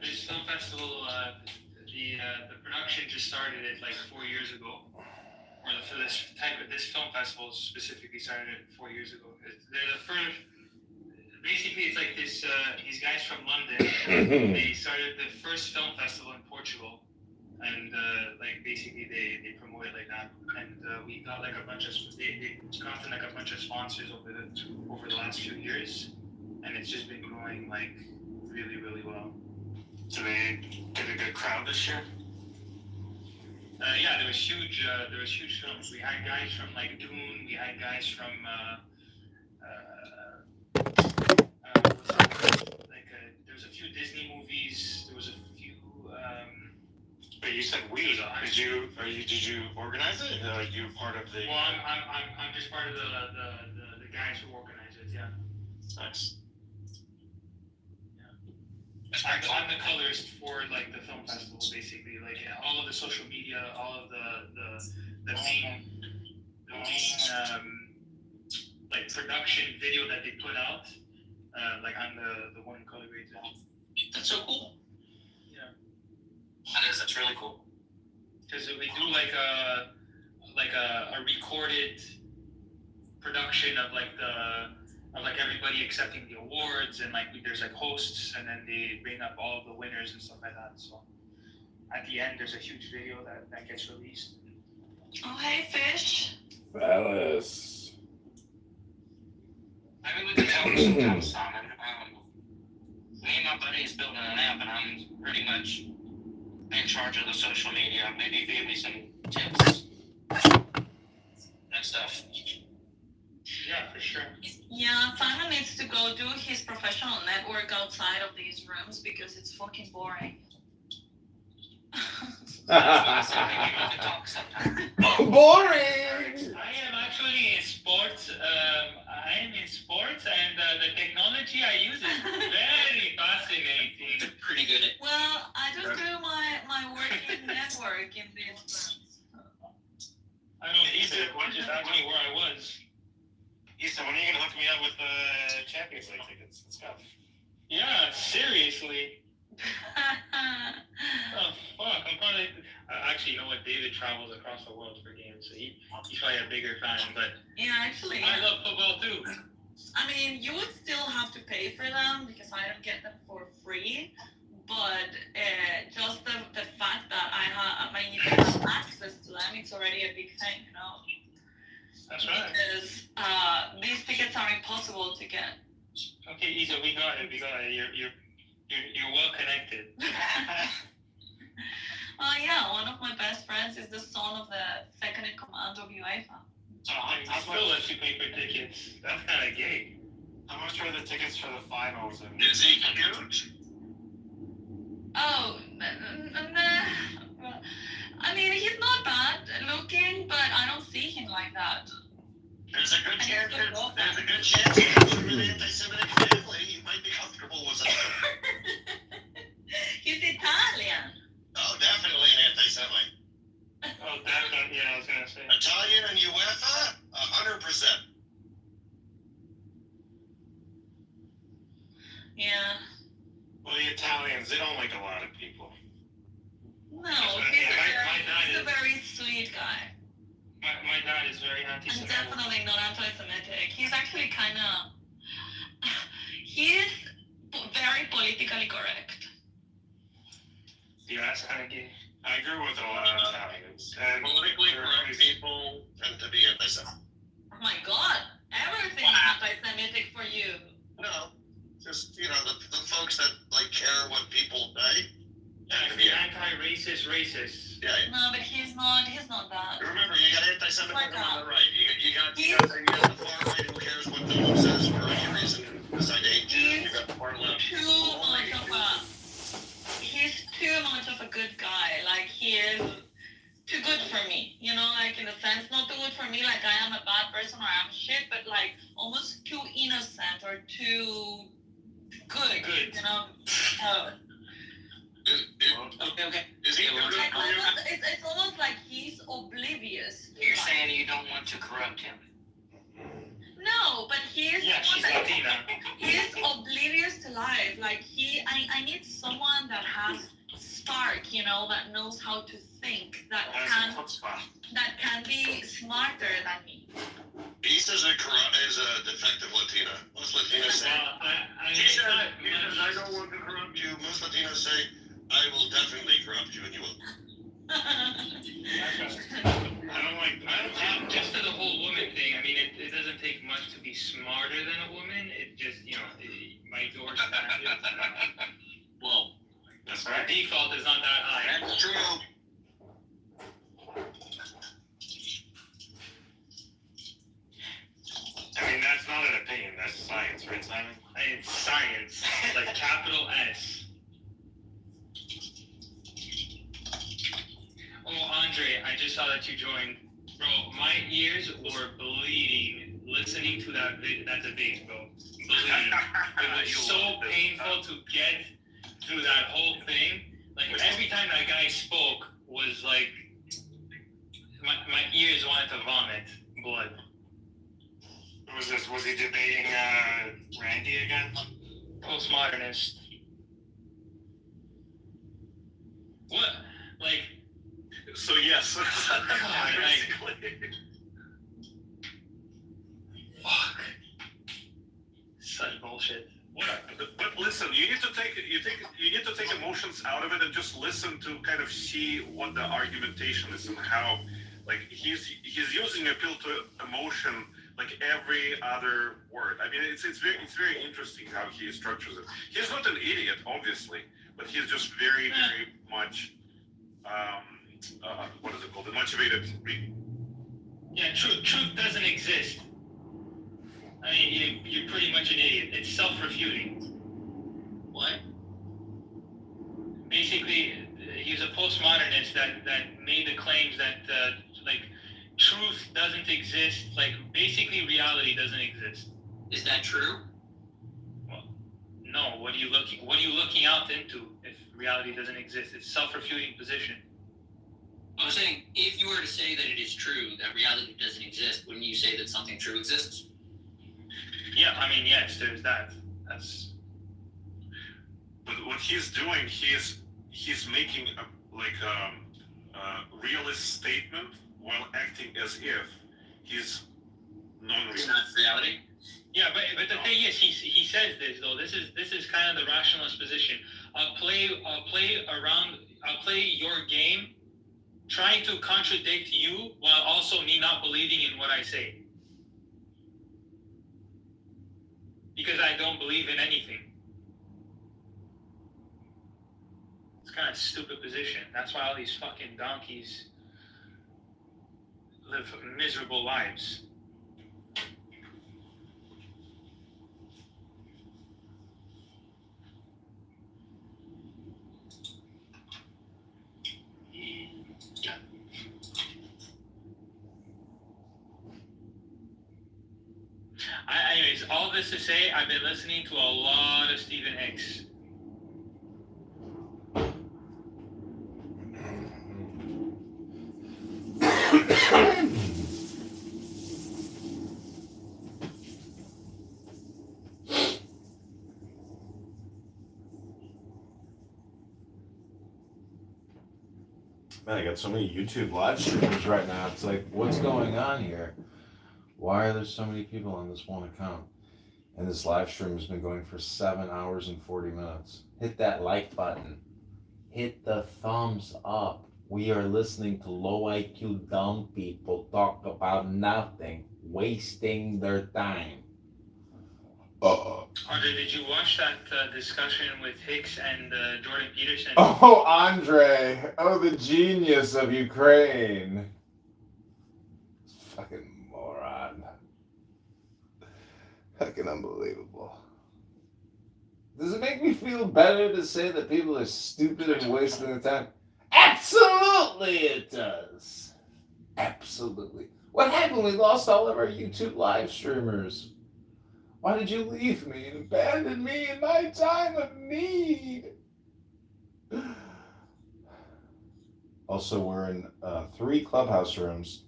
This film festival, the production just started it like 4 years ago. For this film festival specifically started it 4 years ago. They're the first. Basically, it's like this. These guys from London. They started the first film festival in Portugal, and like basically they promote it like that. And we got like a bunch of they gotten like a bunch of sponsors over the last few years, and it's just been growing like really well. So they get a good crowd this year. There was huge films. We had guys from like Dune. We had guys from there's a few Disney movies. There was a few. But you said we. Did you organize it? Are you part of the? Well, I'm just part of the guys who organize it. Yeah. Nice. I'm the colorist for like the film festival, basically. Like all of the social media, all of the main like production video that they put out. Like I'm the one color grades it. That's so cool. Yeah. That's really cool. Because we do like a recorded production of like everybody accepting the awards, and like there's like hosts, and then they bring up all of the winners and stuff like that. So at the end there's a huge video that gets released. Oh hey Fish. Fellas. I mean, we can tell you sometimes, Simon. Me and my buddy is building an app, and I'm pretty much in charge of the social media. Maybe give me some tips and stuff. Yeah, for sure. Yeah, Simon needs to go do his professional network outside of these rooms because it's fucking boring. Boring! I am actually in sports. I am in sports, and the technology I use is very fascinating. Pretty good at. Well, I just do my working network in these rooms. I don't either. One just asked me where I was. Issa, when are you gonna hook me up with the Champions League tickets and stuff? Yeah, seriously. Oh fuck! I'm probably actually, you know what? David travels across the world for games, so he's probably a bigger fan. But yeah, actually, I love football too. I mean, you would still have to pay for them because I don't get them for free. But just the fact that you can have access to them, it's already a big thing, you know. That's right. Because these tickets are impossible to get. Okay, Isa, we got it. You're well connected. Yeah, one of my best friends is the son of the second in command of UEFA. I still let you pay for tickets. That's kind of gay. How much are the tickets for the finals? And is he huge? Oh, I mean, he's not bad looking, but I don't see him like that. There's a good chance. He's from an anti-Semitic family. He might be comfortable with that. He's Italian. Oh, definitely an anti-Semite. Oh, definitely. Yeah, I was gonna say. Italian and UEFA, 100%. Yeah. Well, the Italians, they don't like a lot of people. No, he's a very sweet guy. My dad is very And anti-Semitic. definitely not anti-Semitic. He's actually he's very politically correct. Yeah, that's kind of gay. I grew with a lot of Italians. And Politically correct people tend to be anti-Semitic. Oh my God, everything is anti-Semitic for you. No, just, the folks that, care what people say. That's the anti-racist. Yeah. No, but he's not that. Remember, you got anti-Semitism on the right. You got the far right who cares what the left says for any reason. Decide to hate you. You got the far left. He's too much of a good guy. Like, he is too good for me. In a sense, not too good for me, like I am a bad person or I'm shit, but almost too innocent or too good. Okay. Is he it's almost like he's oblivious. You're saying you don't want to corrupt him? No, No, but he's Yeah, she's Latina. he's oblivious to life. Like I need someone that has spark, you know, that knows how to think, that can be smarter than me. East is a defective Latina. Most Latinas say, He says, I don't want to corrupt you. Most Latinas say, I will definitely corrupt you, and you will. I don't like. Just to the whole woman thing. I mean, it doesn't take much to be smarter than a woman. It just, my door standard. Well, that's Our default is not that high. That's true. I mean, that's not an opinion. That's science, right, Simon? It's science, like capital S. Oh, Andre, I just saw that you joined. Bro, my ears were bleeding listening to that debate, bro. Bleeding. It was so painful to get through that whole thing. Like, every time that guy spoke was like, my ears wanted to vomit blood. Was he debating Randy again? Postmodernist. What? Like, So yes, basically. Fuck. Such bullshit. But listen, you need to take emotions out of it and just listen to kind of see what the argumentation is and how, like, he's using appeal to emotion like every other word. I mean, it's very interesting how he structures it. He's not an idiot, obviously, but he's just very much what is it called? The motivated reading. Yeah, truth doesn't exist. I mean, you're pretty much an idiot. It's self-refuting. What? Basically, he was a postmodernist that made the claims that, truth doesn't exist. Like, basically, reality doesn't exist. Is that true? Well, no. What are you looking out into if reality doesn't exist? It's self-refuting position. I was saying, if you were to say that it is true that reality doesn't exist, wouldn't you say that something true exists? Yeah, I mean, yes, there's that. That's. But what he's doing, he's making a realist statement while acting as if he's non-realist. It's not reality. Yeah, but the thing is, he says this though. This is kind of the rationalist position. I'll play your game, trying to contradict you while also me not believing in what I say. Because I don't believe in anything. It's kind of a stupid position. That's why all these fucking donkeys live miserable lives. Anyways, all this to say, I've been listening to a lot of Stephen Hicks. Man, I got so many YouTube live streamers right now. It's like, what's going on here? Why are there so many people on this one account? And this live stream has been going for 7 hours and 40 minutes. Hit that like button. Hit the thumbs up. We are listening to low IQ dumb people talk about nothing, wasting their time. Andre, did you watch that discussion with Hicks and Jordan Peterson? Oh, Andre. Oh, the genius of Ukraine. Fucking moron. Fucking unbelievable. Does it make me feel better to say that people are stupid and wasting their time? Absolutely it does. Absolutely. What happened? We lost all of our YouTube live streamers. Why did you leave me and abandon me in my time of need? Also, we're in 3 clubhouse rooms,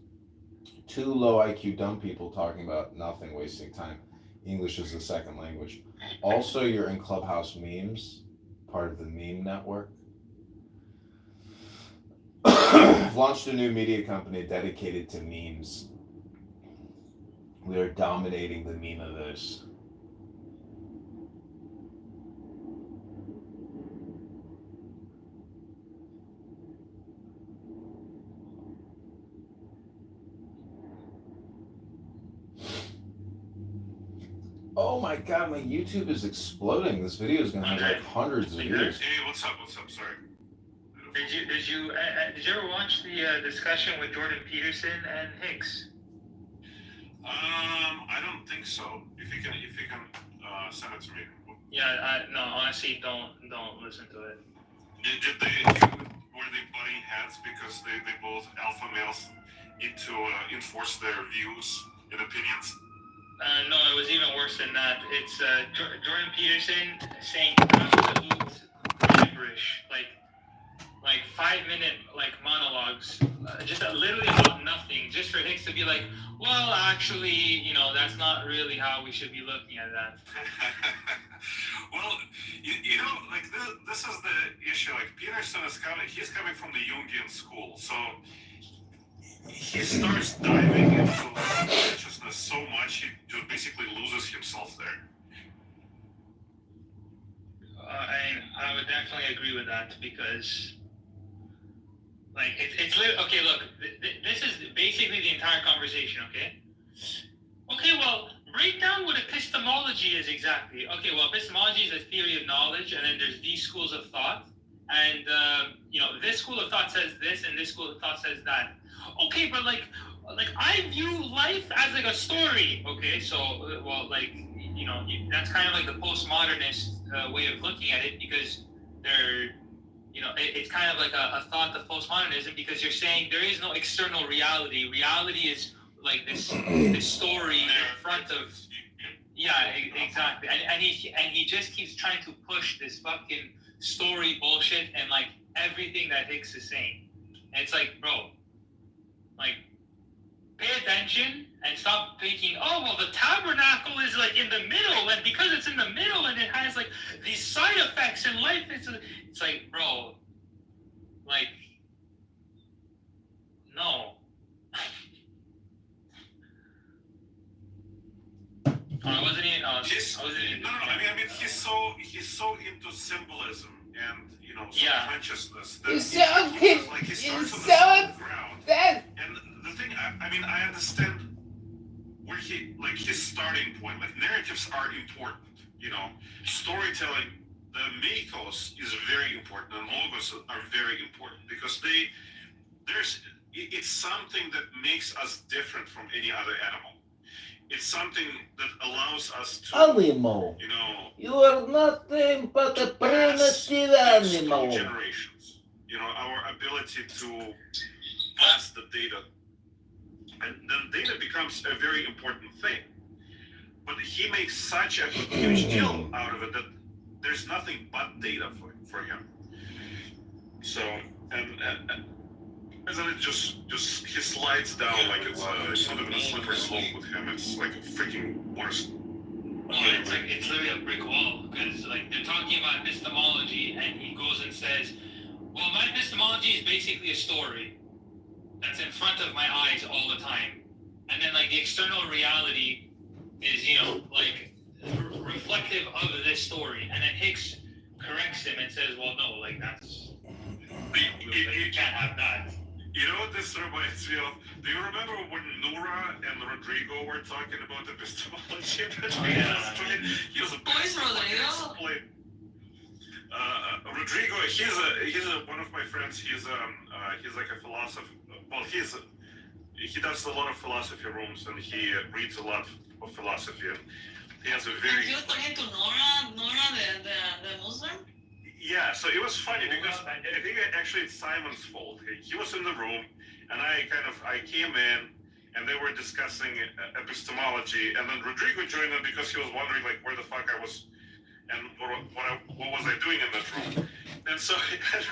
Two low IQ dumb people talking about nothing, wasting time. English is a second language. Also, you're in Clubhouse Memes, part of the meme network. I've launched a new media company dedicated to memes. We are dominating the meme-averse. Oh my god, my YouTube is exploding. This video is gonna have like hundreds of views. Hey, what's up? Sorry. Did you ever watch the discussion with Jordan Peterson and Hicks? I don't think so. If you can send it to me. Yeah, no, honestly, don't listen to it. Were they butting heads because they both alpha males need to enforce their views and opinions? No, it was even worse than that. It's Jordan Peterson saying absolute gibberish, like 5-minute monologues, just literally about nothing, just for Hicks to be like, well, actually, that's not really how we should be looking at that. Well, this is the issue. Like Peterson he's coming from the Jungian school, so he starts diving into consciousness so much he just basically loses himself there. I would definitely agree with that because, it's okay. Look, this is basically the entire conversation. Okay. Well, break down what epistemology is exactly. Okay. Well, epistemology is a theory of knowledge, and then there's these schools of thought, and this school of thought says this, and this school of thought says that. Okay, but I view life as a story. Okay, so that's kind of like the postmodernist way of looking at it because they're. It's kind of like a thought of postmodernism because you're saying there is no external reality. Reality is like this story in front of. Yeah, exactly. And he just keeps trying to push this fucking story bullshit and everything that Hicks is saying. And it's like, bro, pay attention and stop thinking, oh, well, the tabernacle is in the middle, and because it's in the middle and it has these side effects in life, it's like, bro, no. I wasn't even. I mean, he's so into symbolism and consciousness that he starts on the ground. And the thing, I understand where his starting point. Narratives are important. Storytelling, the mythos is very important, and logos are very important because it's something that makes us different from any other animal. It's something that allows us to, Animal. You are nothing but a primitive animal. Generations. Our ability to pass the data. And then data becomes a very important thing. But he makes such a huge deal out of it that there's nothing but data for him. So, and then it just he slides down like it's not even a slippery slope with him. It's like a freaking worst. It's literally a brick wall because they're talking about epistemology and he goes and says, well, my epistemology is basically a story that's in front of my eyes all the time, and then the external reality is reflective of this story, and then Hicks corrects him and says, well, no, that's you can't have that. You know what this reminds me of? Do you remember when Nora and Rodrigo were talking about epistemology? He was a Rodrigo. Rodrigo, he's one of my friends. He's like a philosopher. Well, he does a lot of philosophy rooms and he reads a lot of philosophy. And he has a very. Are you talking to Nora, the Muslim? Yeah, so it was funny because I think actually it's Simon's fault. He was in the room, and I came in, and they were discussing epistemology, and then Rodrigo joined in because he was wondering where the fuck I was, and what was I doing in that room. And so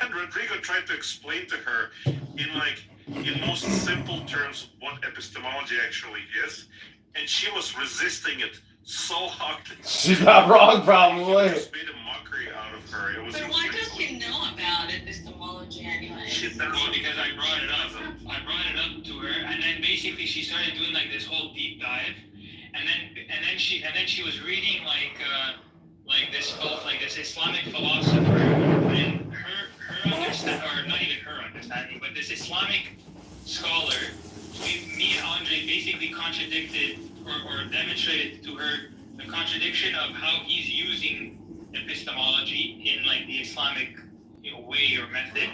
and Rodrigo tried to explain to her in in most simple terms what epistemology actually is, and she was resisting it so hardly. She's not wrong, probably. He just made a mockery out of her. It was But why does she know about epistemology anyway? She doesn't. Well, because I brought it up. I brought it up to her, and then basically she started doing like this whole deep dive, and then she was reading like this Islamic philosopher, and her understand, or not even her understanding, but this Islamic scholar, me and Andre basically contradicted or demonstrated to her the contradiction of how he's using epistemology in like the Islamic way or method.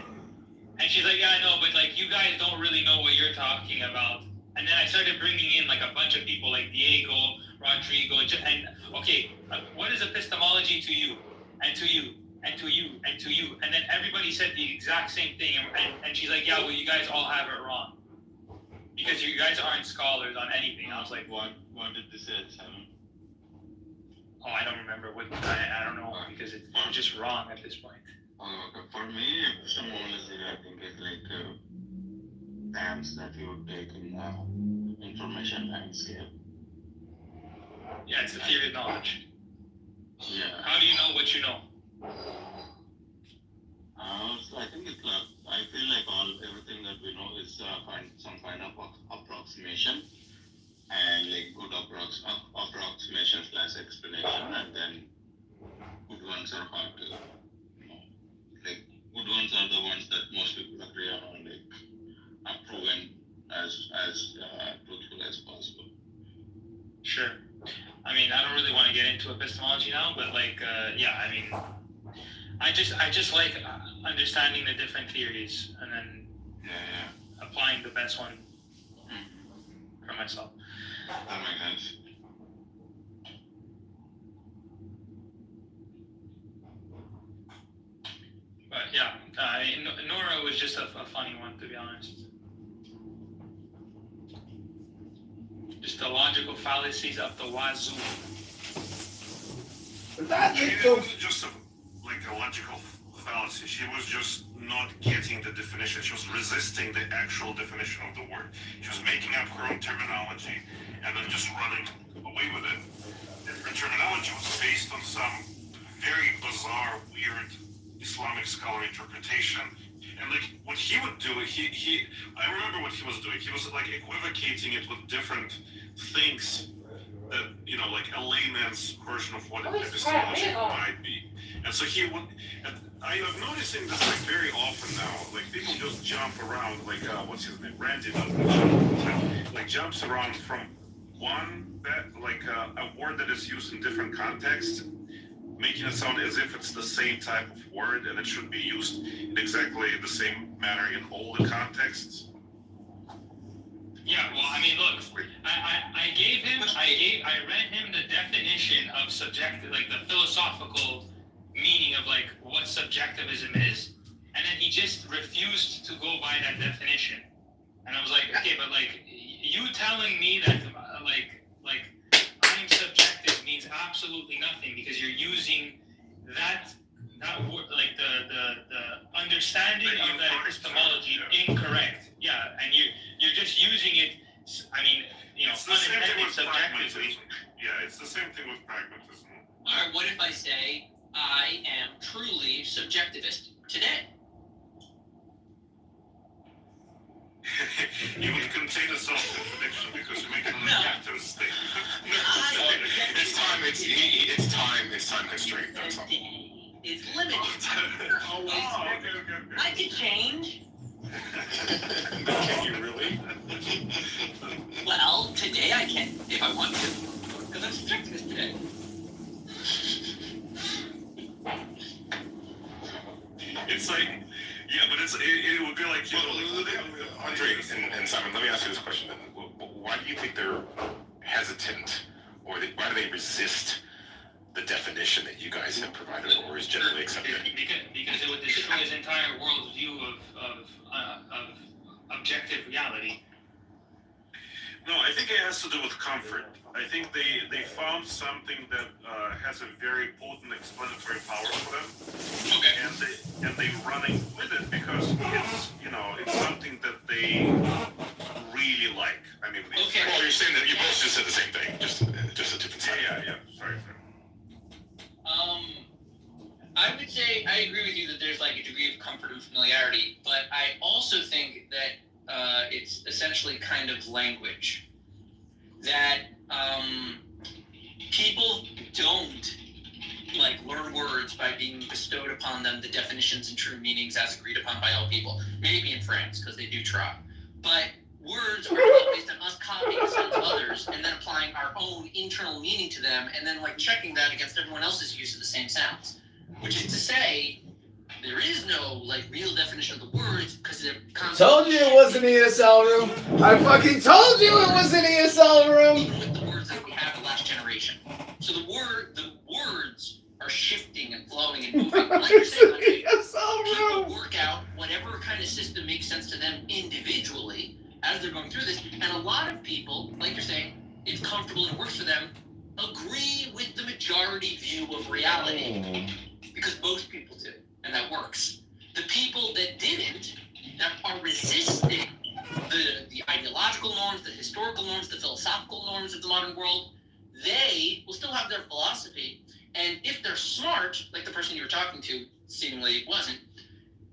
And she's like, yeah, I know, but like you guys don't really know what you're talking about. And then I started bringing in like a bunch of people like Diego, Rodrigo, and okay, what is epistemology to you, and to you, and to you, and to you? And then everybody said the exact same thing, and she's like, yeah, well, you guys all have it wrong. Because you guys aren't scholars on anything. I was like, What did they say, Simon? oh, I don't remember what, I don't know, because it's just wrong at this point. Okay. For me, epistemology, I think it's like stamps that you would take in information landscape. Yeah, it's the theory of knowledge. Yeah. How do you know what you know? So I think it's I feel like everything that we know is some kind of approximation, and like good approximation / explanation, and then good ones are hard to, like good ones are the ones that most people agree on, like are proven as truthful as possible. Sure. I mean, I don't really want to get into epistemology now, but like, yeah, I mean, I just like understanding the different theories and then applying the best one for myself. That makes sense. But yeah, Nora was just a funny one, to be honest. Just the logical fallacies of the wazoo. It wasn't just a logical fallacy. She was just not getting the definition. She was resisting the actual definition of the word. She was making up her own terminology and then just running away with it. And her terminology was based on some very bizarre, weird Islamic scholar interpretation. And like what he would do, I remember what he was doing. He was like equivocating it with different things that, like a layman's version of what epistemology might be. And so he would, and I am noticing this like very often now, like people just jump around, like what's his name, Randy does this, like jumps around from one a word that is used in different contexts, making it sound as if it's the same type of word and it should be used in exactly the same manner in all the contexts. Yeah, well, I mean, look, I read him the definition of subjective, like the philosophical meaning of like what subjectivism is, and then he just refused to go by that definition. And I was like, okay, but like you telling me that like I'm subjective means absolutely nothing because you're using that word, like the understanding of that epistemology incorrect. Yeah, and you're just using it. I mean, It's the same thing with subjectively. pragmatism. Yeah, it's the same thing with pragmatism. Alright, what if I say I am truly subjectivist today? You would contain a self-contradiction because you make an No. objective statement. It's time constraint, that's all. It's limited. Always. Okay. I can change. Can you really? Well, today I can, if I want to. Because I'm subjectivist today. It's like, yeah, but it would be like, Andre and Simon, let me ask you this question then. Why do you think they're hesitant, or why do they resist the definition that you guys have provided, or is generally accepted? Because it would destroy his entire worldview of objective reality. No, I think it has to do with comfort. I think they found something that has a very potent explanatory power for them, Okay. and they running with it because it's something that they really like. I mean, Okay. Well, you're saying that you both just said the same thing, just a different side. yeah. Sorry. I would say I agree with you that there's like a degree of comfort and familiarity, but I also think that it's essentially kind of language that people don't like learn words by being bestowed upon them the definitions and true meanings as agreed upon by all people. Maybe in France because they do try, but words are based on us copying the sounds of others and then applying our own internal meaning to them, and then like checking that against everyone else's use of the same sounds. Which is to say, there is no like real definition of the words because they're Told you it was an ESL room. I fucking told you it was an ESL room. even with the words that we have in last generation. So the words are shifting and flowing and moving. Like you're saying, like, people work out whatever kind of system makes sense to them individually as they're going through this. And a lot of people, like you're saying, it's comfortable and it works for them, agree with the majority view of reality. Because most people do, and that works. The people that didn't, that are resisting the ideological norms, the historical norms, the philosophical norms of the modern world, they will still have their philosophy. And if they're smart, like the person you were talking to seemingly wasn't,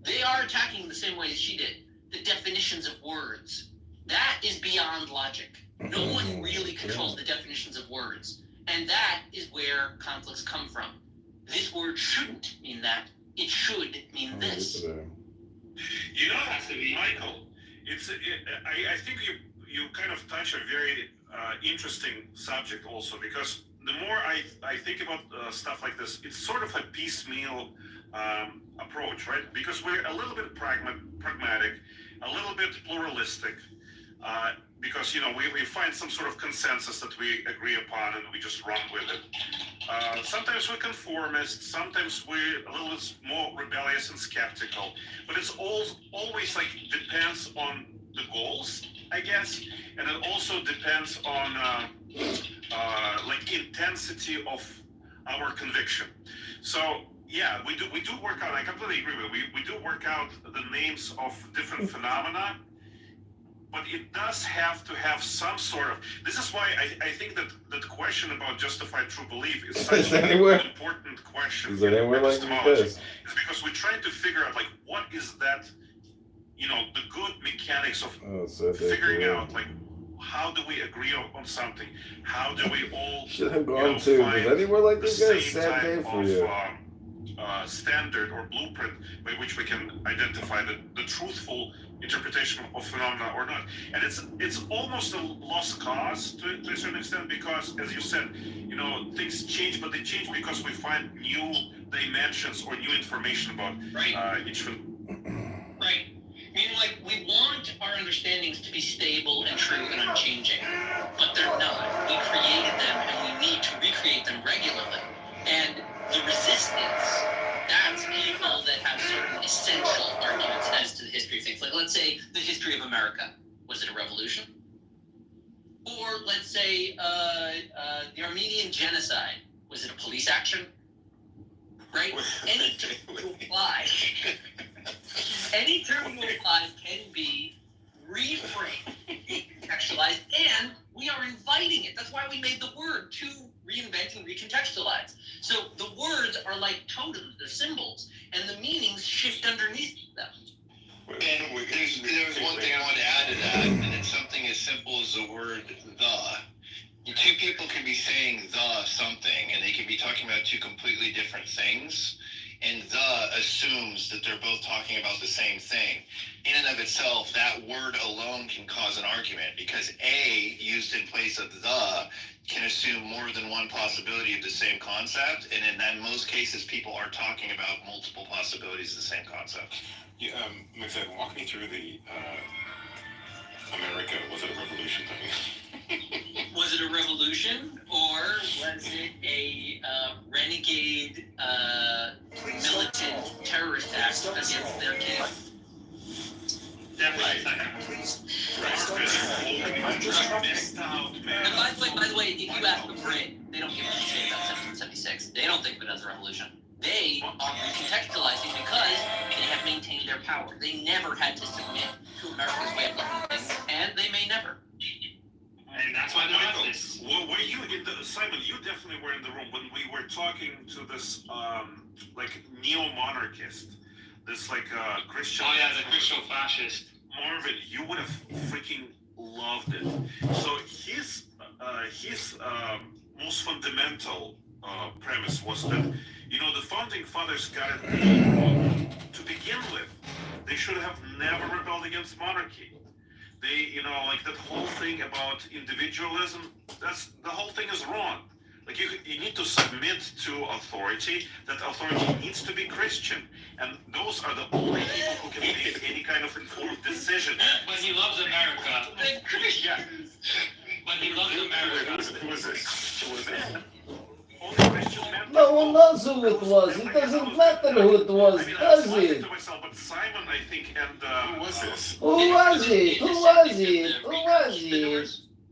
they are attacking the same way as she did, the definitions of words. That is beyond logic. No one really controls the definitions of words. And that is where conflicts come from. This word shouldn't mean that. It should mean this. Michael, I think you kind of touch a very interesting subject also, because the more I think about stuff like this, it's sort of a piecemeal approach, right? Because we're a little bit pragmatic, a little bit pluralistic, because we find some sort of consensus that we agree upon and we just run with it. Sometimes we're conformist, sometimes we're a little bit more rebellious and skeptical, but it's always like depends on the goals, I guess, and it also depends on like intensity of our conviction. So yeah, we do work out. I completely agree with you. We do work out the names of different phenomena. But it does have to have some sort of. This is why I think that the question about justified true belief is such an important question. Is there anywhere like this? Is because we're trying to figure out like what is that, the good mechanics of figuring out like how do we agree on something? How do we all should have gone to? Is anywhere like this? The Sad same day type for of you. standard or blueprint by which we can identify the truthful interpretation of phenomena or not. And it's almost a lost cause to a certain extent, because as you said, things change, but they change because we find new dimensions or new information about each phenomenon. Right. I mean, like, we want our understandings to be stable and true and unchanging, but they're not. We created them and we need to recreate them regularly. And the resistance, that's people that have certain essential arguments as to the history of things. Like, let's say the history of America. Was it a revolution? Or let's say the Armenian genocide. Was it a police action? Right? Any term will apply. Any term will apply can be reframed, recontextualized, and we are inviting it. That's why we made the word, to reinvent and recontextualize. So the words are like totems, they're symbols, and the meanings shift underneath them. And there's one thing I want to add to that, and it's something as simple as the word the. Two people can be saying the something, and they can be talking about two completely different things, and the assumes that they're both talking about the same thing. In and of itself, that word alone can cause an argument, because A, used in place of the, can assume more than one possibility of the same concept, and in that most cases, people are talking about multiple possibilities of the same concept. Yeah, McFadden, walk me through the America, was it a revolution thing? Was it a revolution, or was it a renegade militant terrorist act against their king? Definitely. you ask the Brit, they don't give a shit about 1776. They don't think of it as a revolution. They are recontextualizing because they have maintained their power. They never had to submit to America's way of looking at things, and they may never. And that's why they're Michael, leftists. were you in the Simon? You definitely were in the room when we were talking to this like neo-monarchist, this like Christian. Oh yeah, the Christian fascist. Marvin, you would have freaking loved it. So his most fundamental premise was that, you know, the founding fathers got it wrong. To begin with, they should have never rebelled against monarchy. They, you know, like that whole thing about individualism, the whole thing is wrong. Like you need to submit to authority. That authority needs to be Christian, and those are the only people who can make any kind of informed decision. But he loves America. Yeah. But he loves America. Who was this? Who was it? Only Christian men. No one knows who it was. It doesn't matter who it was, I mean, I does was talking it? to myself, but Simon, I think, and Who was this? Who was it? Who was it? Who was it?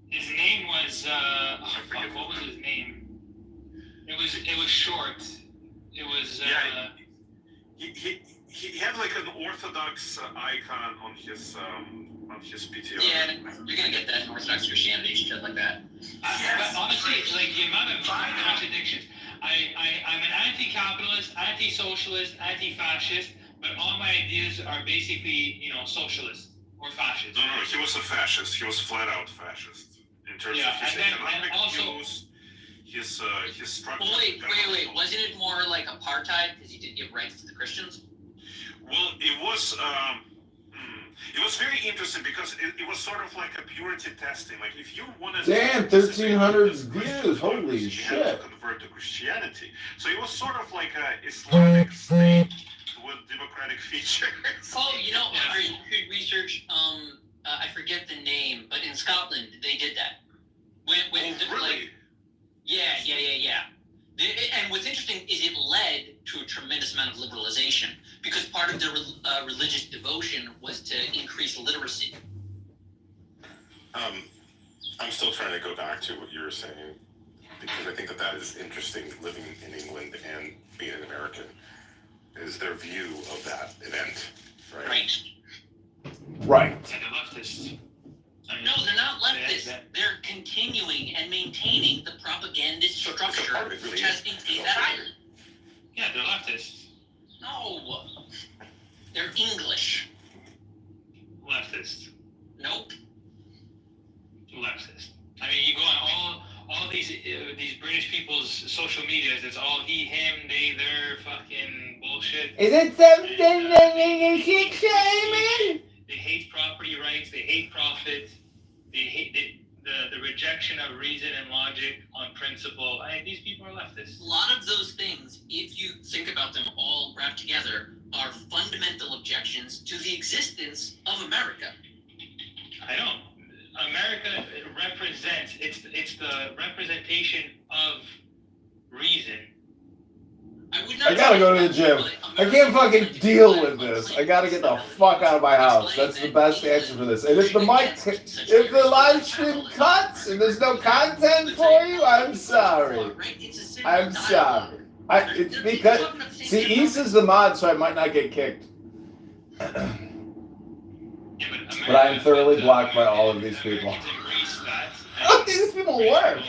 His name was fuck, what was his name? It was short. It was Yeah. He had like an Orthodox icon on his PTO. Yeah, you're gonna get that in Orthodox Christianity, shit like that. But honestly, like the amount of contradictions. I'm an anti-capitalist, anti-socialist, anti-fascist, but all my ideas are basically, you know, socialist or fascist. No, he was a fascist. He was flat out fascist in terms of his economic views, his structure. Well, wait. Wasn't it more like apartheid because he did give rights to the Christians? Well, it was very interesting because it was sort of like a purity testing. Like if you wanted Damn, to 1,300 views. Holy you shit. had to convert to Christianity. So it was sort of like a Islamic state with democratic features. Oh, you know, Andre, you could research. I forget the name, but in Scotland they did that. When Really? like, yeah. And what's interesting is it led to a tremendous amount of liberalization because part of their religious devotion was to increase literacy. I'm still trying to go back to what you were saying because I think that is interesting. Living in England and being an American is their view of that event, right? Right. And the leftists. No, they're not leftists. They're continuing and maintaining the propagandist structure part of it really which has is. maintained that island. Yeah, they're leftists. No, they're English. Leftist. Nope. Leftist. I mean, you go on all these British people's social medias. It's all he, him, they, their fucking bullshit. Is it something that you keep saying? They hate property rights. They hate profit. They hate the rejection of reason and logic on principle. These people are leftists. A lot of those things, if you think about them all wrapped together, are fundamental objections to the existence of America. I don't. America represents. It's the representation of reason. I gotta go to the gym. I can't fucking deal with this. I gotta get the fuck out of my house. That's the best answer for this. And if the if the live stream cuts and there's no content for you, I'm sorry. I'm sorry. It's because see, Issa's the mod, so I might not get kicked. But I am thoroughly blocked by all of these people. How do these people work?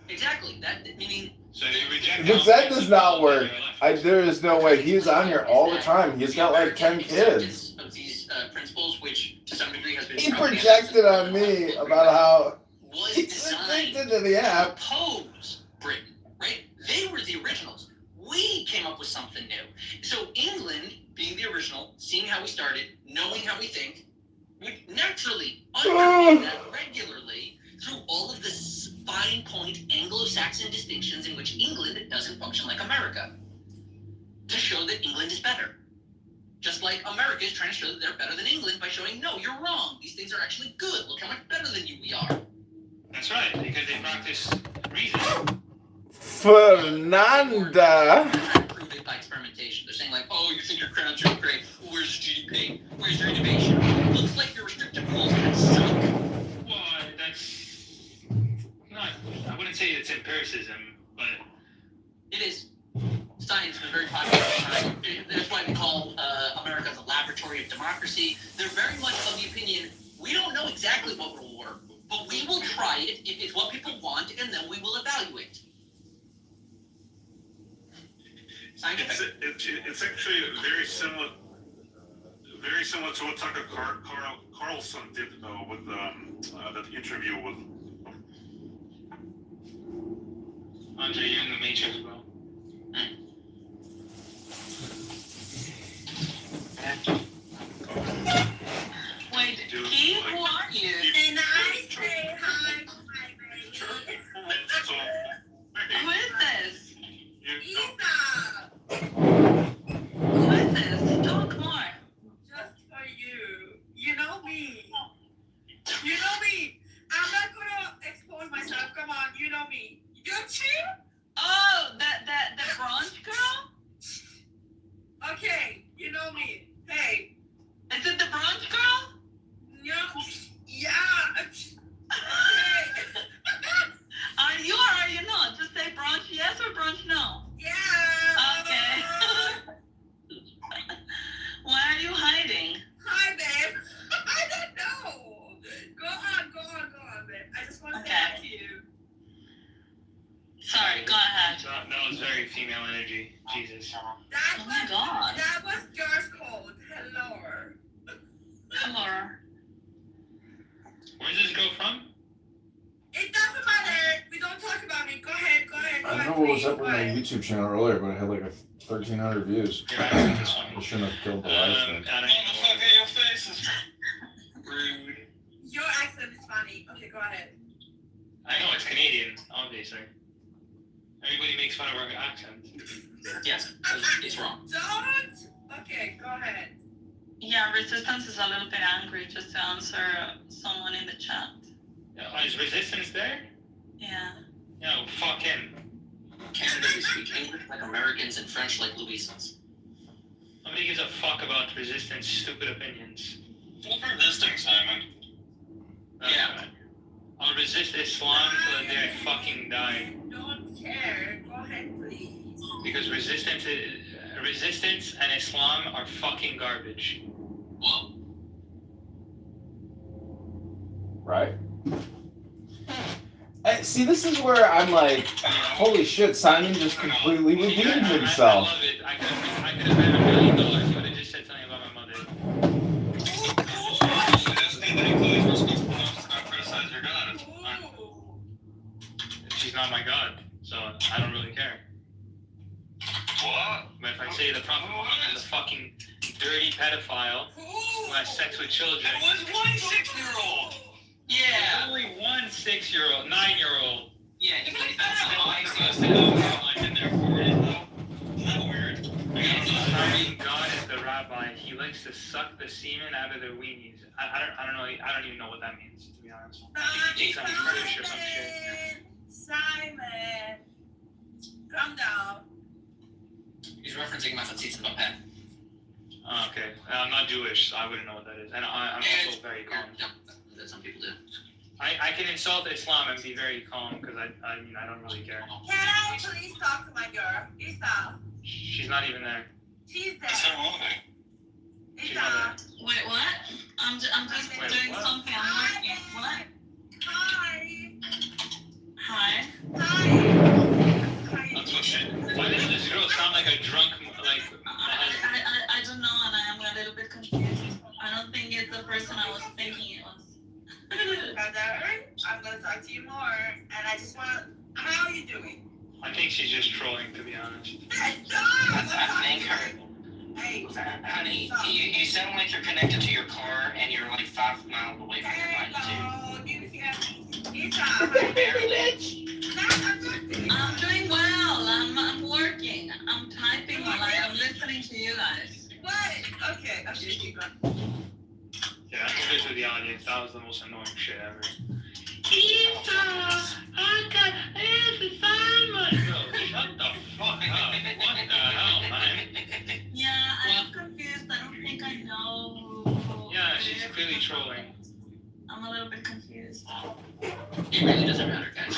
Exactly. That meaning. So you reject. If that does not work, there is no way. He's on here all the time. He's got like 10 kids. Of these principles, which to some degree has been. He projected on me about how was he designed into the app. to oppose Britain, right? They were the originals. We came up with something new. So England, being the original, seeing how we started, knowing how we think, would naturally undermine that regularly through all of the fine point Anglo-Saxon distinctions in which England doesn't function like America, to show that England is better. Just like America is trying to show that they're better than England by showing, no, you're wrong. These things are actually good. Look how much better than you we are. That's right, because they practice reason. Fernanda. Trying to prove it by experimentation. They're saying like, oh, you think your crown's really great. Where's GDP? Where's your innovation? Looks like your restrictive rules can suck. Well, that's not. I wouldn't wouldn't say it's empiricism, but It is. Science is very popular. That's why we call America the laboratory of democracy. They're very much of the opinion, we don't know exactly what will work, but we will try it if it's what people want, and then we will evaluate. It's actually very similar to what Tucker Carlson did with that interview with. Andre, you're in the Matrix, bro. Wait, Keith, who are you? And I say hi to my baby. So, Who is this? Isa, Who is this? Talk more. just for you. You know me. You know me. I'm not gonna expose myself. Come on, you know me. You're chill? Oh, the brunch girl? Okay, you know me. Hey. Is it the brunch girl? No. Yeah. Okay. Are you or are you not? Just say brunch yes or brunch no. Yeah. Okay. Why are you hiding? Hi, babe. I don't know. Go on, babe. I just want to say hi to you. Sorry, go ahead. That was very female energy. Jesus. Oh my God. That was girls' code. Hello. Hello. Where's this girl from? It doesn't matter. We don't talk about me. Go ahead. I don't know what was up with my YouTube channel earlier, but it had like 1,300 views. Your accent is funny. I shouldn't have killed the live stream. Motherfucker, your face is Rude. Your accent is funny. Okay, go ahead. I know it's Canadian, obviously. Everybody makes fun of our accent. Yes, it's wrong. Don't. Okay, go ahead. Yeah, Resistance is a little bit angry just to answer someone in the chat. Is Resistance there? Yeah. Yeah, well, fuck him. Canada, we speak English like Americans and French like Louisans. Nobody gives a fuck about Resistance stupid opinions. Don't resisting, Simon. That's Yeah. right. I'll resist Islam till the day I fucking die. Don't care. Go ahead, please. Because resistance and Islam are fucking garbage. Well, Right? See, this is where I'm like, holy shit, Simon just completely redeemed himself. I love it. I could have had $1 million. He would have just said something about my mother. Criticize your God. It's fine. She's not my God, so I don't really care. What? But if I say the Prophet Muhammad is a fucking dirty pedophile who has sex with children, It was one 6-year-old. yeah. only one 6-year-old, 9-year-old. Yeah, That's still like in there for it, though. Isn't that weird? Citing God as the rabbi, he likes to suck the semen out of their weenies. I don't know. I don't even know what that means, to be honest. I think he takes on Kurdish or some shit. Simon, calm down. He's referencing Massachusetts about that. Oh, okay. I'm not Jewish, so I wouldn't know what that is. And I'm also very calm. That some people do. I can insult Islam and be very calm because I mean, I don't really care. Can I please talk to my girl? Isa. She's not even there. She's That's there. her movie. She's Isa. not Wait, what? I'm just Wait, doing what? something. I'm working. What? Hi. Hi. Hi. How you That's what she. there. Why does this girl sound like a drunk, like, I don't know, and I am a little bit confused. I don't think it's the person I was thinking it was. brother? I'm gonna talk to you more, and I just wanna. How are you doing? I think she's just trolling, to be honest. That's happening. Hey. Honey, you sound like you're connected to your car and you're like 5 miles away from your bike too. Hello. Do you hear me? Isa. Barely. I'm doing well. I'm working. I'm typing while I'm listening to you guys. What? Okay. Keep going. Yeah, I think with the audience, that was the most annoying shit ever. Isa, I got Simon. No, shut the fuck up. What the hell, man? yeah, I'm confused. I don't think I know. Who Yeah, she's clearly trolling. I'm a little bit confused. It really doesn't matter, guys.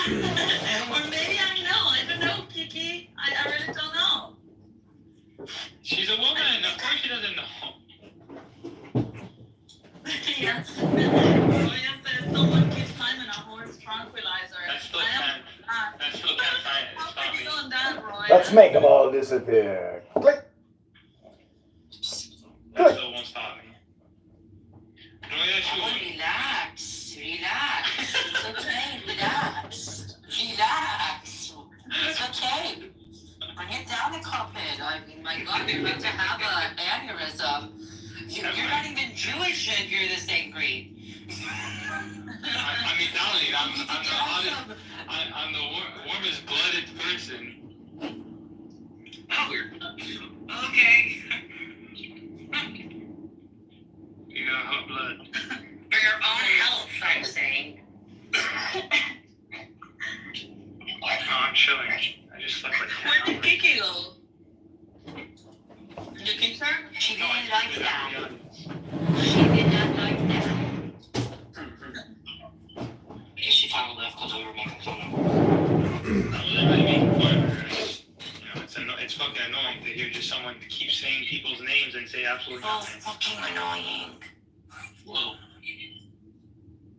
still can't find it. Stop Focus me. on that, Roy. Let's make them all disappear. Click. That still won't stop me. No, yeah, Oh, sure. relax. It's okay. Relax. It's okay. Bring it down a couple. I mean, my God, you're about to have an aneurysm. You're not even Jewish if you're this angry. I mean, darling, I'm the warmest blooded person. Weird. Okay. You got hot blood. For your own health, I'm saying. Oh, I'm chilling. I just slept like 10 Where did hours. Kiki go? Did you kick her? She No, I didn't like did that. that. She did not like that. She finally left because we were making fun of her. I wasn't really making fun of her. It's fucking annoying to hear just someone keep saying people's names and say absolutely So nothing. fucking annoying. Whoa.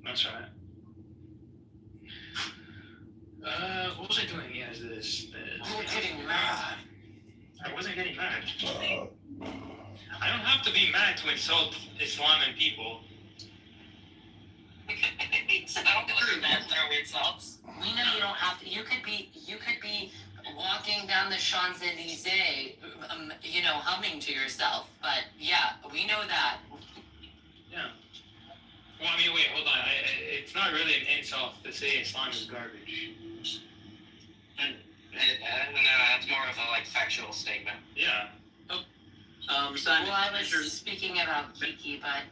That's right. What was I doing? Yeah, this. You're getting mad. I wasn't getting mad. I don't have to be mad to insult Islam and people. I don't think that's our insults. We know you don't have to. You could be walking down the Champs-Elysees, humming to yourself. But yeah, we know that. Yeah. Well, I mean, wait, hold on. It's not really an insult to say Islam is garbage. No, that's more of a factual statement. Yeah. Simon. Well, I was speaking about Kiki, but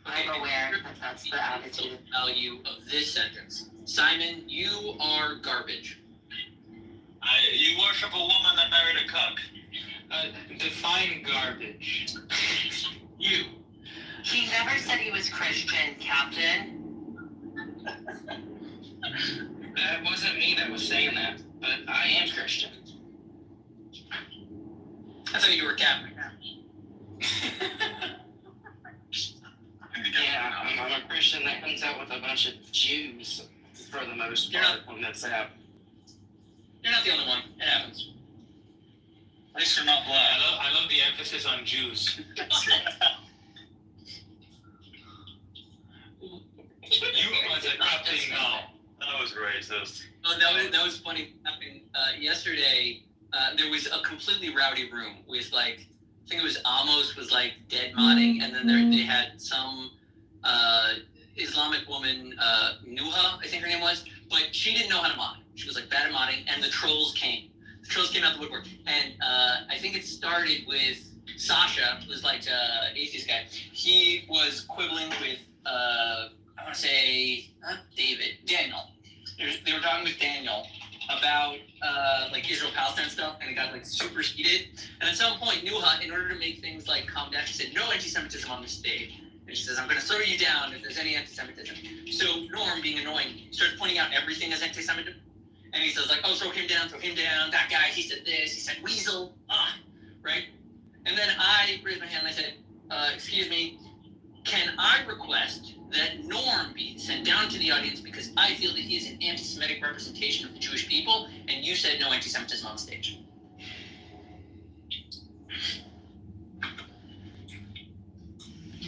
I'm aware that that's the attitude. Value of this sentence. Simon, you are garbage. You worship a woman that married a cuck. Define garbage. You. He never said he was Christian, Captain. That wasn't me that was saying that, but I am Christian. I thought you were Catholic. Yeah, I'm a Christian that hangs out with a bunch of Jews for the most part on this app. You're not the only one. It happens. At least you're not black. I love the emphasis on Jews. You was a captain now. That was racist. Oh, that was funny. I mean, yesterday, there was a completely rowdy room with I think it was Amos was dead modding, and then they had some Islamic woman, Nuha, I think her name was, but she didn't know how to mod. She was bad at modding, and the trolls came. The trolls came out the woodwork, and I think it started with Sasha, who was atheist guy. He was quibbling with I want to say not Daniel. They were talking with Daniel about Israel Palestine stuff, and it got super heated. And at some point, Nuha, in order to make things calm down, she said, "No anti-Semitism on this stage." And she says, "I'm going to throw you down if there's any anti-Semitism." So Norm, being annoying, starts pointing out everything as anti-Semitism. And he says, "Oh, throw him down, that guy, he said this, he said weasel, right?" And then I raised my hand and I said, "Excuse me, can I request that Norm be sent down to the audience because I feel that he is an anti-Semitic representation of the Jewish people, and you said no anti-Semitism on stage."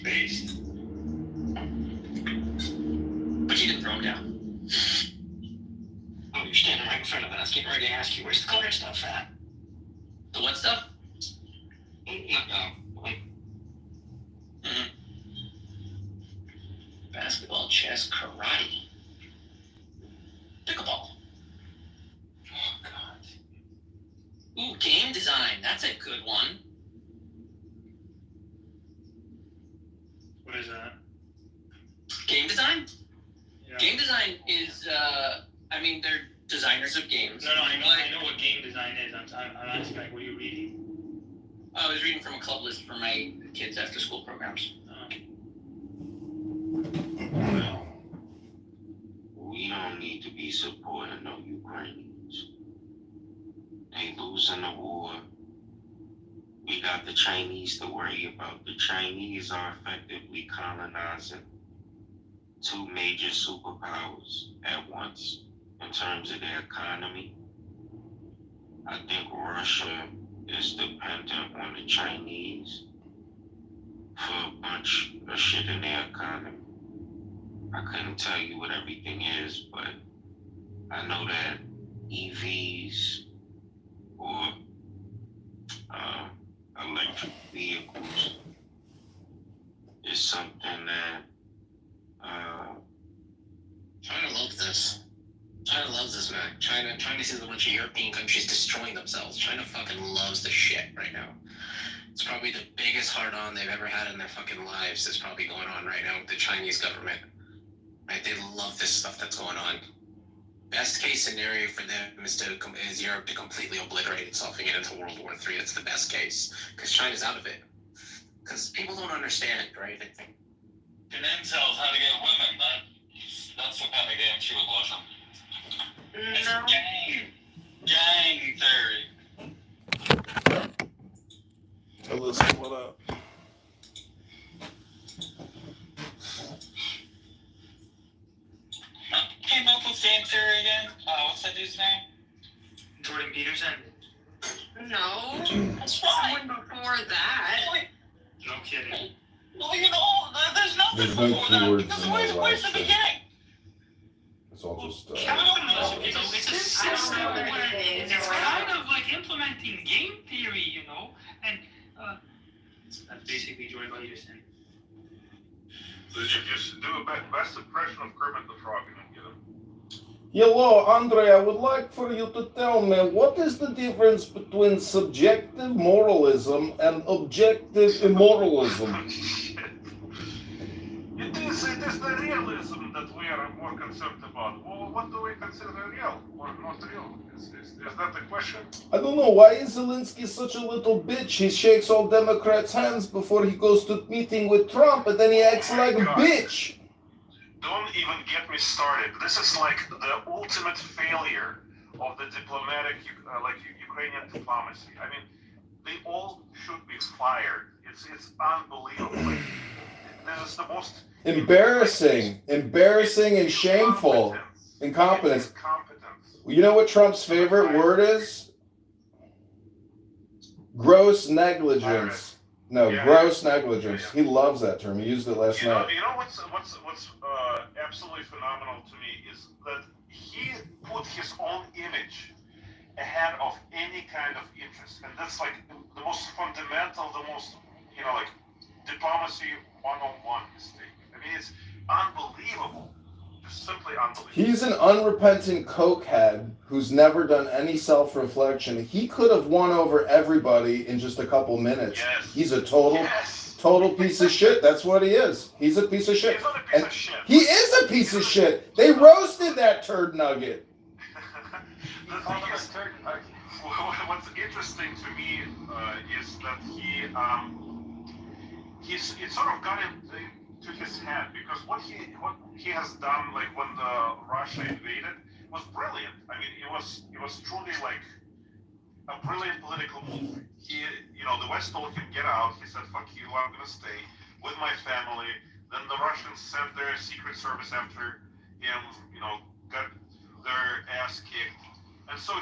Based. But you didn't throw him down. Oh, you're standing right in front of us, getting ready to ask you, where's the color stuff at? The what stuff? No. Basketball, chess, karate. Pickleball. Oh, God. Ooh, game design. That's a good one. What is that? Game design? Yeah. Game design is, they're designers of games. No, I know what game design is. I'm asking, what are you reading? I was reading from a club list for my kids' after-school programs. Well, we don't need to be supporting no Ukrainians. They losing the war. We got the Chinese to worry about. The Chinese are effectively colonizing two major superpowers at once. in terms of their economy. I think Russia is dependent on the Chinese for a bunch of shit in their economy. I couldn't tell you what everything is, but I know that EVs or electric vehicles is something that China loves this. China loves this, man. China sees a bunch of European countries destroying themselves. China fucking loves the shit right now. It's probably the biggest hard-on they've ever had in their fucking lives that's probably going on right now with the Chinese government. Right? They love this stuff that's going on. Best case scenario for them is Europe to completely obliterate itself and get into World War III. That's the best case. Because China's out of it. Because people don't understand, right? They think themselves how to get women. That's the kind of game she was watching. It's No. gang theory. Alyssa, what up? Came up with game theory again. What's that dude's name? Jordan Peterson. No. That's right. Someone before that. No kidding. Well, you know, there's nothing There's no before that. keywords Because in where's that the last beginning? It's all just. It's a system. I don't know what it is. It's kind of like implementing game theory, you know, and That's basically Jordan Peterson. So you just do a best impression of Kermit the Frog and get him. Hello, Andre. I would like for you to tell me what is the difference between subjective moralism and objective immoralism? It is the realism that we are more concerned about. Well, what do we consider real or not real? Is that the question? I don't know. Why is Zelensky such a little bitch? He shakes all Democrats' hands before he goes to meeting with Trump, and then he acts like a bitch. Don't even get me started. This is like the ultimate failure of the diplomatic, Ukrainian diplomacy. I mean, they all should be fired. It's unbelievable. Like, this is the most Embarrassing and shameful. Incompetence. You know what Trump's favorite word is? Gross negligence. No, gross negligence. He loves that term. He used it last night. You know what's absolutely phenomenal to me is that he put his own image ahead of any kind of interest, and that's like the most fundamental, the most diplomacy 101 mistake. I mean, it's unbelievable. Just simply unbelievable. He's an unrepentant cokehead who's never done any self-reflection. He could have won over everybody in just a couple minutes. Yes. He's a total piece of shit. That's what he is. He's a piece of shit. He's not a piece of shit. He is a piece of shit. They roasted that turd nugget. The thing is, what's interesting to me is that it sort of got into his head, because what he has done, like when the Russia invaded, was brilliant. I mean, it was truly like a brilliant political move. The West told him get out. He said, "Fuck you, I'm gonna stay with my family." Then the Russians sent their secret service after him. Got their ass kicked, and so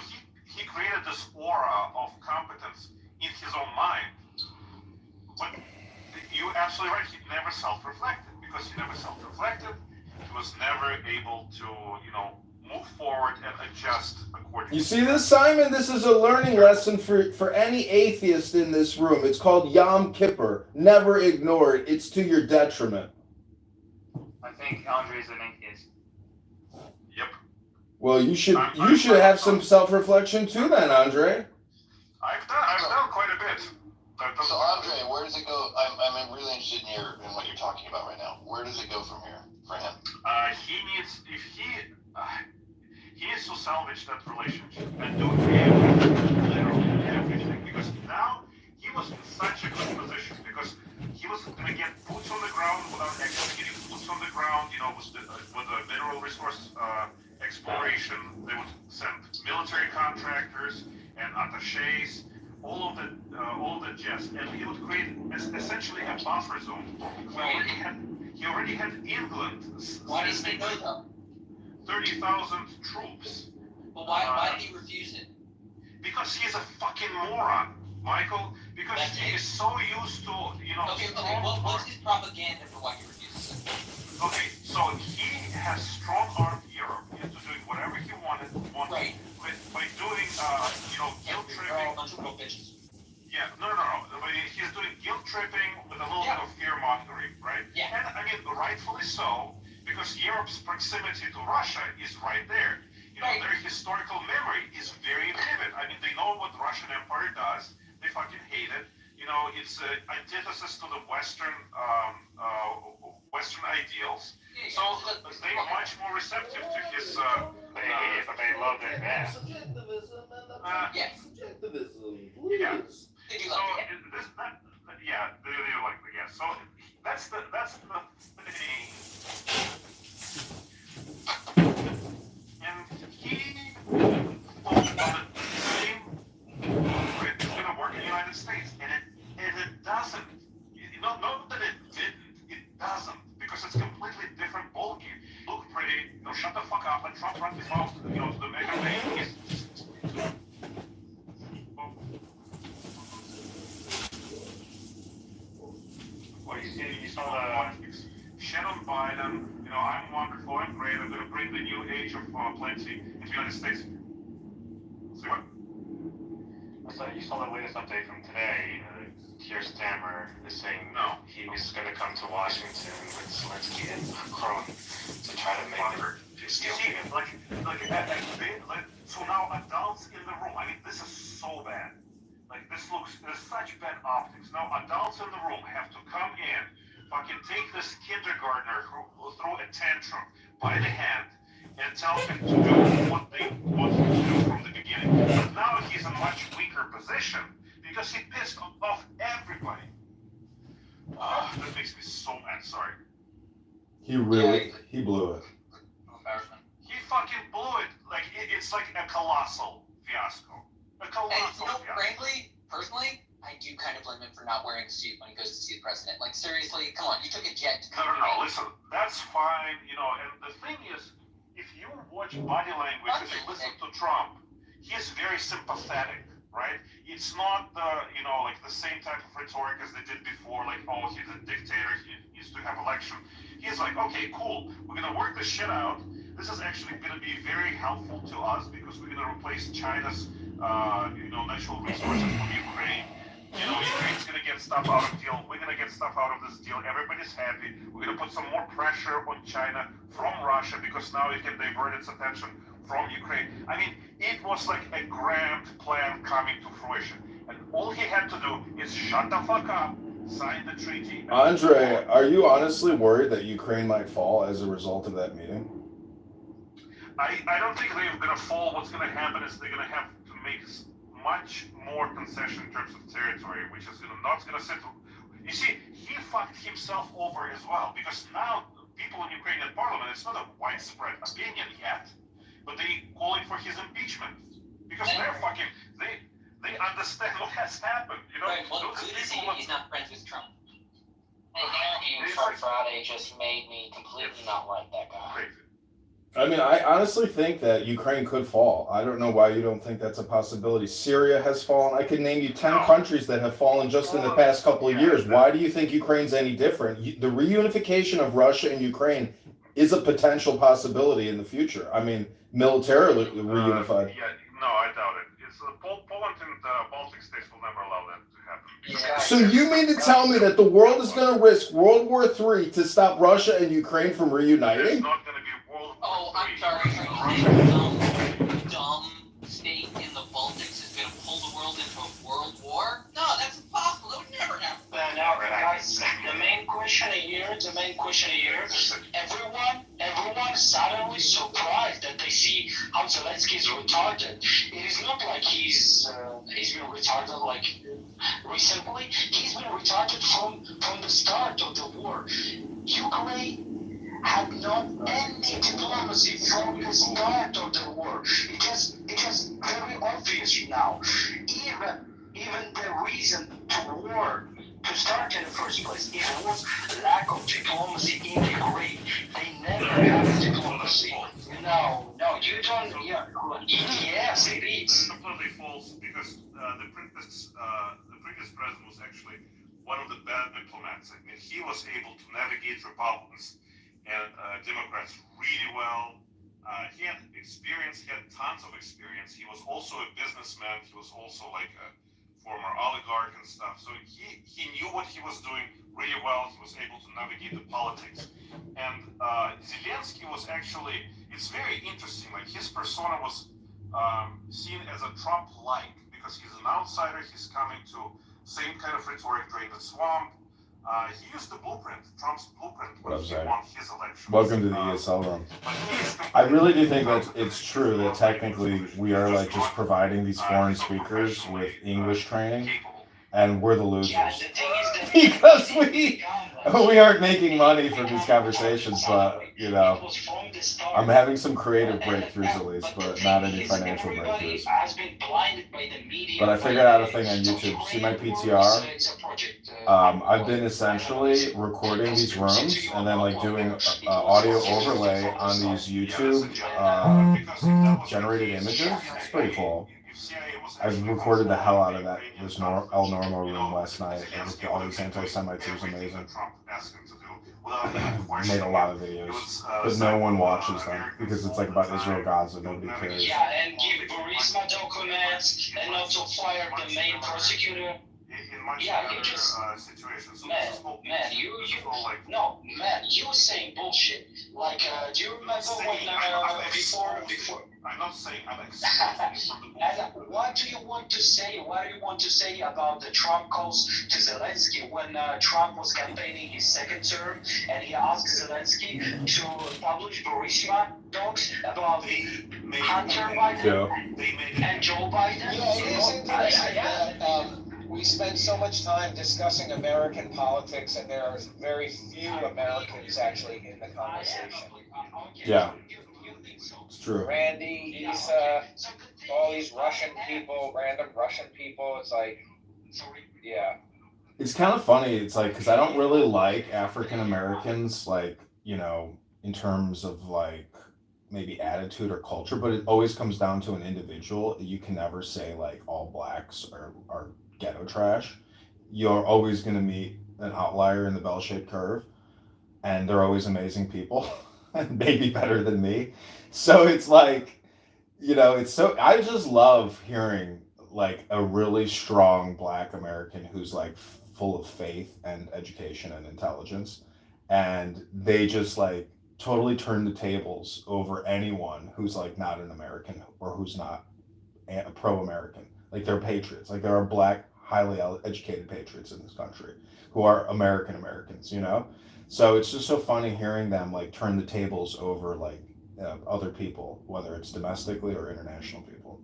he created this aura of competence in his own mind. But you're absolutely right. He never self-reflected. Because he never self-reflected, he was never able to, move forward and adjust accordingly. You see this, Simon? This is a learning lesson for any atheist in this room. It's called Yom Kippur. Never ignore it. It's to your detriment. I think Andre's an atheist. Yep. Well, you should have some self-reflection too, then, Andre. I've done quite a bit. So Andre, where does it go? I'm really interested in what you're talking about right now. Where does it go from here for him? He needs to salvage that relationship and do everything, literally everything, because now he was in such a good position, because he was going to get boots on the ground without actually getting boots on the ground. With the mineral resource exploration, they would send military contractors and attachés. All of the jets, and he would create essentially a buffer zone. He already had England. Why doesn't he go though? 30,000 troops. But why did he refuse it? Because he's a fucking moron, Michael. Because That's he it. is so used to, Okay, what's his propaganda for why he refuses it? Okay, so he has strong-armed Europe into doing whatever he wanted Right. by doing, guilt They're all a tripping. bunch of real bitches. Yeah, no. He's doing guilt tripping with a little bit of fear mongering, right? Yeah. And I mean, rightfully so, because Europe's proximity to Russia is right there. Their historical memory is very vivid. I mean, they know what the Russian Empire does. They fucking hate it. It's an antithesis to the Western ideals. So they are much more receptive to his. They hate it, but they love their band. Subjectivism Yes. subjectivism. Yeah. Please. They do So like it. yeah, they do like the gas. So that's the thing. And he thought that the same grid is going to work in the United States, and it doesn't. Not that it didn't. It doesn't, because it's completely different ballgame. Look pretty, shut the fuck up, and Trump run his mouth, to the mega thing. Well, you saw the shit on Biden. I'm wonderful, I'm great, I'm going to bring the new age of plenty into the United States. See what? So you saw the latest update from today. Keir Starmer is saying he was going to come to Washington with Zelensky and Macron to try to make the deal. So now adults in the room. I mean, this is so bad. There's such bad optics. Now adults in the room have to come in, fucking take this kindergartner who threw a tantrum by the hand and tell him to do what they want him to do from the beginning. But now he's in a much weaker position because he pissed off everybody. That makes me so mad. Sorry. He blew it. Embarrassment. He fucking blew it. It's like a colossal fiasco. A colossal fiasco. Frankly, personally, I do kind of blame him for not wearing a suit when he goes to see the president. Like, seriously, come on, you took a jet to come No, listen, that's fine, and the thing is, if you watch body language and you listen to Trump, he's very sympathetic, right? It's not the same type of rhetoric as they did before, like, oh, he's a dictator, he needs to have election. He's like, okay, cool, we're gonna work this shit out. This is actually gonna be very helpful to us because we're gonna replace China's, natural resources from Ukraine. Ukraine's gonna get stuff out of the deal. We're gonna get stuff out of this deal. Everybody's happy. We're gonna put some more pressure on China from Russia because now it can divert its attention from Ukraine. I mean, it was like a grand plan coming to fruition. And all he had to do is shut the fuck up, sign the treaty. Andre, are you honestly worried that Ukraine might fall as a result of that meeting? I don't think they're gonna fall. What's gonna happen is they're gonna have to make much more concession in terms of territory, which is not going to sit. You see, he fucked himself over as well, because now people in Ukrainian parliament, it's not a widespread opinion yet, but they calling for his impeachment because they're fucking. They understand what has happened. Right, what good is he? He's not friends with Trump. And hearing you from Friday just made me completely not like that guy. Crazy. I mean, I honestly think that Ukraine could fall. I don't know why you don't think that's a possibility. Syria has fallen. I could name you 10 countries that have fallen just in the past couple of years. Why do you think Ukraine's any different? The reunification of Russia and Ukraine is a potential possibility in the future. I mean, militarily reunified. No, I doubt it. It's Poland and the Baltic states will never allow that to happen. Yeah. So you mean to tell me that the world is going to risk World War III to stop Russia and Ukraine from There's reuniting? not going to be World War Oh, I'm III. sorry. Some dumb state in the Baltics is going to pull the world into a world war? No, that's impossible. That would never happen. But now, guys, the main question here, everyone suddenly surprised that they see how Zelensky is retarded. It is not like he's been retarded like recently. He's been retarded from the start of the war. Ukraine had not any diplomacy from the start of the war. It is very obvious now. Even the reason to start in the first place, it was lack of diplomacy in Ukraine. They never had diplomacy. Now No, you don't. Yeah, yes, it is. Completely false because the previous president was actually one of the best diplomats. I mean, he was able to navigate Republicans and Democrats really well. He had experience. He had tons of experience. He was also a businessman. He was also like a former oligarch and stuff. So he knew what he was doing really well. He was able to navigate the politics. And Zelensky was actually, it's very interesting. Like his persona was seen as a Trump-like because he's an outsider. He's coming to same kind of rhetoric drain the swamp. He used the blueprint, Trump's blueprint, when he won his election. Welcome to the ESL room. I really do think that it's true that technically we are like just providing these foreign speakers with English training, and we're the losers because we aren't making money from these conversations. But you know, I'm having some creative breakthroughs at least, but not any financial breakthroughs. But I figured out a thing on YouTube. See my PTR? I've been essentially recording these rooms and then like doing audio overlay on these YouTube generated images. It's pretty cool. I've recorded the hell out of this El Normo room last night. And all these anti-Semites. It was amazing. Made a lot of videos, but no one watches them because it's like about Israel, Gaza. Nobody cares. Yeah, and give Burisma documents and not to fire the main prosecutor. Yeah, you just man, you saying bullshit. Like, do you remember when before? I'm not saying I'm excusing from the bullshit. And what do you want to say? What do you want to say about the Trump calls to Zelensky when Trump was campaigning his second term, and he asked Zelensky to publish Burisma docs about the Hunter Biden and Joe Biden? Yeah, it is interesting that we spend so much time discussing American politics, and there are very few Americans actually in the conversation. Yeah, it's true. Randy, Issa, all these Russian people, random Russian people. It's like, yeah. It's kind of funny. It's like, because I don't really like African Americans, like, you know, in terms of like maybe attitude or culture, but it always comes down to an individual. You can never say like all blacks are ghetto trash. You're always going to meet an outlier in the bell-shaped curve, and they're always amazing people, maybe better than me. So it's like, you know, it's so, I just love hearing like a really strong Black American who's like full of faith and education and intelligence, and they just like totally turn the tables over anyone who's like not an American or who's not a pro-American. Like they're patriots. Like there are Black, highly educated patriots in this country who are American Americans, you know? So it's just so funny hearing them like turn the tables over like other people, whether it's domestically or international people.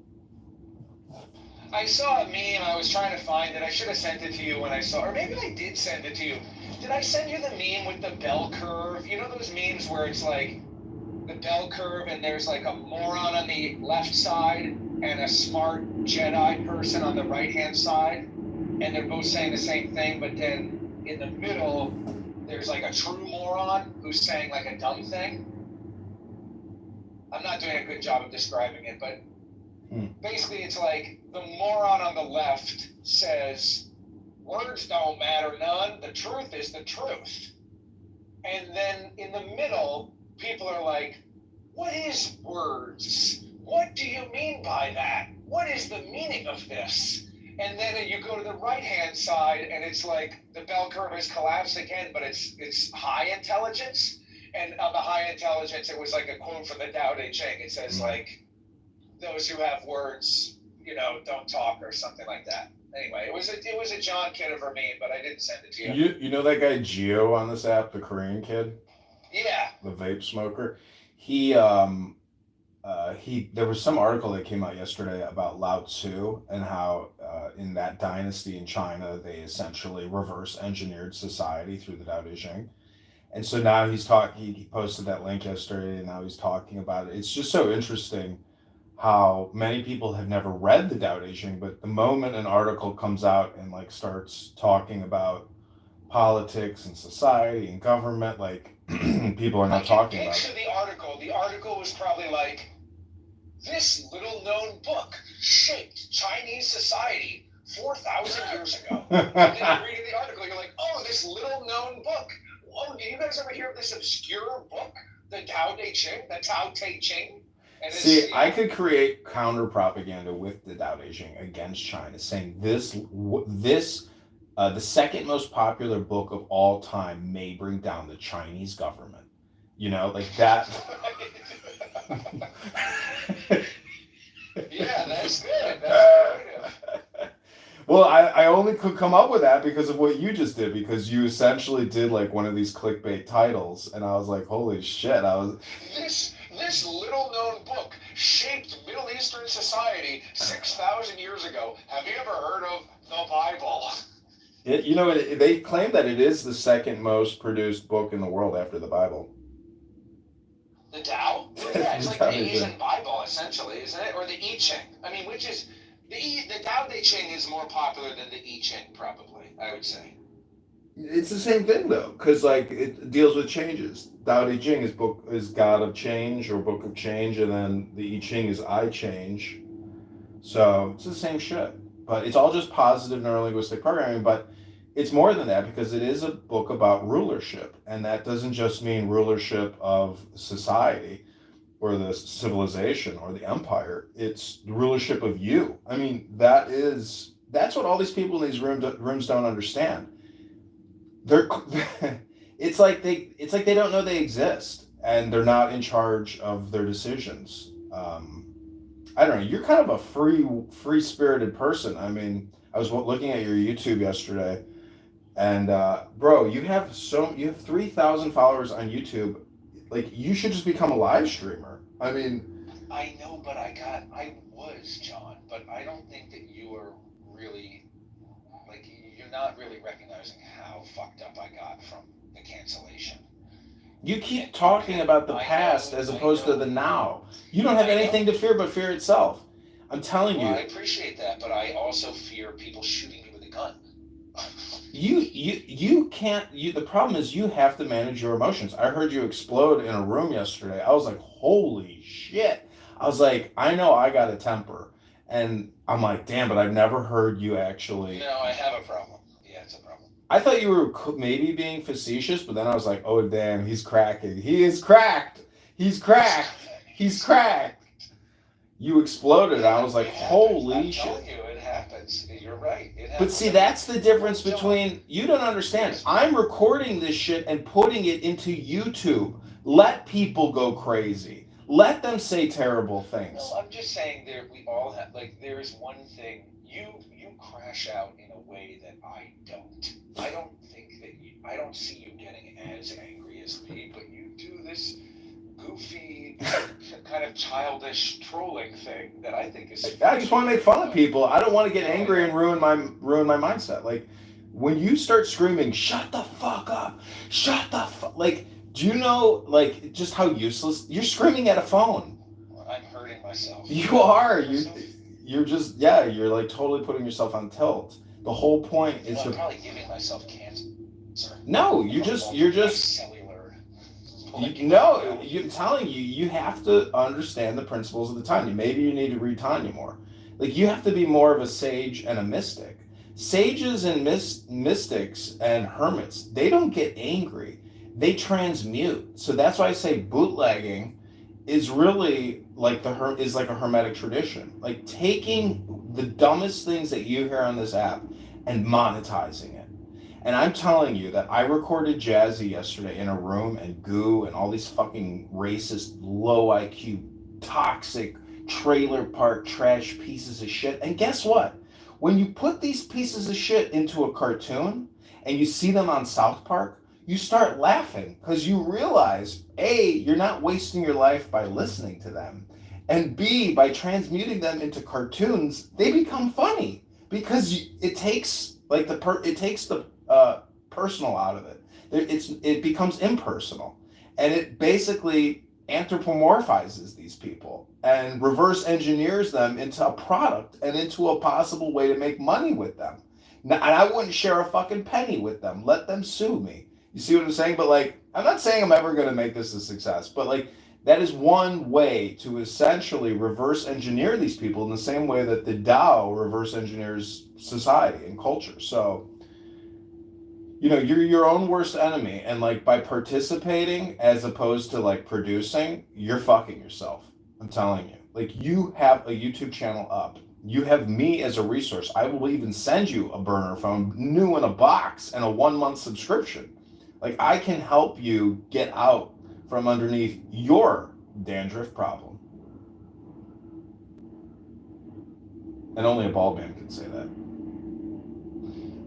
I saw a meme. I was trying to find it. I should have sent it to you when I saw, or maybe I did send it to you. Did I send you the meme with the bell curve? You know those memes where it's like the bell curve and there's like a moron on the left side and a smart Jedi person on the right-hand side, and they're both saying the same thing, but then in the middle, there's like a true moron who's saying like a dumb thing. I'm not doing a good job of describing it, but basically it's like the moron on the left says, words don't matter none, the truth is the truth. And then in the middle, people are like, what is words? What do you mean by that? What is the meaning of this? And then you go to the right-hand side, and it's like the bell curve has collapsed again, but it's high intelligence. And on the high intelligence, it was like a quote from the Tao Te Ching. It says like, those who have words, you know, don't talk or something like that. Anyway, it was a John Kitover meme, but I didn't send it to you. You know that guy Gio on this app, the Korean kid? Yeah. The vape smoker. There was some article that came out yesterday about Lao Tzu and how in that dynasty in China, they essentially reverse engineered society through the Tao Te Ching. And so now he posted that link yesterday, and now he's talking about it. It's just so interesting how many people have never read the Tao Te Ching, but the moment an article comes out and like starts talking about politics and society and government, like people are not talking about Picture it. the article. The article was probably like, this little-known book shaped Chinese society 4,000 years ago. And then you're reading the article, you're like, oh, this little-known book. Oh, did you guys ever hear of this obscure book, the Tao Te Ching? And See, I could create counter propaganda with the Tao Te Ching against China, saying the second most popular book of all time may bring down the Chinese government. You know, like that. Yeah, that's good. That's creative. Well, I only could come up with that because of what you just did, because you essentially did like one of these clickbait titles, and I was like, holy shit! This little-known book shaped Middle Eastern society 6,000 years ago. Have you ever heard of the Bible? They claim that it is the second most produced book in the world after the Bible. The Tao? Yeah, it's like the Asian Bible, essentially, isn't it? Or the I Ching. I mean, which is the Tao Te Ching is more popular than the I Ching, probably. I would say. It's the same thing though, because like it deals with changes. Tao Te Ching is God of Change or Book of Change, and then the I Ching is I Change. So it's the same shit, but it's all just positive neurolinguistic programming. But it's more than that, because it is a book about rulership, and that doesn't just mean rulership of society or the civilization or the empire. It's the rulership of you. I mean, that's what all these people in these rooms don't understand. It's like they don't know they exist, and they're not in charge of their decisions. I don't know. You're kind of a free spirited person. I mean, I was looking at your YouTube yesterday, and bro, you have 3,000 followers on YouTube. Like, you should just become a live streamer. I mean, I know, but I was, John, but I don't think that you are really, like, you're not really recognizing how fucked up I got from the cancellation. you keep talking about the past as opposed to the now. You don't have anything to fear but fear itself. I'm telling you. Well, I appreciate that, but I also fear people shooting me with a gun. You can't. The problem is you have to manage your emotions. I heard you explode in a room yesterday. I was like, holy shit. I was like, I know I got a temper, and I'm like, damn, but I've never heard you actually. No, I have a problem. Yeah, it's a problem. I thought you were maybe being facetious, but then I was like, oh damn, he's cracking. He is cracked. He's cracked. He's cracked. You exploded. I was like, holy shit. I'm telling you, it happens. You're right. It happens. But see, that's the difference between, you don't understand. I'm recording this shit and putting it into YouTube. Let people go crazy. Let them say terrible things. No, I'm just saying we all have, like, there is one thing. You crash out in a way that I don't. I don't think that I don't see you getting as angry as me, but you do this goofy, kind of childish trolling thing that I think is. I just want to make fun of people. I don't want to get angry and ruin my mindset. Like, when you start screaming, "Shut the fuck up! Shut the fuck!" Like, do you know, like, just how useless you're screaming at a phone? I'm hurting myself. You are. You're just, yeah. You're like totally putting yourself on tilt. The whole point is I'm probably giving myself cancer. No, you're just. No, I'm telling you, you have to understand the principles of the Tanya. Maybe you need to read Tanya more. Like, you have to be more of a sage and a mystic. Sages and mystics and hermits, they don't get angry. They transmute. So that's why I say bootlegging is really like a hermetic tradition. Like, taking the dumbest things that you hear on this app and monetizing it. And I'm telling you that I recorded Jazzy yesterday in a room, and Goo and all these fucking racist, low IQ, toxic, trailer park trash pieces of shit. And guess what? When you put these pieces of shit into a cartoon and you see them on South Park, you start laughing because you realize, A, you're not wasting your life by listening to them. And B, by transmuting them into cartoons, they become funny because it takes like the personal out of it. It becomes impersonal, and it basically anthropomorphizes these people and reverse engineers them into a product and into a possible way to make money with them. Now, and I wouldn't share a fucking penny with them. Let them sue me. You see what I'm saying? But like, I'm not saying I'm ever going to make this a success, but like that is one way to essentially reverse engineer these people in the same way that the Tao reverse engineers society and culture. So, you're your own worst enemy, and like by participating as opposed to like producing, you're fucking yourself. I'm telling you. Like you have a YouTube channel up. You have me as a resource. I will even send you a burner phone new in a box and a 1-month subscription. Like I can help you get out from underneath your dandruff problem. And only a bald man can say that.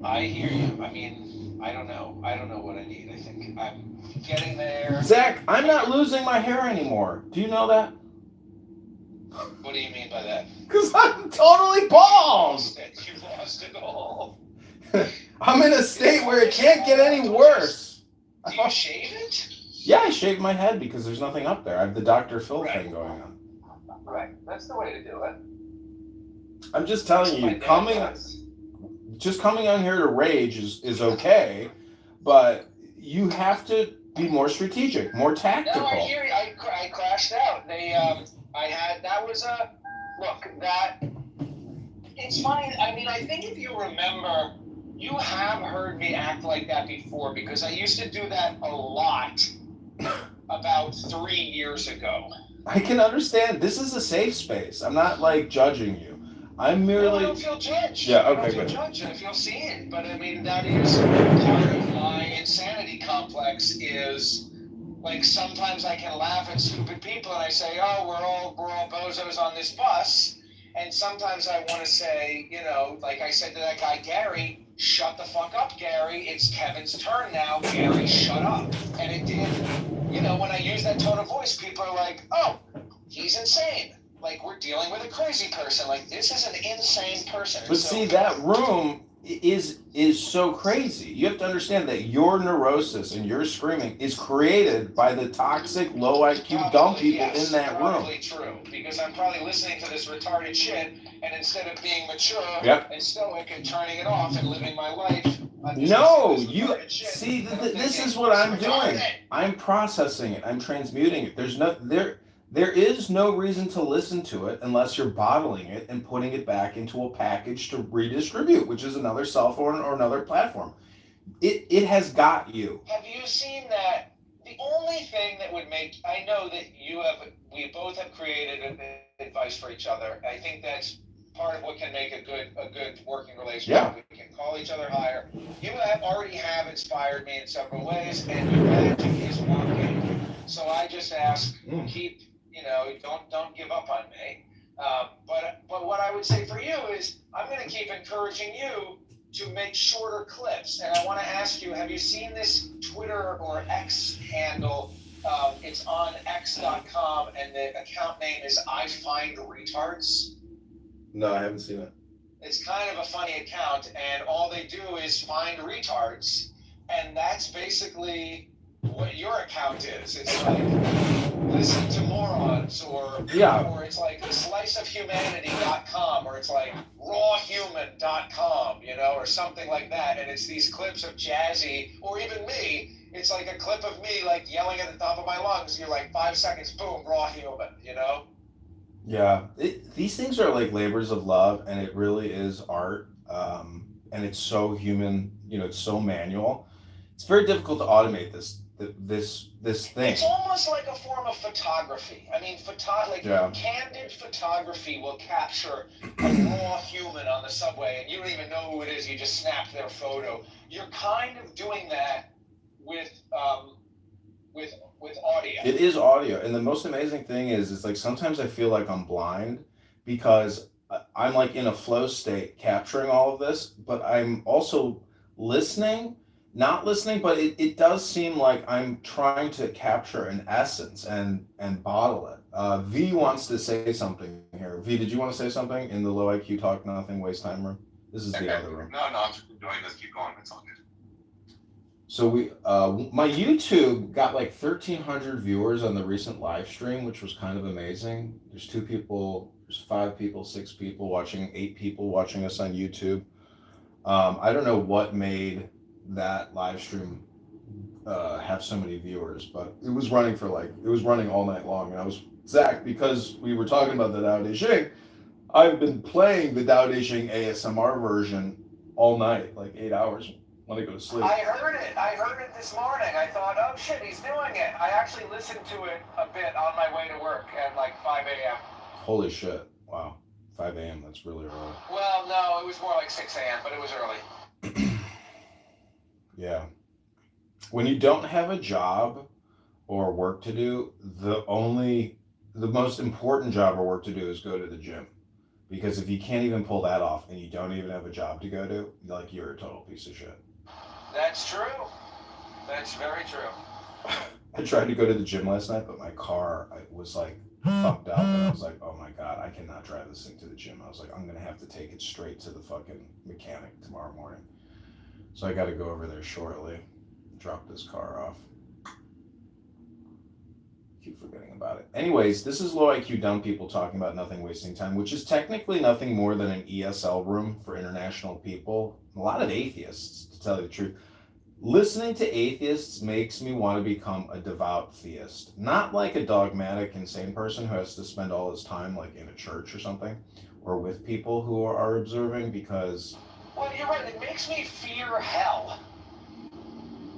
I hear you. I mean, I don't know. I don't know what I need. I think I'm getting there. Zach, I'm not losing my hair anymore. Do you know that? What do you mean by that? Because I'm totally bald. You lost it all. I'm in a state where it can't get any worse. Do you shave it? Yeah, I shaved my head because there's nothing up there. I have the Dr. Phil thing going on. Right. That's the way to do it. I'm just telling you, coming on here to rage is okay, but you have to be more strategic, more tactical. No, I hear you. I crashed out. It's funny. I mean, I think if you remember, you have heard me act like that before because I used to do that a lot about 3 years ago. I can understand. This is a safe space. I'm not like judging you. I'm merely. No, I don't feel judged. Yeah, okay, I don't good. feel judged. I feel seen. But I mean, that is part of my insanity complex. Is like sometimes I can laugh at stupid people and I say, "Oh, we're all bozos on this bus," and sometimes I want to say, like I said to that guy Gary, "Shut the fuck up, Gary. It's Kevin's turn now. Gary, shut up." And it did. When I use that tone of voice, people are like, "Oh, he's insane. Like, we're dealing with a crazy person. Like, this is an insane person." But see, that room is so crazy. You have to understand that your neurosis and your screaming is created by the toxic, low IQ, dumb people in that room. Probably true, because I'm probably listening to this retarded shit, and instead of being mature and stoic and turning it off and living my life. No, you see. This is what I'm doing. I'm processing it. I'm transmuting it. There is no reason to listen to it unless you're bottling it and putting it back into a package to redistribute, which is another cell phone or another platform. It has got you. Have you seen that? The only thing that would make, I know that we both have created advice for each other. I think that's part of what can make a good working relationship. Yeah. We can call each other higher. You already have inspired me in several ways, and your magic is working. So I just ask, keep. Don't give up on me. But what I would say for you is I'm going to keep encouraging you to make shorter clips. And I want to ask you, have you seen this Twitter or X handle? It's on x.com and the account name is I Find Retards. No, I haven't seen it. It's kind of a funny account, and all they do is find retards. And that's basically what your account is. It's like listen to morons, or it's like sliceofhumanity.com, or it's like rawhuman.com, or something like that. And it's these clips of Jazzy, or even me. It's like a clip of me like yelling at the top of my lungs. You're like 5 seconds, boom, raw human, Yeah, these things are like labors of love, and it really is art. And it's so human, it's so manual. It's very difficult to automate this thing. It's almost like a form of photography. I mean, candid photography will capture a raw human on the subway, and you don't even know who it is. You just snap their photo. You're kind of doing that with audio. It is audio, and the most amazing thing is, it's like sometimes I feel like I'm blind because I'm like in a flow state capturing all of this, but I'm also not listening, but it does seem like I'm trying to capture an essence and bottle it. V wants to say something here. V, did you want to say something in the low IQ talk nothing waste time room? This is the other room. No, I'm just enjoying this. Keep going. It's all good. So my YouTube got like 1,300 viewers on the recent live stream, which was kind of amazing. There's 2 people, there's 5 people, 6 people watching, 8 people watching us on YouTube. I don't know what made that live stream have so many viewers, but it was running all night long. And I was, Zach, because we were talking about the Dao De Jing, I've been playing the Dao De Jing ASMR version all night, like 8 hours when I go to sleep. I heard it this morning. I thought, oh shit, he's doing it. I actually listened to it a bit on my way to work at like 5 a.m. Holy shit. Wow. 5 a.m. That's really early. Well, no, it was more like 6 a.m., but it was early. Yeah. When you don't have a job or work to do, the most important job or work to do is go to the gym. Because if you can't even pull that off and you don't even have a job to go to, like, you're a total piece of shit. That's true. That's very true. I tried to go to the gym last night, but my car was like fucked up, and I was like, oh my god, I cannot drive this thing to the gym. I was like, I'm gonna have to take it straight to the fucking mechanic tomorrow morning. So I got to go over there shortly, drop this car off. Keep forgetting about it. Anyways, this is Low IQ Dumb People talking about nothing wasting time, which is technically nothing more than an ESL room for international people. A lot of atheists, to tell you the truth. Listening to atheists makes me want to become a devout theist. Not like a dogmatic, insane person who has to spend all his time like in a church or something, or with people who are observing, because... Well, you're right. It makes me fear hell.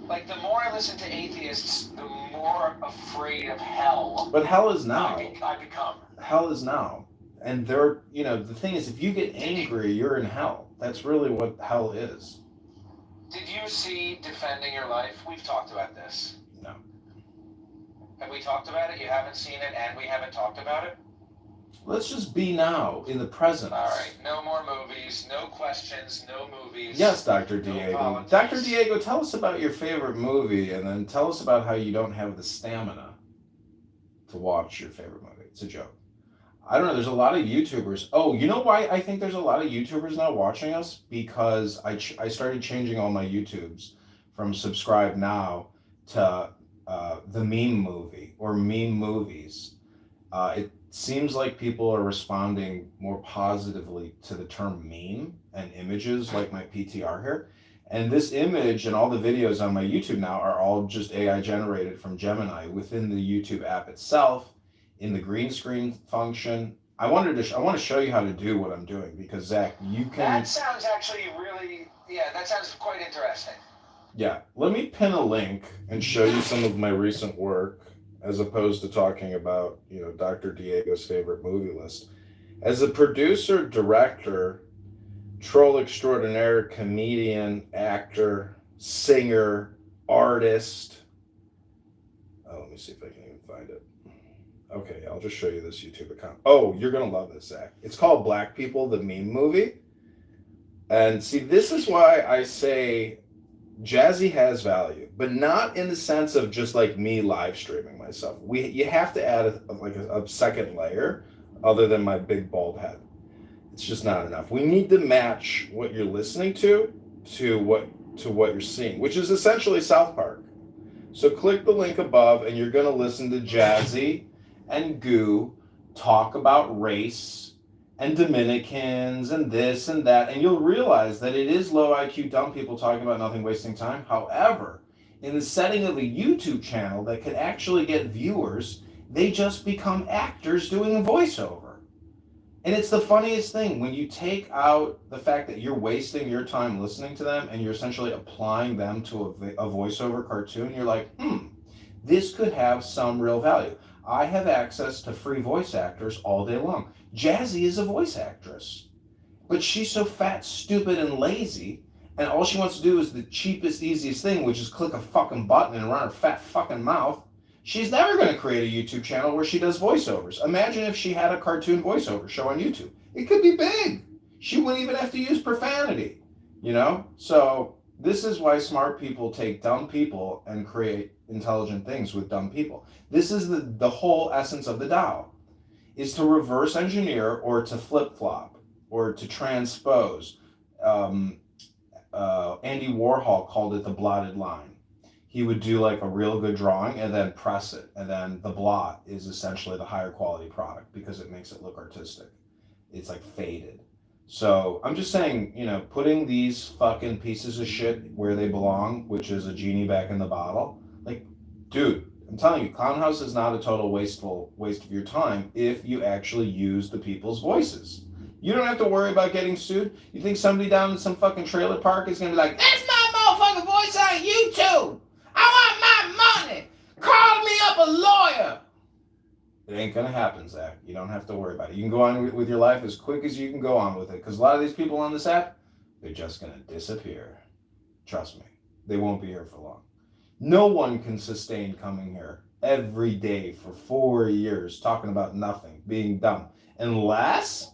Like, the more I listen to atheists, the more afraid of hell. But hell is now. I become. Hell is now. And there, the thing is, if you get angry, you're in hell. That's really what hell is. Did you see Defending Your Life? We've talked about this. No. Have we talked about it? You haven't seen it and we haven't talked about it? Let's just be now, in the present. All right. No more movies. No questions. No movies. Yes, Dr. Diego. Dr. Diego, tell us about your favorite movie, and then tell us about how you don't have the stamina to watch your favorite movie. It's a joke. I don't know. There's a lot of YouTubers. Oh, you know why I think there's a lot of YouTubers now watching us? Because I started changing all my YouTubes from Subscribe Now to the meme movie or meme movies. It seems like people are responding more positively to the term meme and images like my PTR here. And this image and all the videos on my YouTube now are all just AI generated from Gemini within the YouTube app itself, in the green screen function. I want to show you how to do what I'm doing, because Zach, you can... That sounds actually really, that sounds quite interesting. Yeah, let me pin a link and show you some of my recent work, as opposed to talking about, Dr. Diego's favorite movie list. As a producer, director, troll extraordinaire, comedian, actor, singer, artist. Oh, let me see if I can even find it. Okay, I'll just show you this YouTube account. Oh, you're going to love this, Zach. It's called Black People, the Meme Movie. And see, this is why I say Jazzy has value, but not in the sense of just like me live streaming myself. You have to add a second layer other than my big bald head. It's just not enough. We need to match what you're listening to what you're seeing, which is essentially South Park. So click the link above and you're going to listen to Jazzy and Goo talk about race and Dominicans and this and that, and you'll realize that it is low IQ dumb people talking about nothing wasting time. However, in the setting of a YouTube channel that could actually get viewers, they just become actors doing a voiceover. And it's the funniest thing when you take out the fact that you're wasting your time listening to them and you're essentially applying them to a voiceover cartoon. You're like, this could have some real value. I have access to free voice actors all day long. Jazzy is a voice actress, but she's so fat, stupid, and lazy, and all she wants to do is the cheapest, easiest thing, which is click a fucking button and run her fat fucking mouth. She's never going to create a YouTube channel where she does voiceovers. Imagine if she had a cartoon voiceover show on YouTube. It could be big. She wouldn't even have to use profanity, So this is why smart people take dumb people and create intelligent things with dumb people. This is the whole essence of the Tao, is to reverse engineer or to flip-flop or to transpose. Andy Warhol called it the blotted line. He would do like a real good drawing and then press it. And then the blot is essentially the higher quality product because it makes it look artistic. It's like faded. So I'm just saying, putting these fucking pieces of shit where they belong, which is a genie back in the bottle. Like, dude, I'm telling you, Clown House is not a total waste of your time if you actually use the people's voices. You don't have to worry about getting sued. You think somebody down in some fucking trailer park is gonna be like, "That's my motherfucking voice on YouTube. I want my money. Call me up a lawyer." It ain't gonna happen, Zach. You don't have to worry about it. You can go on with your life as quick as you can go on with it. Because a lot of these people on this app, they're just gonna disappear. Trust me, they won't be here for long. No one can sustain coming here every day for 4 years talking about nothing, being dumb, unless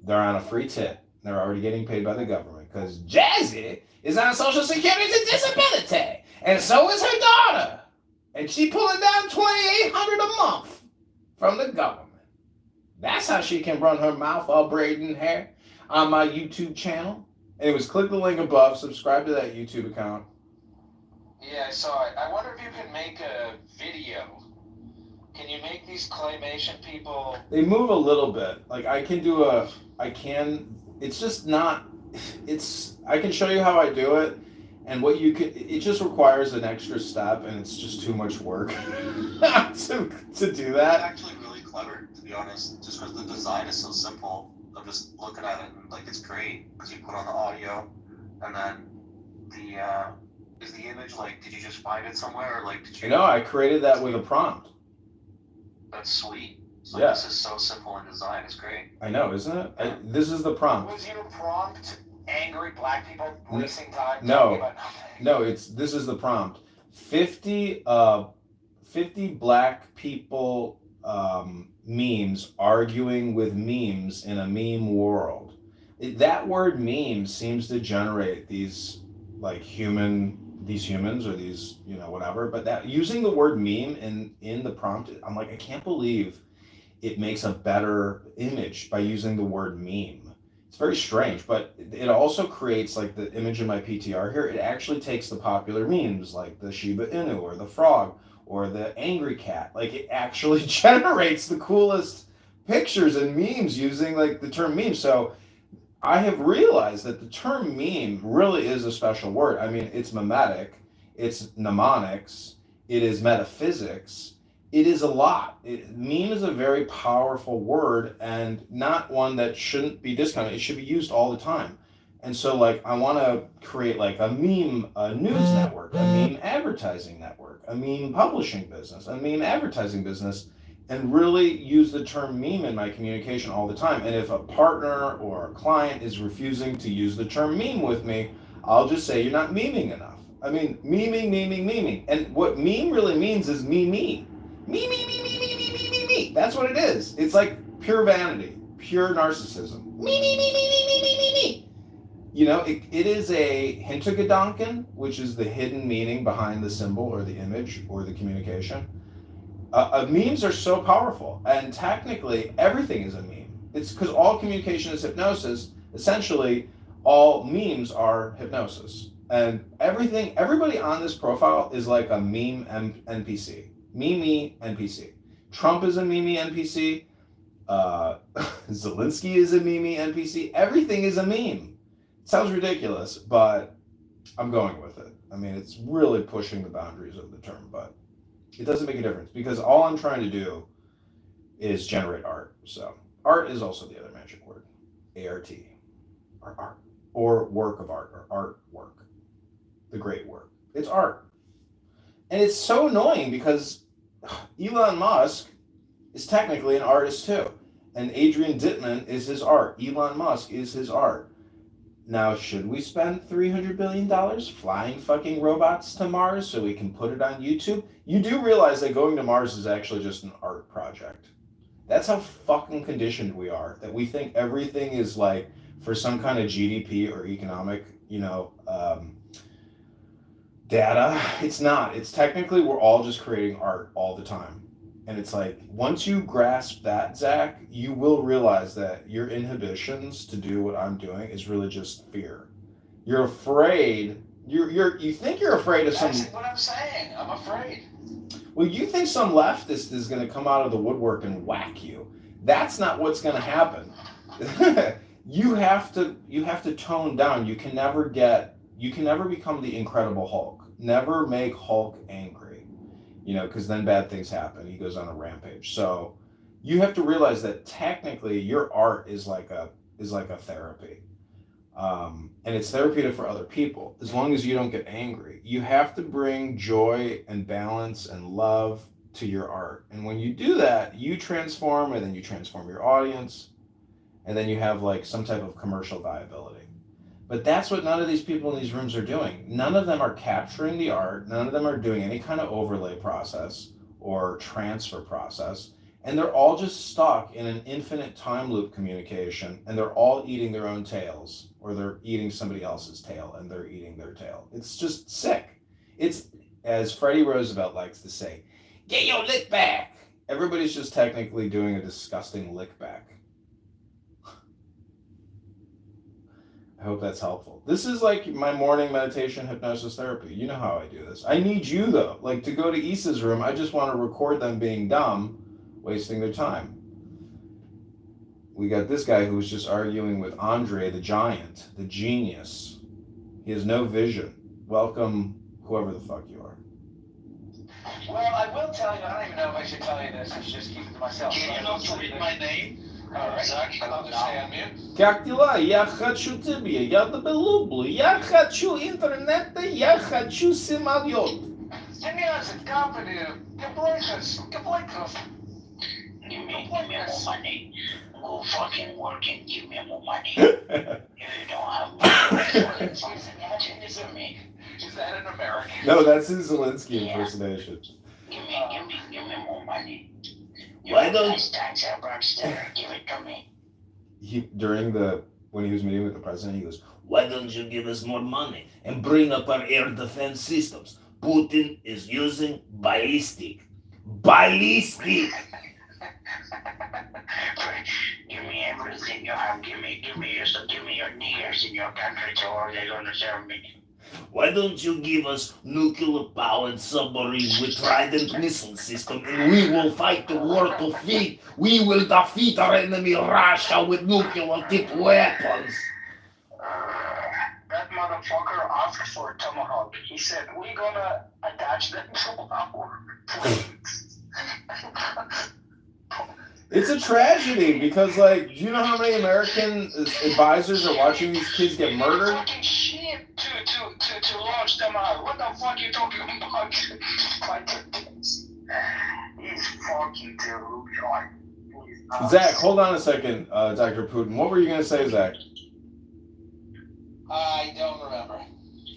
they're on a free tip. They're already getting paid by the government. Because Jazzy is on Social Security disability, and so is her daughter, and she pulling down $2,800 a month from the government. That's how she can run her mouth all braiding hair on my YouTube channel. Anyways, click the link above, subscribe to that YouTube account. Yeah, I saw it. I wonder if you can make a video. Can you make these claymation people? They move a little bit. Like it's just not, I can show you how I do it. And it just requires an extra step, and it's just too much work to do that. It's actually really clever, to be honest, just because the design is so simple. I'm just looking at it, and like it's great because you put on the audio, and then is the image like? Did you just find it somewhere, or like did you? No, I created that with a prompt. That's sweet. So Yeah. This is so simple in design. It's great. I know, isn't it? This is the prompt. Was your prompt angry black people wasting time? No, this is the prompt. 50 black people memes arguing with memes in a meme world. That word meme seems to generate these humans or these whatever. But that using the word meme in the prompt, I'm like, I can't believe it makes a better image by using the word meme. It's very strange, but it also creates, like the image in my PTR here, it actually takes the popular memes like the Shiba Inu or the frog or the angry cat. Like it actually generates the coolest pictures and memes using like the term meme. So I have realized that the term meme really is a special word. I mean, it's memetic, it's mnemonics, it is metaphysics. It is a lot. Meme is a very powerful word and not one that shouldn't be discounted. It should be used all the time. And so, like, I want to create like a meme news network, a meme advertising network, a meme publishing business, a meme advertising business, and really use the term meme in my communication all the time. And if a partner or a client is refusing to use the term meme with me, I'll just say you're not memeing enough. I mean, memeing. And what meme really means is me. Me. That's what it is. It's like pure vanity, pure narcissism. Me. It is a Hintergedanken, which is the hidden meaning behind the symbol or the image or the communication. Memes are so powerful, and technically everything is a meme. It's because all communication is hypnosis. Essentially, all memes are hypnosis. And everybody on this profile is like a meme NPC. Meme NPC. Trump is a meme NPC. Zelensky is a meme NPC. Everything is a meme. It sounds ridiculous, but I'm going with it. I mean, it's really pushing the boundaries of the term, but it doesn't make a difference because all I'm trying to do is generate art. So art is also the other magic word. ART. Art. Or work of art, or artwork. The great work. It's art. And it's so annoying because Elon Musk is technically an artist too. And Adrian Dittman is his art. Elon Musk is his art. Now, should we spend $300 billion flying fucking robots to Mars so we can put it on YouTube? You do realize that going to Mars is actually just an art project. That's how fucking conditioned we are, that we think everything is like for some kind of GDP or economic, data. It's not. It's technically we're all just creating art all the time. And it's like, once you grasp that, Zach, you will realize that your inhibitions to do what I'm doing is really just fear. You're afraid. You think you're afraid of some. That's what I'm saying. I'm afraid. Well, you think some leftist is going to come out of the woodwork and whack you. That's not what's going to happen. you have to tone down. You can never become the Incredible Hulk. Never make Hulk angry, because then bad things happen. He goes on a rampage. So you have to realize that technically your art is like a therapy, and it's therapeutic for other people. As long as you don't get angry, you have to bring joy and balance and love to your art. And when you do that, you transform, and then you transform your audience, and then you have like some type of commercial viability. But that's what none of these people in these rooms are doing. None of them are capturing the art. None of them are doing any kind of overlay process or transfer process. And they're all just stuck in an infinite time loop communication, and they're all eating their own tails, or they're eating somebody else's tail, and they're eating their tail. It's just sick. It's, as Freddie Roosevelt likes to say, get your lick back. Everybody's just technically doing a disgusting lick back. I hope that's helpful. This is like my morning meditation hypnosis therapy. You know how I do this. I need you, though. Like, to go to Issa's room, I just want to record them being dumb, wasting their time. We got this guy who's just arguing with Andre the Giant, the genius. He has no vision. Welcome, whoever the fuck you are. Well, I will tell you, I don't even know if I should tell you this, I should just keep it to myself. Can you not read my name? Alright, I'll just stay on mute. Как дела? Я хочу тебе, я тебя люблю. Я хочу интернета, я хочу самолет. Семьясы, капали, каплайкос. Give me more money. Go fucking work and give me more money. If you don't have money, something happens to me. Is that an American? No, that's his Zelensky impersonation. Give me more money. Why don't- Nice tax there. Give it to me. When he was meeting with the president, he goes, Why don't you give us more money and bring up our air defense systems? Putin is using ballistic. Ballistic! Give me everything you have. Give me your niggers in your country, or they're gonna serve me. Why don't you give us nuclear-powered submarine with Trident missile system, and we will fight the war to defeat. We will defeat our enemy Russia with nuclear-tipped weapons. That motherfucker asked for a tomahawk. He said, we're gonna attach them to our planes. it's a tragedy because, like, do you know how many American advisors are watching these kids get murdered? Fucking shit to launch them out. What the fuck are you talking about? He's fucking delusional. Zach, hold on a second, Dr. Putin. What were you going to say, Zach? I don't remember.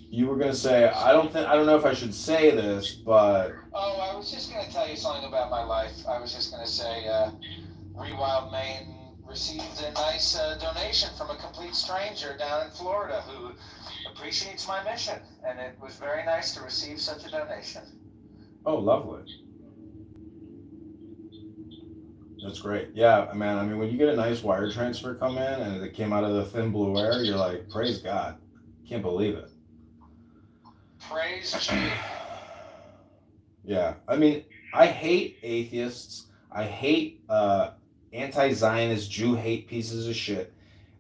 You were going to say, I don't know if I should say this, but... Oh, I was just going to tell you something about my life. I was just going to say, Rewild Maine received a nice donation from a complete stranger down in Florida who appreciates my mission, and it was very nice to receive such a donation. Oh, lovely. That's great. Yeah, man, I mean, when you get a nice wire transfer come in and it came out of the thin blue air, you're like, praise God. Can't believe it. Praise G. Yeah, I mean, I hate atheists. I hate anti-Zionist, Jew-hate pieces of shit.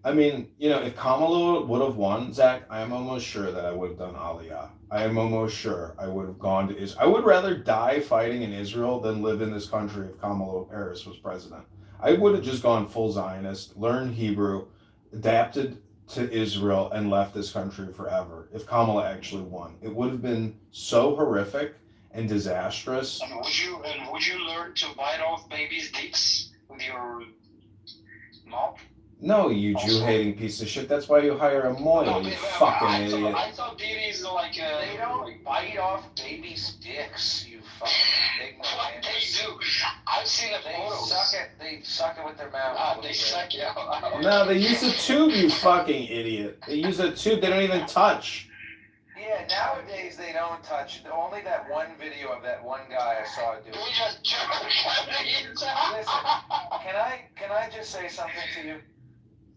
I mean, if Kamala would have won, Zach, I am almost sure that I would have done Aliyah. I am almost sure I would have gone to Israel. I would rather die fighting in Israel than live in this country if Kamala Harris was president. I would have just gone full Zionist, learned Hebrew, adapted to Israel, and left this country forever if Kamala actually won. It would have been so horrific and disastrous. And would you learn to bite off babies' dicks with your mouth? No, you Jew-hating piece of shit. That's why you hire a moil, you fucking idiot. I thought babies are like, they don't bite off babies' dicks, you fucking big What they do? I've seen the photos. They suck it with their mouth. They suck it out. No, they use a tube, you fucking idiot. They use a tube. They don't even touch. Yeah, nowadays they don't touch. Only that one video of that one guy I saw do it. We just Listen, can I just say something to you?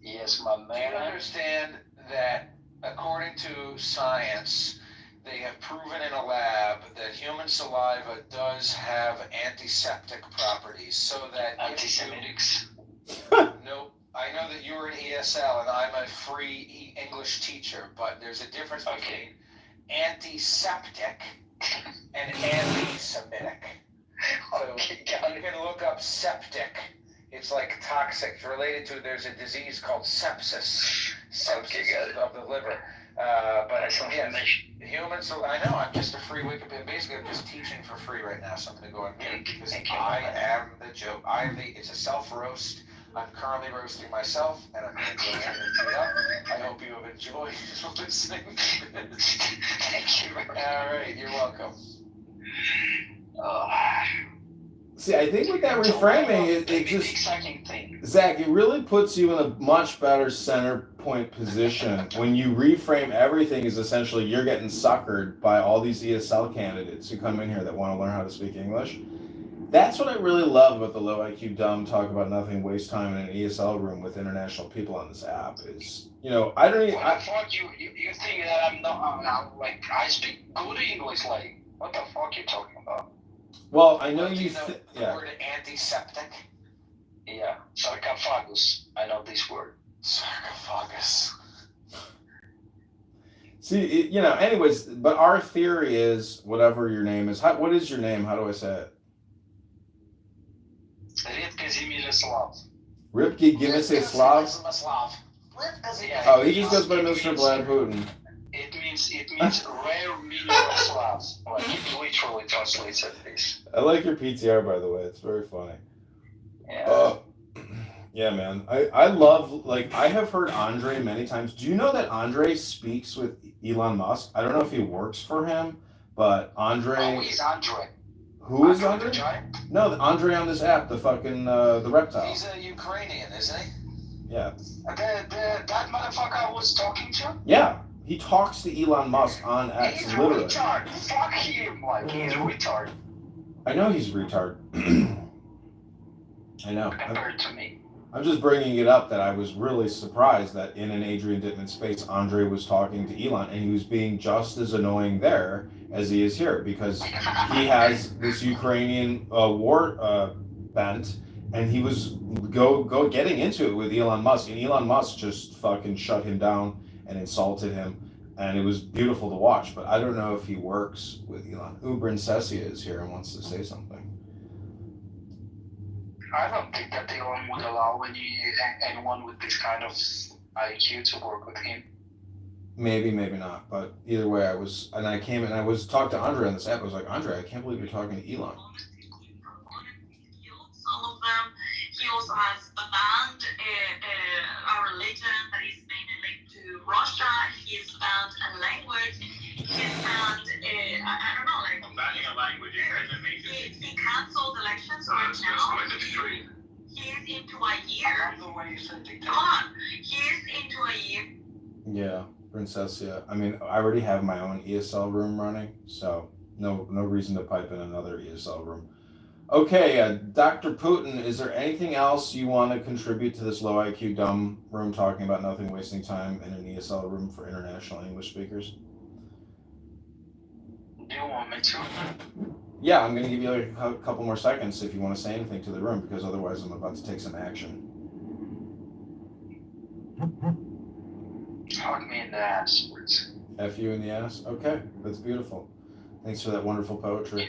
Yes, my Do you man. understand that according to science, they have proven in a lab that human saliva does have antiseptic properties, so that Antisemitics. Nope. I I know that you're an ESL and I'm a free English teacher, but there's a difference between antiseptic and anti-Semitic. So you can look up septic. It's like toxic. It's related to, there's a disease called sepsis. Sepsis of the liver. But yes, humans, so I know, I'm just a free Wikipedia. Basically, I'm just teaching for free right now, so I'm going to go on mute because I am the joke. It's a self-roast. I'm currently roasting myself, and I'm going to go ahead and do that. I hope you have enjoyed listening to this. Thank you. All right, you're welcome. See, I think with that reframing, it just, Zach, it really puts you in a much better center point position when you reframe everything as essentially you're getting suckered by all these ESL candidates who come in here that want to learn how to speak English. That's what I really love about the Low IQ Dumb Talk About Nothing Waste Time in an ESL room with international people on this app is, you know, I don't even... What the fuck, you think that I'm not, like, I speak good English, like, what the fuck you talking about? Well, I know you you... know the word antiseptic? Yeah, sarcophagus. I know this word. Sarcophagus. See, you know, anyways, but our theory is, whatever your name is, what is your name? How do I say it? Ripke Gimislav? Oh, he just goes by Mr. Vlad Putin. It means rare mineral Slavs. Like, it literally translates at this. I like your PTR, by the way. It's very funny. Yeah. Yeah, man. I love, like, I have heard Andre many times. Do you know that Andre speaks with Elon Musk? I don't know if he works for him, but Andre... Oh, he's Andre. Who is Andre? No, Andre on this app, the fucking, the reptile. He's a Ukrainian, isn't he? Yeah. That motherfucker I was talking to? Yeah. He talks to Elon Musk on X, he's literally. He's retard. Fuck him. Like, he's a retard. I know he's a retard. I know. Compared to me. I'm just bringing it up that I was really surprised that in an Adrian Dittman space, Andre was talking to Elon, and he was being just as annoying there as he is here, because he has this Ukrainian war bent, and he was getting into it with Elon Musk, and Elon Musk just fucking shut him down and insulted him, and it was beautiful to watch. But I don't know if he works with Elon. Brincessia is here and wants to say something. I don't think that Elon would allow anyone with this kind of IQ to work with him. Maybe, maybe not. But either way, I was talked to Andre on this app. I was like, Andre, I can't believe you're talking to Elon. Some of them. He also has a band, a religion that is mainly linked to Russia. He's banned a language. He's banned, I don't know, like... Banning a language, he cancelled elections right now. He's into a year. Come on. He's into a year. Yeah, Princessia. I mean, I already have my own ESL room running, so no reason to pipe in another ESL room. Okay, Dr. Putin, is there anything else you want to contribute to this low IQ dumb room talking about nothing, wasting time in an ESL room for international English speakers? Do you want me to? Yeah, I'm going to give you like a couple more seconds if you want to say anything to the room, because otherwise I'm about to take some action. Fuck me in the ass, please. F you in the ass? Okay, that's beautiful. Thanks for that wonderful poetry.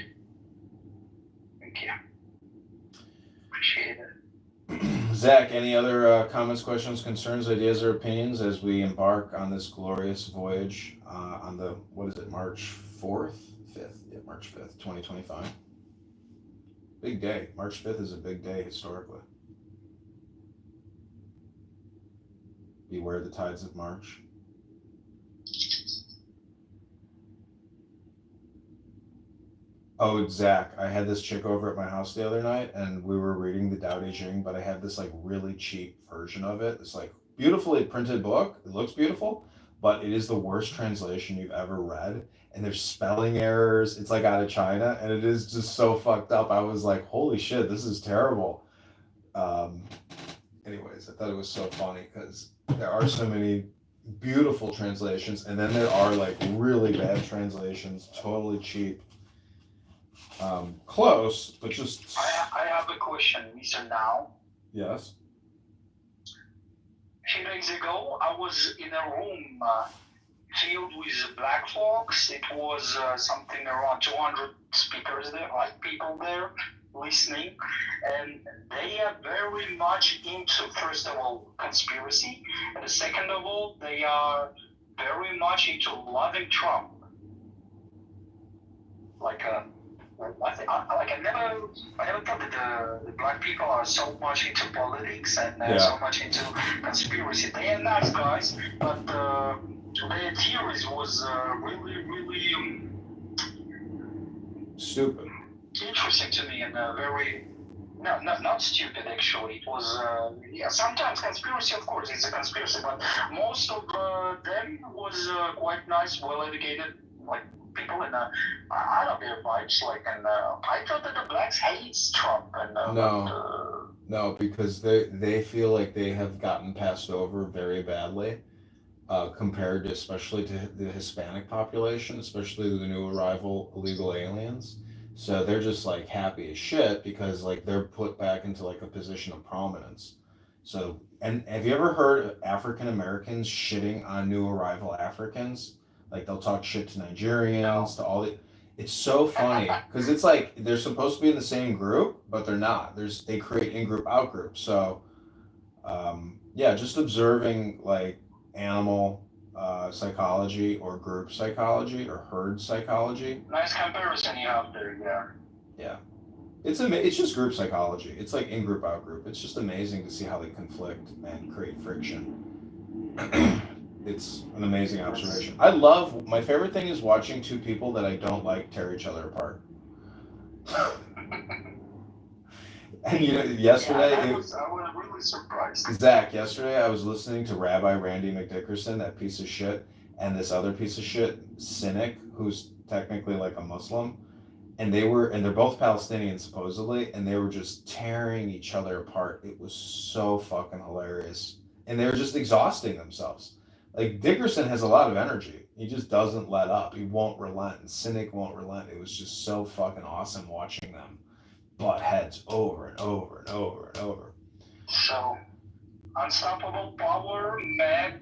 Thank you. Appreciate it. Zach, any other comments, questions, concerns, ideas, or opinions as we embark on this glorious voyage on the, what is it, March 4th? 5th? Yeah, March 5th, 2025. Big day. March 5th is a big day historically. Beware the tides of March. Oh, Zach, I had this chick over at my house the other night, and we were reading the Tao Te Ching, but I had this like really cheap version of it. It's like beautifully printed book. It looks beautiful, but it is the worst translation you've ever read. And there's spelling errors. It's like out of China, and it is just so fucked up. I was like, holy shit, this is terrible. Anyways, I thought it was so funny because there are so many beautiful translations, and then there are like really bad translations, totally cheap. Close, but just... I have a question, Mr. Now. Yes? few days ago, I was in a room filled with black folks. It was something around 200 speakers there, like people there listening, and they are very much into, first of all, conspiracy, and second of all, they are very much into loving Trump. Like I never thought that the black people are so much into politics and so much into conspiracy. They are nice guys, but their theories was really stupid. Interesting to me and very not stupid actually. It was sometimes conspiracy, of course, it's a conspiracy, but most of them was quite nice, well educated, like people, and I don't get vibes like, and I thought that the blacks hates Trump and no, because they feel like they have gotten passed over very badly. Compared to, especially to the Hispanic population, especially the new arrival illegal aliens. So they're just like happy as shit because like they're put back into like a position of prominence. So, and have you ever heard African Americans shitting on new arrival Africans? Like they'll talk shit to Nigerians, to all the. It's so funny because it's like they're supposed to be in the same group, but they're not. They create in group out group. So, yeah, just observing like animal psychology or group psychology or herd psychology. Nice comparison you have there, yeah. Yeah, it's just group psychology. It's like in group out group. It's just amazing to see how they conflict and create friction. It's an amazing observation. My favorite thing is watching two people that I don't like tear each other apart. And yesterday, I was really surprised. Zach, yesterday I was listening to Rabbi Randy McDickerson, that piece of shit, and this other piece of shit, Cynic, who's technically like a Muslim, and they're both Palestinians supposedly, and they were just tearing each other apart. It was so fucking hilarious, and they were just exhausting themselves. Like Dickerson has a lot of energy. He just doesn't let up. He won't relent, and Cynic won't relent. It was just so fucking awesome watching them butt heads over and over and over and over. So, unstoppable power, mad,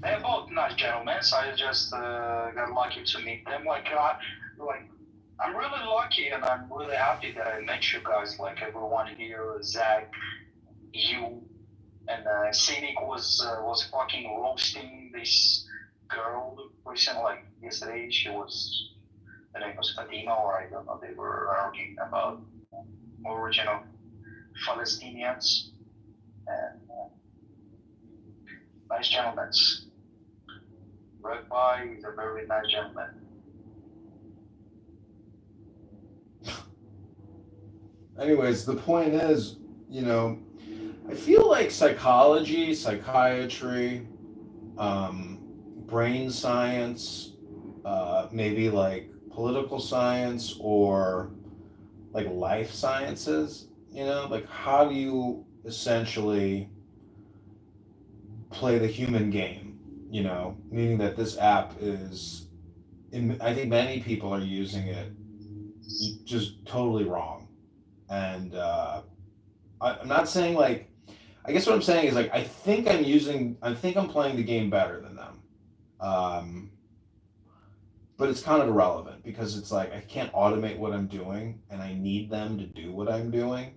they're both nice gentlemen, so I just got lucky to meet them. I'm really lucky and I'm really happy that I met you guys, like everyone here, Zach, you, and Cynic was fucking roasting this girl recently, like yesterday. Her name was Fatima, or I don't know, they were arguing about original Palestinians, and nice gentlemen. Rabbi is a very nice gentleman. Anyways, the point is, I feel like psychology, psychiatry, brain science, maybe like political science or like life sciences, like how do you essentially play the human game, meaning that this app is, I think many people are using it just totally wrong. And I'm not saying like, I guess what I'm saying is like, I think I'm playing the game better than them. But it's kind of irrelevant because it's like, I can't automate what I'm doing and I need them to do what I'm doing.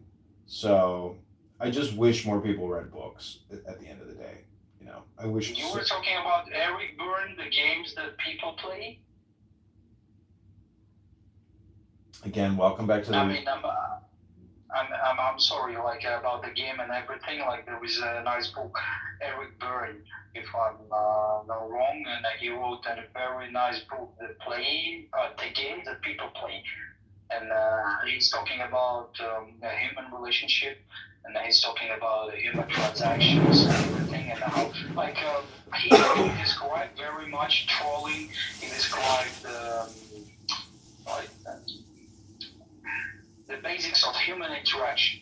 So I just wish more people read books at the end of the day. I wish. You were talking about Eric Byrne, the games that people play? Again, welcome back to the... I mean, I'm sorry, like about the game and everything. Like there was a nice book, Eric Byrne, if I'm not wrong, and he wrote a very nice book, the game that people play, and he's talking about a human relationship, and he's talking about human transactions and everything, and how like he described very much trolling. He described the basics of human interaction,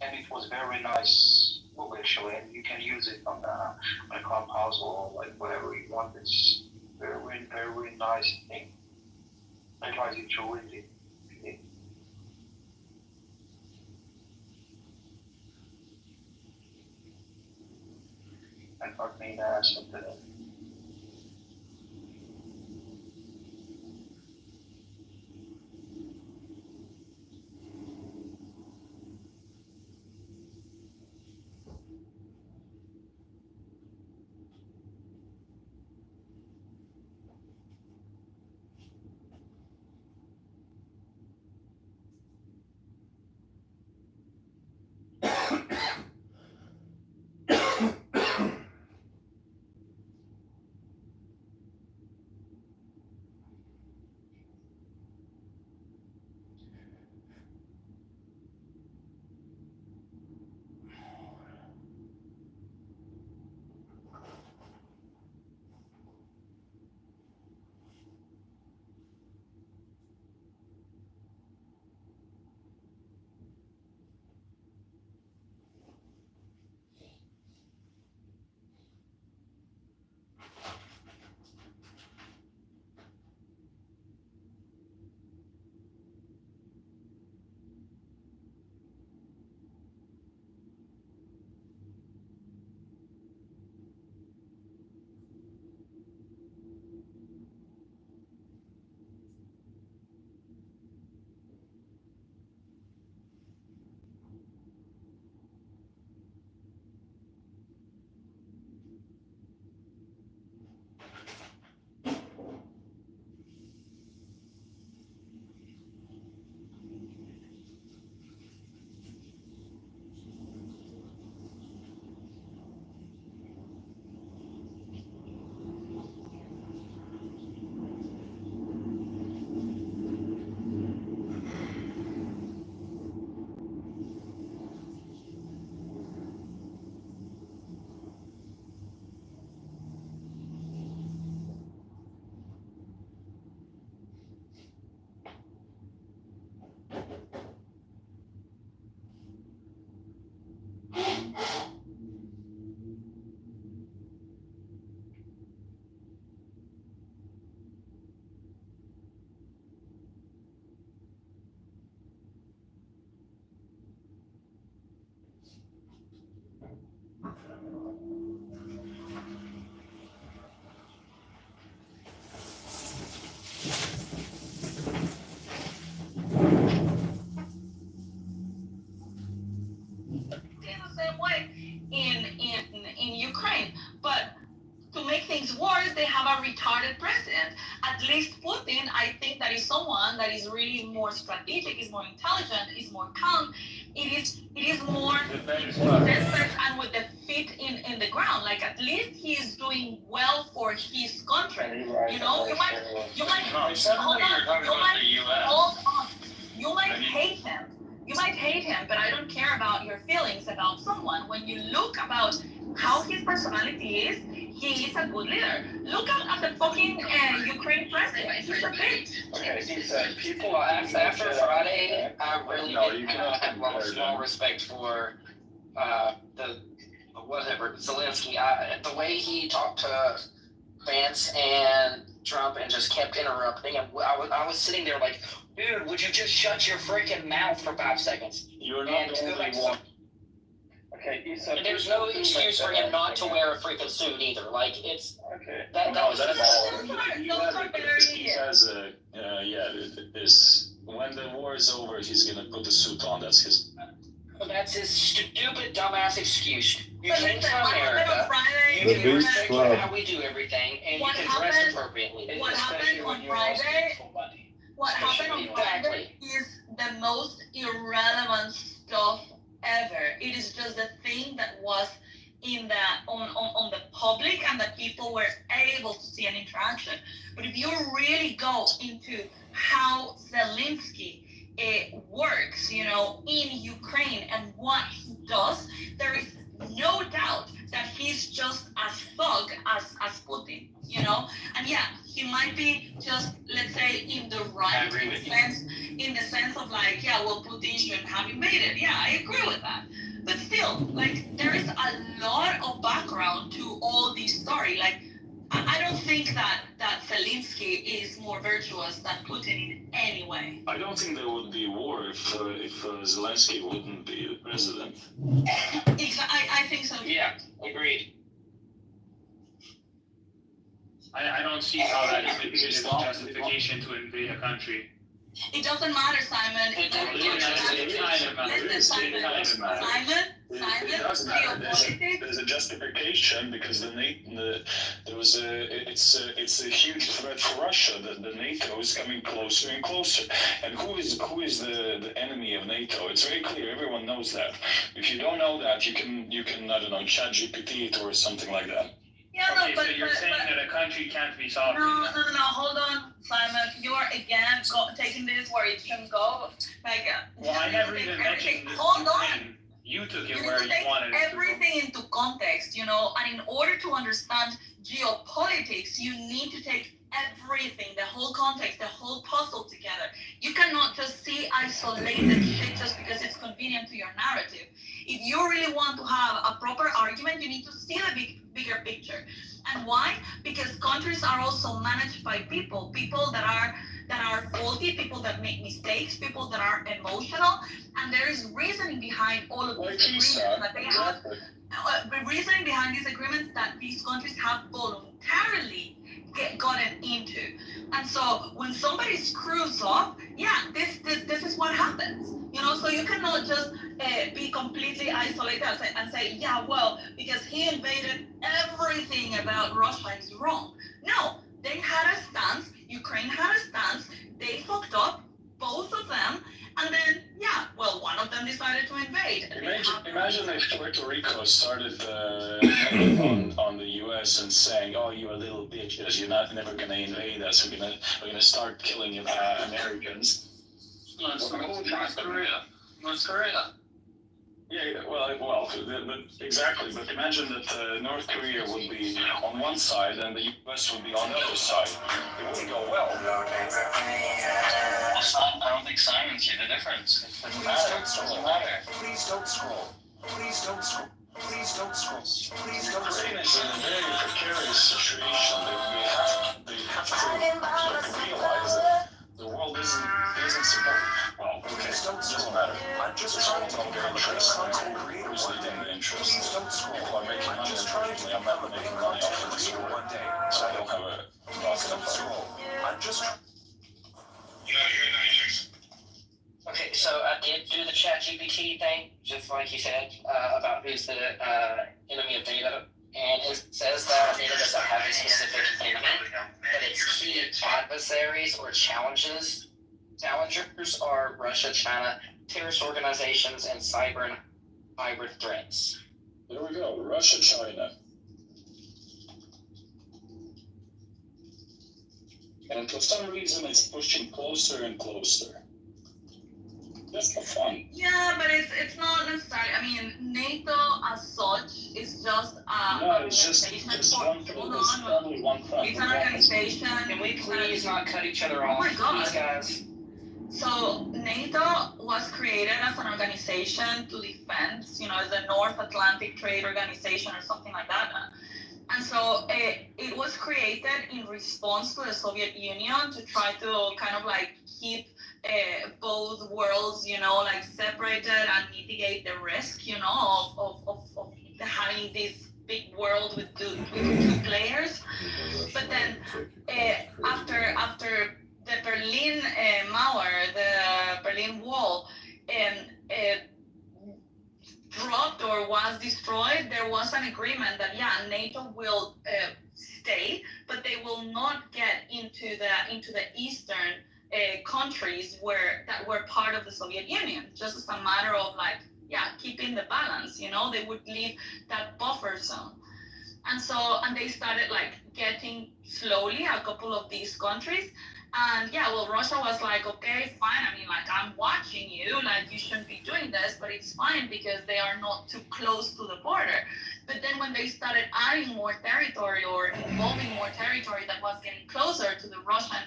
and it was very nice book actually, and you can use it on a Clubhouse or like whatever you want. It's very, very nice thing. I advise you to read it. and fuck me in the ass up to them. In Ukraine. But to make things worse, they have a retarded president. At least Putin, I think that is someone that is really more strategic, is more intelligent, is more calm. It is more desperate and with the feet in the ground. Like at least he is doing well for his country. You know, you might No, it sounded like you were talking about the U.S. hold on. You might hate him. You might hate him, but I don't care about your feelings about someone. When you look about how his personality is, he is a good leader. Look at the fucking Ukraine president. He's a bitch. Okay, he said people After Friday, I really had a small respect for the whatever Zelensky. The way he talked to Vance and Trump and just kept interrupting. And I was sitting there like, dude, would you just shut your freaking mouth for 5 seconds? You're not the only one. Okay, and there's no excuse for him not to wear a freaking suit either. Like it's okay. That was he has this when the war is over, he's gonna put the suit on. That's his. That's his stupid, dumbass excuse. You But came to listen, what happened America. on Friday? You can respect how we do everything, and you What can dress happened- appropriately. What happened on Friday? What happened on Friday is the most irrelevant stuff ever. It is just the thing that was in the on the public and the people were able to see an interaction. But if you really go into how Zelensky works, you know, in Ukraine and what he does, there is no doubt that he's just as thug as Putin, you know? And yeah, he might be just, let's say, in the right sense, in the sense of like, yeah, well, Putin shouldn't have invaded. Yeah, I agree with that. But still, like, there is a lot of background to all this story. Like, I don't think that Zelensky is more virtuous than Putin in any way. I don't think there would be war if Zelensky wouldn't be the president. I think so. Yeah, agreed. I don't see how that is a justification to invade a country. It doesn't matter, Simon. It does matter. There's a justification because it's a huge threat for Russia that the NATO is coming closer and closer. And who is the enemy of NATO? It's very clear. Everyone knows that. If you don't know that, you can I don't know, chat GPT it or something like that. Yeah, okay, so you're saying that a country can't be sovereign? No, hold on, Simon. You are again taking this where it shouldn't go. Like, well, I never even mentioned this. Hold on. You took it where you wanted it to go. Everything into context, you know, and in order to understand geopolitics, you need to take everything, the whole context, the whole puzzle together. You cannot just see isolated shit just because it's convenient to your narrative. If you really want to have a proper argument, you need to see the bigger picture. And why? Because countries are also managed by people that are faulty, people that make mistakes, people that are emotional, and there is reasoning behind all of these agreements that they have. The reasoning behind these agreements that these countries have voluntarily gotten into. And so when somebody screws up, yeah, this is what happens. You know, so you cannot just be completely isolated and say, yeah, well, because he invaded everything about Russia is wrong. No, they had a stance, Ukraine had a stance, they fucked up, both of them, and then, yeah, well, one of them decided to invade. Imagine if Puerto Rico started on the U.S. and saying, "Oh, you little bitches, you're never gonna invade us. We're gonna start killing Americans." North Korea. Yeah, well, exactly. But imagine that North Korea would be on one side and the U.S. would be on the other side. It wouldn't go well. I don't think Simon see the difference. It doesn't matter. Please don't scroll. Please don't scroll. Please don't scroll. Please don't scroll. Ukraine is in a very precarious situation. They have to realize that the world isn't supported. Well, okay, it doesn't matter. It's all about the interest. Who's leading the interest? People are making money, unfortunately. I'm not making money off of this war, so I don't have a rocket to fight. Okay, so I did do the chat GPT thing, just like you said, about who's the enemy of NATO. And it says that NATO doesn't have a specific enemy, but its key adversaries or challengers are Russia, China, terrorist organizations, and cyber and hybrid threats. There we go, Russia, China. And for some reason, it's pushing closer and closer. Just for fun. Yeah, but it's not necessarily. I mean, NATO as such is just it's only one thing. It's an organization. Can we please not cut each other off? Oh my God. These guys. So NATO was created as an organization to defend, as the North Atlantic Trade Organization or something like that. And so it was created in response to the Soviet Union to try to kind of like keep both worlds, separated and mitigate the risk, of having this big world with two players. But then after the Berlin the Berlin Wall, dropped or was destroyed, there was an agreement that NATO will stay, but they will not get into the eastern countries that were part of the Soviet Union, just as a matter of keeping the balance. They would leave that buffer zone. And they started getting slowly a couple of these countries. And Russia was like, okay, fine. I mean, I'm watching you, you shouldn't be doing this, but it's fine because they are not too close to the border. But then when they started adding more territory or involving more territory that was getting closer to the Russian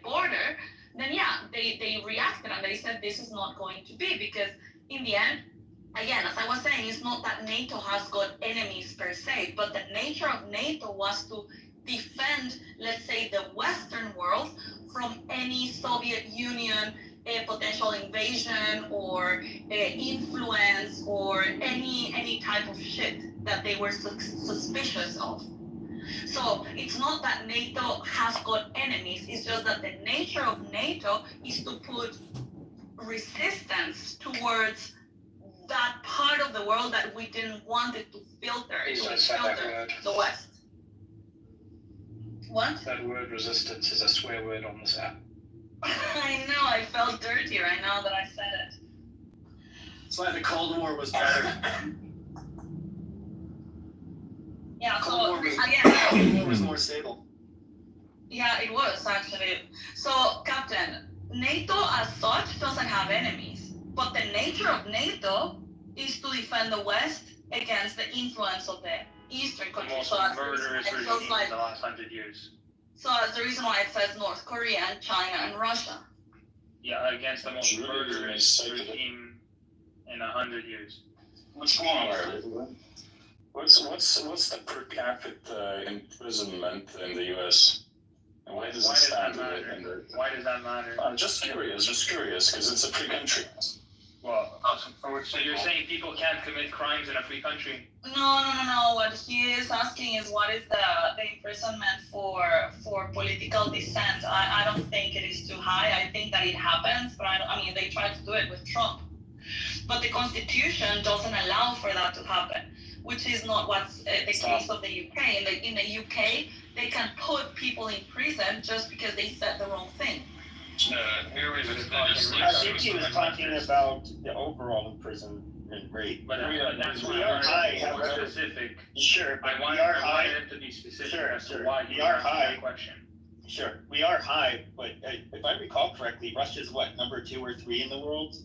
border, then they reacted and they said this is not going to be, because in the end, again, as I was saying, it's not that NATO has got enemies per se, but the nature of NATO was to defend, let's say, the Western world from any Soviet Union potential invasion or influence or any type of shit that they were suspicious of. So it's not that NATO has got enemies, it's just that the nature of NATO is to put resistance towards that part of the world that we didn't want it to filter. It would filter the West. What? That word resistance is a swear word on this app. I know, I felt dirty right now that I said it. It's like the Cold War was better. Yeah, Cold so War was, again, Cold War was more stable. yeah, it was actually. So, Captain, NATO as such doesn't have enemies, but the nature of NATO is to defend the West against the influence of the Eastern The countries. most So that's murderous it regime feels like, in the last 100 years. so that's the reason why it says North Korea and China and Russia. Yeah, against the most murderous regime in 100 years. What's going on there? What's the per capita imprisonment in the U.S.? And why does it stand in the? Why does that matter? I'm just curious, because it's a free country. Well, so you're saying people can't commit crimes in a free country? No. What he is asking is what is the imprisonment for political dissent. I don't think it is too high. I think that it happens, but I mean, they tried to do it with Trump. But the Constitution doesn't allow for that to happen, which is not what's the case of the UK. In the UK, they can put people in prison just because they said the wrong thing. I think he was talking about the overall imprisonment rate. But that's we are high, however specific. Sure, but I want them to be specific as to why we are high. That question. Sure, we are high, but if I recall correctly, Russia's what, number 2 or 3 in the world?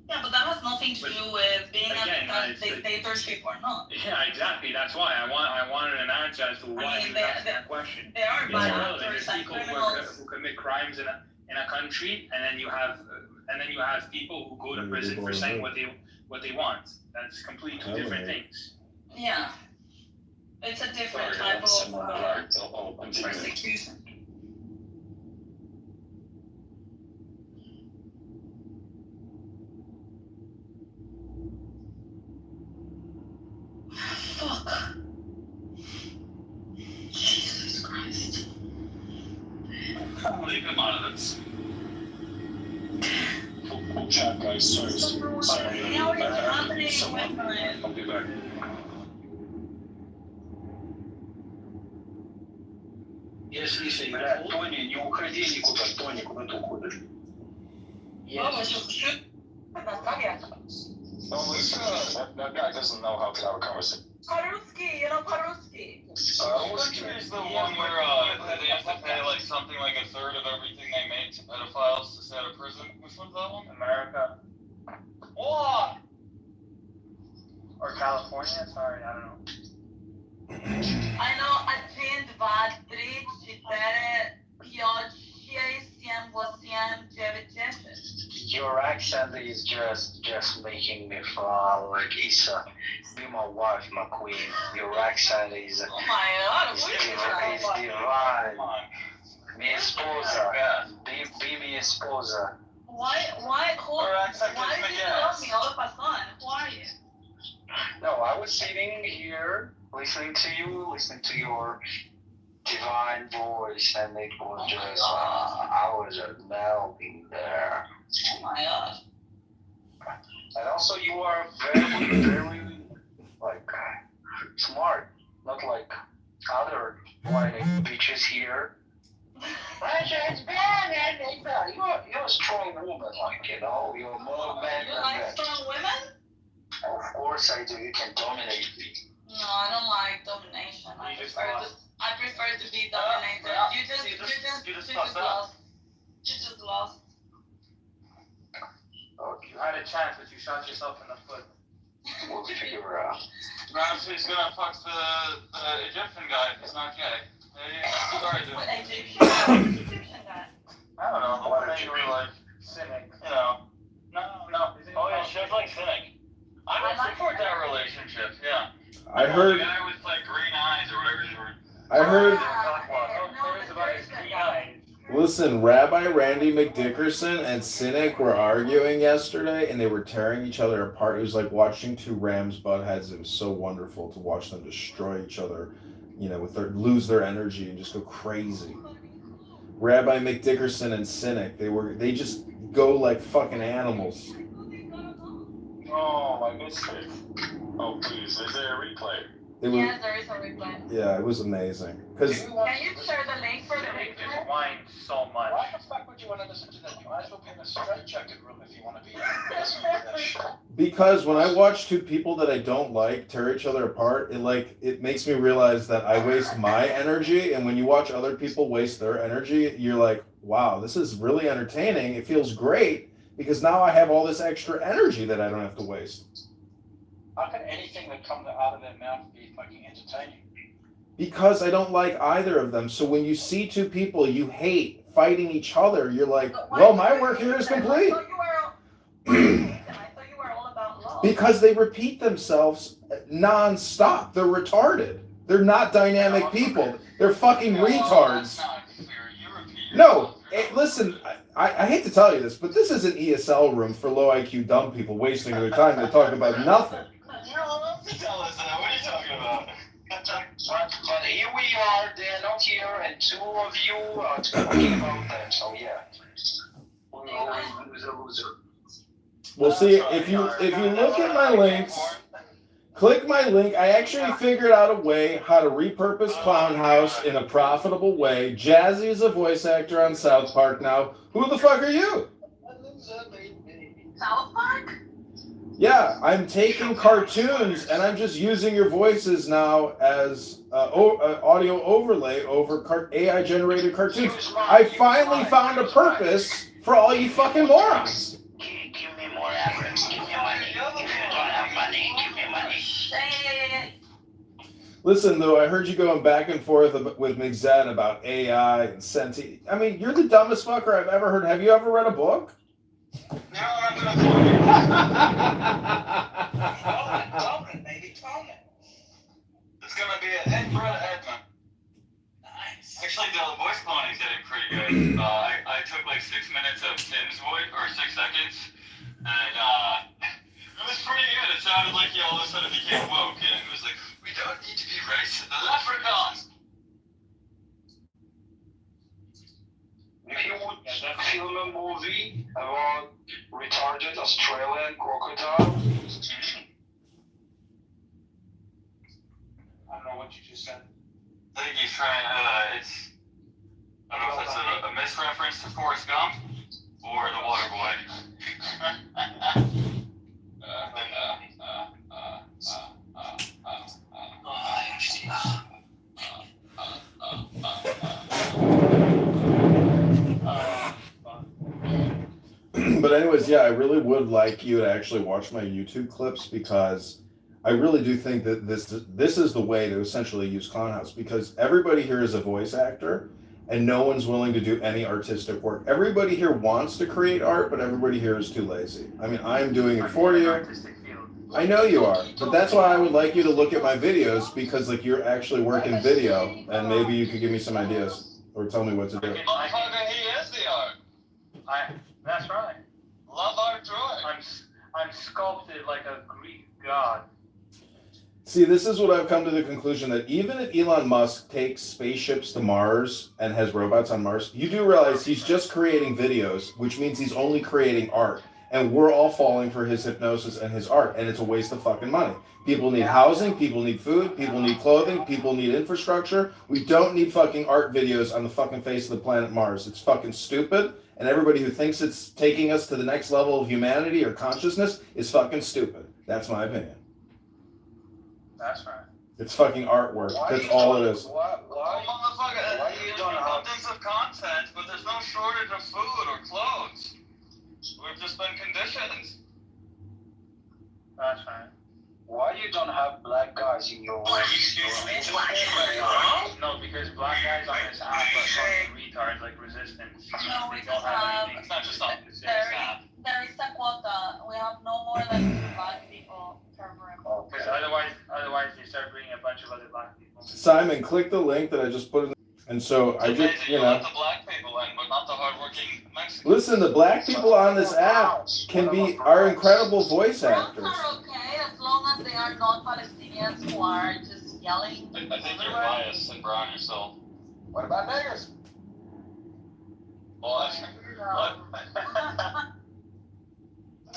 Yeah, but that has nothing to do with being Again, a dictatorship or not. Yeah, exactly. That's why I wanted an answer as to why you asked that question. There are bad actors There's and people criminals. who commit crimes in a country, and then you have people who go to prison for saying what they want. That's completely two different things. Yeah, it's a different type of persecution. Fuck. Jesus Christ. Leave him out of this. Cool chat, guys. Sorry. Now what is happening with I'll be back. Если Тони, не уходи никуда, Тони, куда ты уходишь? No, listen, that guy doesn't know how to have a conversation. По-русски, you know по-русски. Country is the one where they have to pay like something like a third of everything they make to pedophiles to stay out of prison. Which one's that one? America. What? Or California? Sorry, I don't know. I know 1, 2, 3, 4, 5, 6, 7, 8, 9, 10. Your accent is just making me fall like Isa. Be my wife, my queen. Your accent is Oh my God, what is divine. Mi esposa. Be mi esposa. Why did you love me all of a sudden? Why? No, I was sitting here listening to you, listening to your divine voice, and it was just I was melting there. Oh my God. And also, you are very, very like smart, not like other whining bitches here. You're a strong woman, like, you know, you're more man You than like that. strong women? Of course I do. You can dominate me. No, I don't like domination. I prefer to be dominated. You just lost. You just lost. Okay. You had a chance, but you shot yourself in the foot. We'll figure out. Perhaps he's gonna fuck the Egyptian guy if he's not gay. Sorry, dude. What Egyptian guy? I don't know. What you were like cynic, you know. No. Oh yeah, she's like cynic. I would support that relationship. Yeah. I heard. The guy with like green eyes or whatever you were. I heard. Listen, Rabbi Randy McDickerson and Cynic were arguing yesterday, and they were tearing each other apart. It was like watching two Rams butt heads. It was so wonderful to watch them destroy each other, you know, lose their energy and just go crazy. Rabbi McDickerson and Cynic, they just go like fucking animals. Oh, I missed it. Oh, please, is there a replay? Yes, there is a replay. Yeah, it was amazing. Because Can you share the link for the replay? Whined so much. Why the fuck would you want to listen to that? You might as well be in a straight jacket room if you want to be listening to that shit. Because when I watch two people that I don't like tear each other apart, it makes me realize that I waste my energy, and when you watch other people waste their energy, you're like, wow, this is really entertaining. It feels great because now I have all this extra energy that I don't have to waste. How can anything that comes out of their mouth be fucking entertaining? Because I don't like either of them. So when you see two people you hate fighting each other, you're like, well, my work here is complete. I thought you were all about love. Because they repeat themselves non-stop. They're retarded. They're not dynamic people. They're fucking retards. No, listen, I hate to tell you this, but this is an ESL room for low IQ dumb people wasting their time to talk about nothing. You don't have to tell us that. What are you talking about? But here we are, they're not here, and two of you are talking about them, so yeah. Loser. Well, see, if you look at my links, click my link. I actually figured out a way how to repurpose Clown House in a profitable way. Jazzy is a voice actor on South Park now. Who the fuck are you? South Park? Yeah, I'm taking cartoons and I'm just using your voices now as audio overlay over AI-generated cartoons. I finally found a purpose for all you fucking morons. Give me more efforts, give me money. If you don't have money, give me money. Listen, though, I heard you going back and forth with McZed about AI and sentient. I mean, you're the dumbest fucker I've ever heard. Have you ever read a book? No, I'm gonna tell you. Tell it, baby, tell it. It's gonna be a head for a headman. Nice. Actually, the voice cloning is getting pretty good. I took like 6 minutes of Tim's voice, or 6 seconds, and it was pretty good. It sounded like he all of a sudden became woke, and it was like, we don't need to be racist. The leprechauns. If you would film a movie about retarded Australian crocodile, I don't know what you just said. I think he's trying, I don't know if that's a misreference to Forrest Gump or the Water Boy. But anyways, yeah, I really would like you to actually watch my YouTube clips because I really do think that this is the way to essentially use Clown House because everybody here is a voice actor and no one's willing to do any artistic work. Everybody here wants to create art, but everybody here is too lazy. I mean, I'm doing it for you. I know you are, but that's why I would like you to look at my videos because like you're actually working video and maybe you could give me some ideas or tell me what to do. Motherfucker, he is the art. That's right. Love art drawing. I'm sculpted like a Greek god. See, this is what I've come to the conclusion that even if Elon Musk takes spaceships to Mars and has robots on Mars, you do realize he's just creating videos, which means he's only creating art. And we're all falling for his hypnosis and his art, and it's a waste of fucking money. People need housing, people need food, people need clothing, people need infrastructure. We don't need fucking art videos on the fucking face of the planet Mars. It's fucking stupid, and everybody who thinks it's taking us to the next level of humanity or consciousness is fucking stupid. That's my opinion. That's right. It's fucking artwork. That's all it is. Motherfucker, there's abundance of content, but there's no shortage of food or clothes. We've just been conditioned. That's right. why you don't have black guys in your race? No, because black guys on this app are fucking retards like Resistance. No, we They just don't have have, anything. It's not just on this app. there is a quota. We have no more than 2 black people per room. Because otherwise they start bringing a bunch of other black people. Simon, click the link that I just put in. And so I just, you know. The black people in, but not Listen, the black people on this app are incredible voice Browns actors. are okay as long as they are not Palestinians who are just yelling. I think you're biased and brown yourself. What about niggers? Well,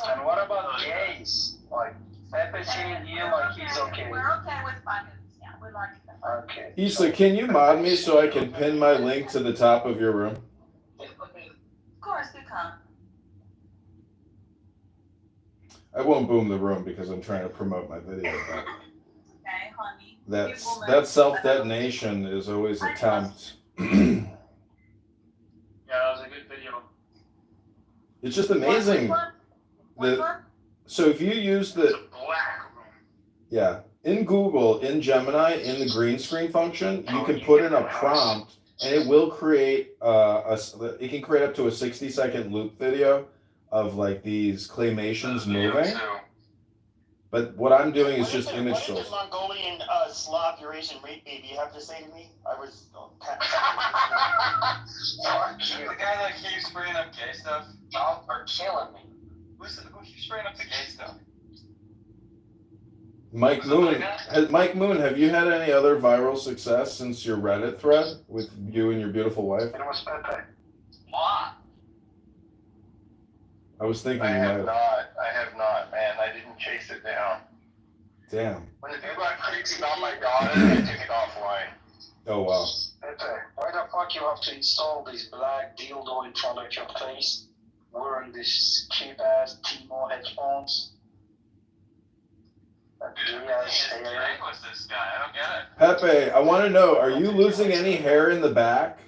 And what about gays? Like, Pepe seeing you like he's okay. We're okay with faggots. Yeah, we like them. Okay. Issa, can you mod me so I can pin my link to the top of your room? Of course you can. I won't boom the room because I'm trying to promote my video. But Okay, honey. that self-detonation is always a tempt. Yeah, that was a good video. It's just amazing. So if you use the in Google, in Gemini, in the green screen function, you can put in a prompt and it will create it can create up to a 60-second loop video of like these claymations moving. But what I'm doing is just image What did fills. the Mongolian Slav Eurasian rape baby have to say to me? I was. the guy that keeps spraying up gay stuff. Y'all are killing me. Who keeps spraying up the gay stuff? Mike Moon, have you had any other viral success since your Reddit thread with you and your beautiful wife? It was Pepe. What? I was thinking I you have might. I have not, man. I didn't chase it down. Damn. When the people got creepy about my daughter, I took it offline. Oh wow. Pepe, why the fuck you have to install this black dildo in front of your face? Wearing this cheap ass Timo headphones? Was this guy? I don't get it. Pepe, I want to know, are you losing any hair in the back?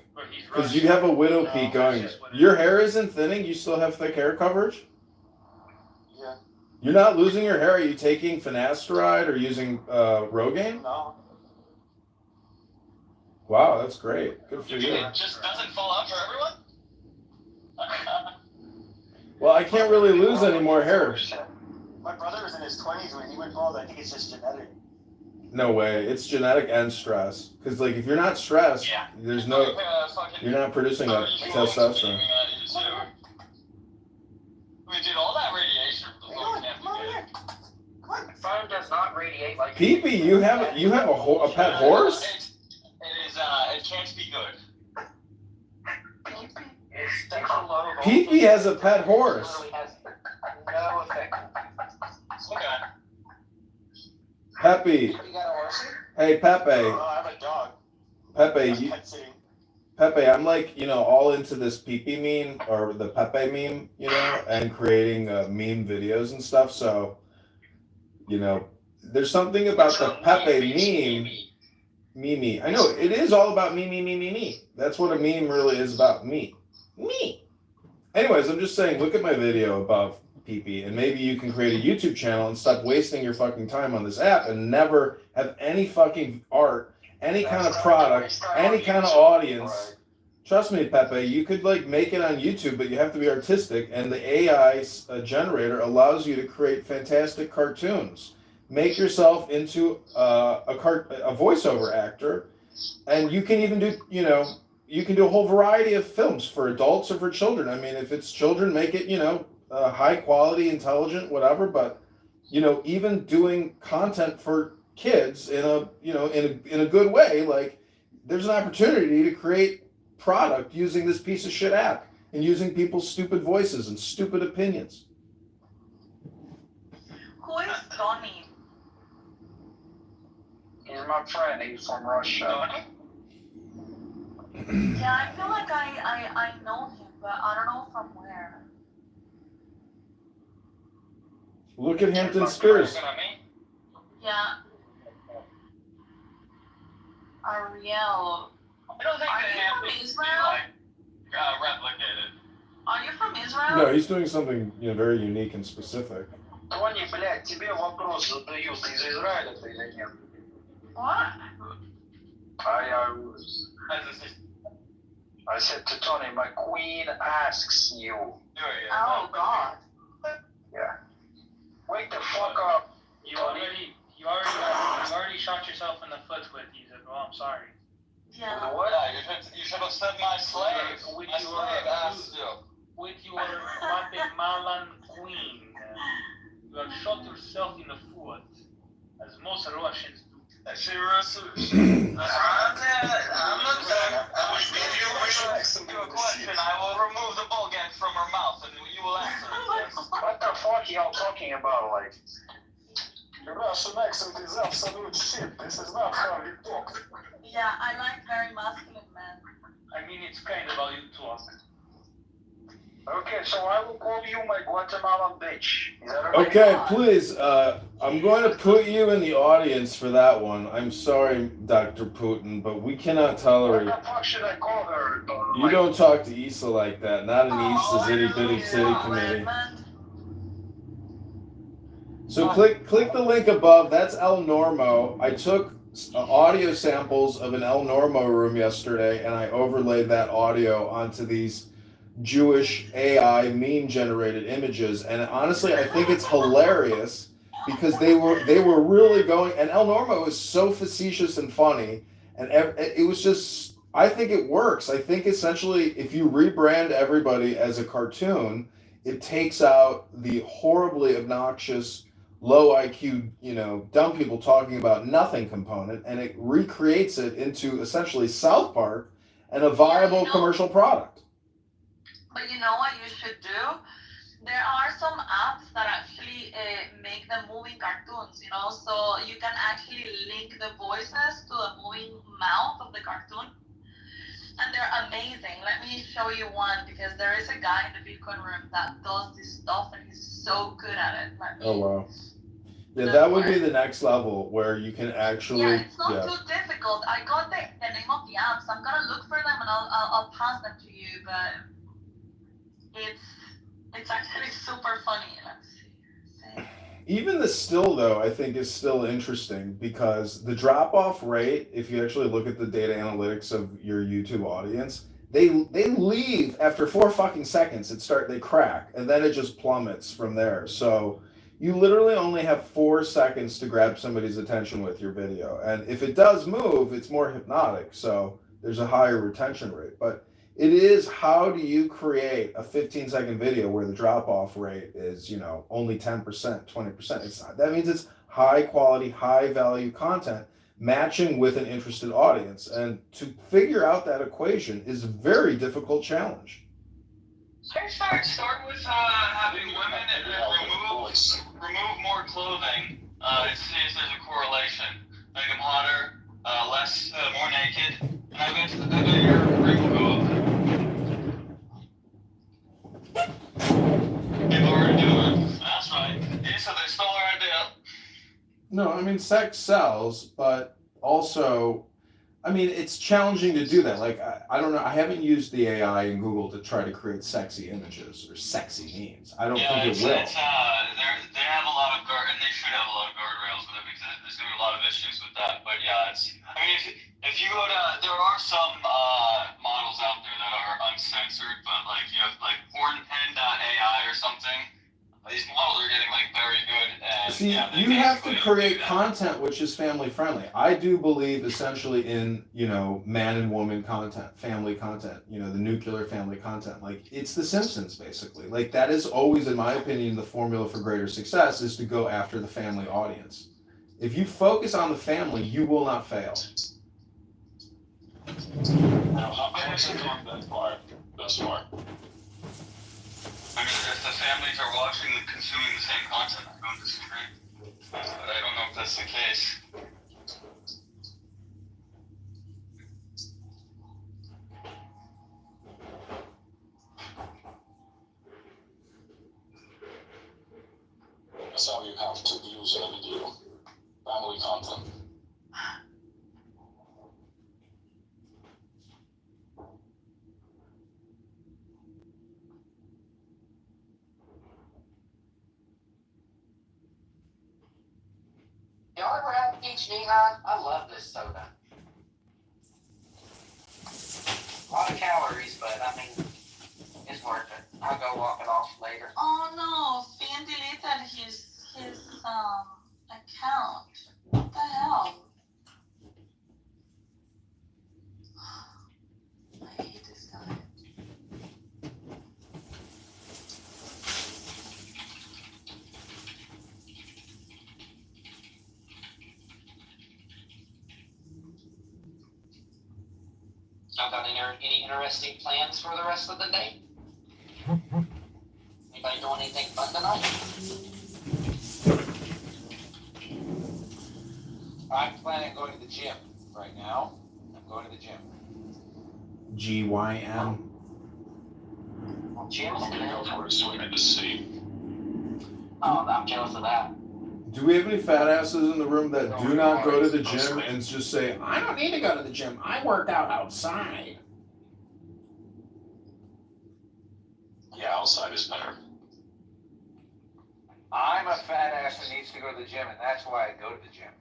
Because you have a widow peak going. Your hair isn't thinning? You still have thick hair coverage? Yeah. You're not losing your hair? Are you taking finasteride or using Rogaine? No. Wow, that's great. Good for you. It just doesn't fall out for everyone? Well, I can't really lose any more hair. My brother was in his 20s when he went bald. I think it's just genetic. No way. It's genetic and stress. Because, like, if you're not stressed, there's no... You're not producing a testosterone. We did all that radiation for the whole can't be Fire does not radiate like. Pee-pee, you have a pet horse? It can't be good. Pee-pee has a pet horse. No effect. Okay. Pepe. You got a horse? Hey, Pepe. I have a dog. Pepe, I'm like, all into this Pee-pee meme or the Pepe meme, and creating meme videos and stuff. So, there's something about the Pepe meme. Me. I know, it is all about me. That's what a meme really is about, me. Anyways, I'm just saying, look at my video above Pee-pee, and maybe you can create a YouTube channel and stop wasting your fucking time on this app and never have any fucking art, any kind of product, any kind of audience. Trust me, Pepe, you could make it on YouTube, but you have to be artistic, and the AI generator allows you to create fantastic cartoons. Make yourself into a voiceover actor, and you can even do, you can do a whole variety of films for adults or for children. I mean, if it's children, make it, high quality, intelligent, whatever. But, even doing content for kids in a good way, there's an opportunity to create product using this piece of shit app and using people's stupid voices and stupid opinions. Who is Donnie? He's my friend. He's from Russia. Yeah, I feel like I know him, but I don't know from where. Look at Hampton Spears. Yeah. Ariel. I don't think Are you from Israel? Replicated. Are you from Israel? No, he's doing something very unique and specific. Тони, блядь, тебе вопрос задают. Ты из Израиля ты или нет? What? I said to Tony, my queen asks you. Oh, God. Yeah. Wake the fuck up. You already shot yourself in the foot with these. Oh, I'm sorry. Yeah. What? You should have said my slave. My slave asked you. With Queen, you have shot yourself in the foot, as most Russians do. I'm not you a question. I will remove the ball gag from her mouth and you will answer it. What the fuck y'all talking about? Like, your Russian accent is absolute shit. This is not how you talk. Yeah, I like very masculine men. I mean, it's kind of how you talk. Okay, so I will call you my Guatemalan bitch. Is that Okay, please. I'm going to put you in the audience for that one. I'm sorry, Dr. Putin, but we cannot tolerate. What the fuck should I call her? You don't talk to Issa like that. Not in Issa's itty bitty city committee. So click the link above. That's El Normo. I took audio samples of an El Normo room yesterday, and I overlaid that audio onto these Jewish AI meme generated images. And honestly, I think it's hilarious because they were really going. And El Normo is so facetious and funny, and it was just. I think it works. I think essentially, if you rebrand everybody as a cartoon, it takes out the horribly obnoxious, low IQ, dumb people talking about nothing component, and it recreates it into essentially South Park and a viable commercial product. But you know what you should do? There are some apps that actually make the moving cartoons, so you can actually link the voices to the moving mouth of the cartoon. And they're amazing. Let me show you one because there is a guy in the Bitcoin room that does this stuff and he's so good at it. Oh wow. Yeah, that would be the next level where you can actually. Yeah, it's not too difficult. I got the name of the apps. I'm gonna look for them and I'll pass them to you. But it's actually super funny. Let's see. Even the still though, I think is still interesting because the drop off rate, if you actually look at the data analytics of your YouTube audience, they leave after 4 fucking seconds. They crack, and then it just plummets from there. So you literally only have 4 seconds to grab somebody's attention with your video, and if it does move, it's more hypnotic. So there's a higher retention rate, but it is how do you create a 15-second video where the drop-off rate is, only 10%, 20%. That means it's high quality, high value content matching with an interested audience. And to figure out that equation is a very difficult challenge. Start with having women remove more clothing to see if there's a correlation. Make them hotter, more naked, and I bet your rate will go up. People are doing it. That's right. Yeah, so they stole our idea. No, I mean, sex sells, but also, it's challenging to do that. Like, I don't know, I haven't used the AI in Google to try to create sexy images or sexy memes. I don't think it will. They have a lot of and they should have a lot of guardrails with it because there's going to be a lot of issues with that. But yeah, if you go to, there are some models out there that are uncensored, but you have pornpen.ai or something. These models are getting very good. And, see, you have to create content which is family friendly. I do believe essentially in, man and woman content, family content, the nuclear family content. It's The Simpsons basically. That is always, in my opinion, the formula for greater success is to go after the family audience. If you focus on the family, you will not fail. Now, how is it going that far? Thus far? If the families are watching and consuming the same content, I don't disagree. But I don't know if that's the case. That's how you have to use a video. Family content. Y'all ever have peach knee-high? I love this soda. A lot of calories, but it's worth it. I'll go walk it off later. Oh no, Finn deleted his account. What the hell? I hate this guy. Y'all got any interesting plans for the rest of the day? Anybody doing anything fun tonight? I'm planning on going to the gym right now. I'm going to the gym. GYM. Gym is I'm gonna go for a swim in the sea. Oh, I'm jealous of that. Do we have any fat asses in the room that do not go to the gym and just say, I don't need to go to the gym, I work out outside? Yeah, outside is better. I'm a fat ass that needs to go to the gym, and that's why I go to the gym.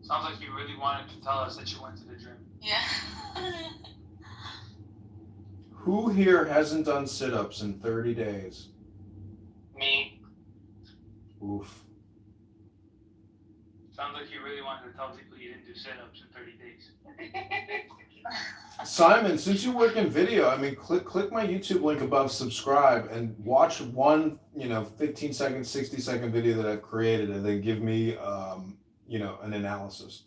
Sounds like you really wanted to tell us that you went to the gym. Yeah. Who here hasn't done sit-ups in 30 days? Me. Oof. Sounds like you really wanted to tell people you didn't do sit-ups in 30 days. Simon, since you work in video, I mean, click my YouTube link above, subscribe, and watch one, 15-second, 60-second video that I've created, and then give me, an analysis.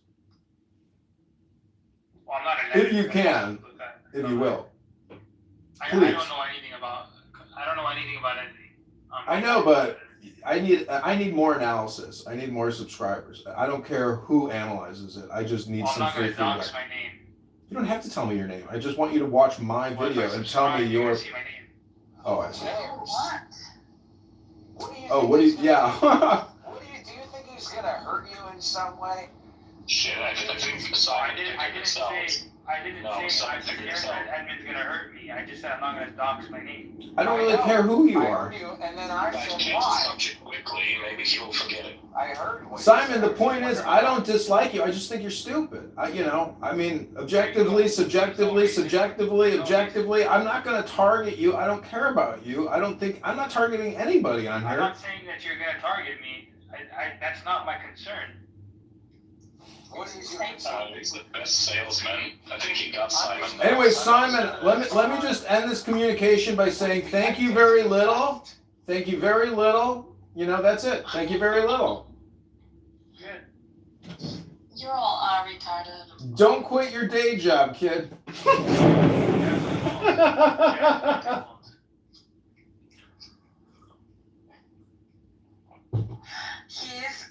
Well, I'm not an If you can, if you will. I Please. don't know anything about editing. I know, but I need more analysis. I need more subscribers. I don't care who analyzes it. I just need I'm some not free gonna dox feedback. my name. You don't have to tell me your name. I just want you to watch my video and tell me your. See my name. Oh, I see. What? What do you Yeah. do you think he's gonna hurt you in some way? Shit, I think I didn't say I'm Simon scared figured this out. that Edmund's gonna hurt me. I just said I'm not gonna dox my name. I don't really care who you I are. heard you, and then I If I said change the why. subject quickly, maybe he will forget it. I heard what you Simon, the said. point is, I don't dislike you. I just think you're stupid. Objectively, objectively, I'm not going to target you. I don't care about you. I'm not targeting anybody on I'm here. not saying that you're gonna target me. That's not my concern. What do you do? He's the best salesman. I think he got Simon. Anyway, Simon, let me just end this communication by saying thank you very little. Thank you very little. That's it. Thank you very little. Good. You're all retarded. Don't quit your day job, kid.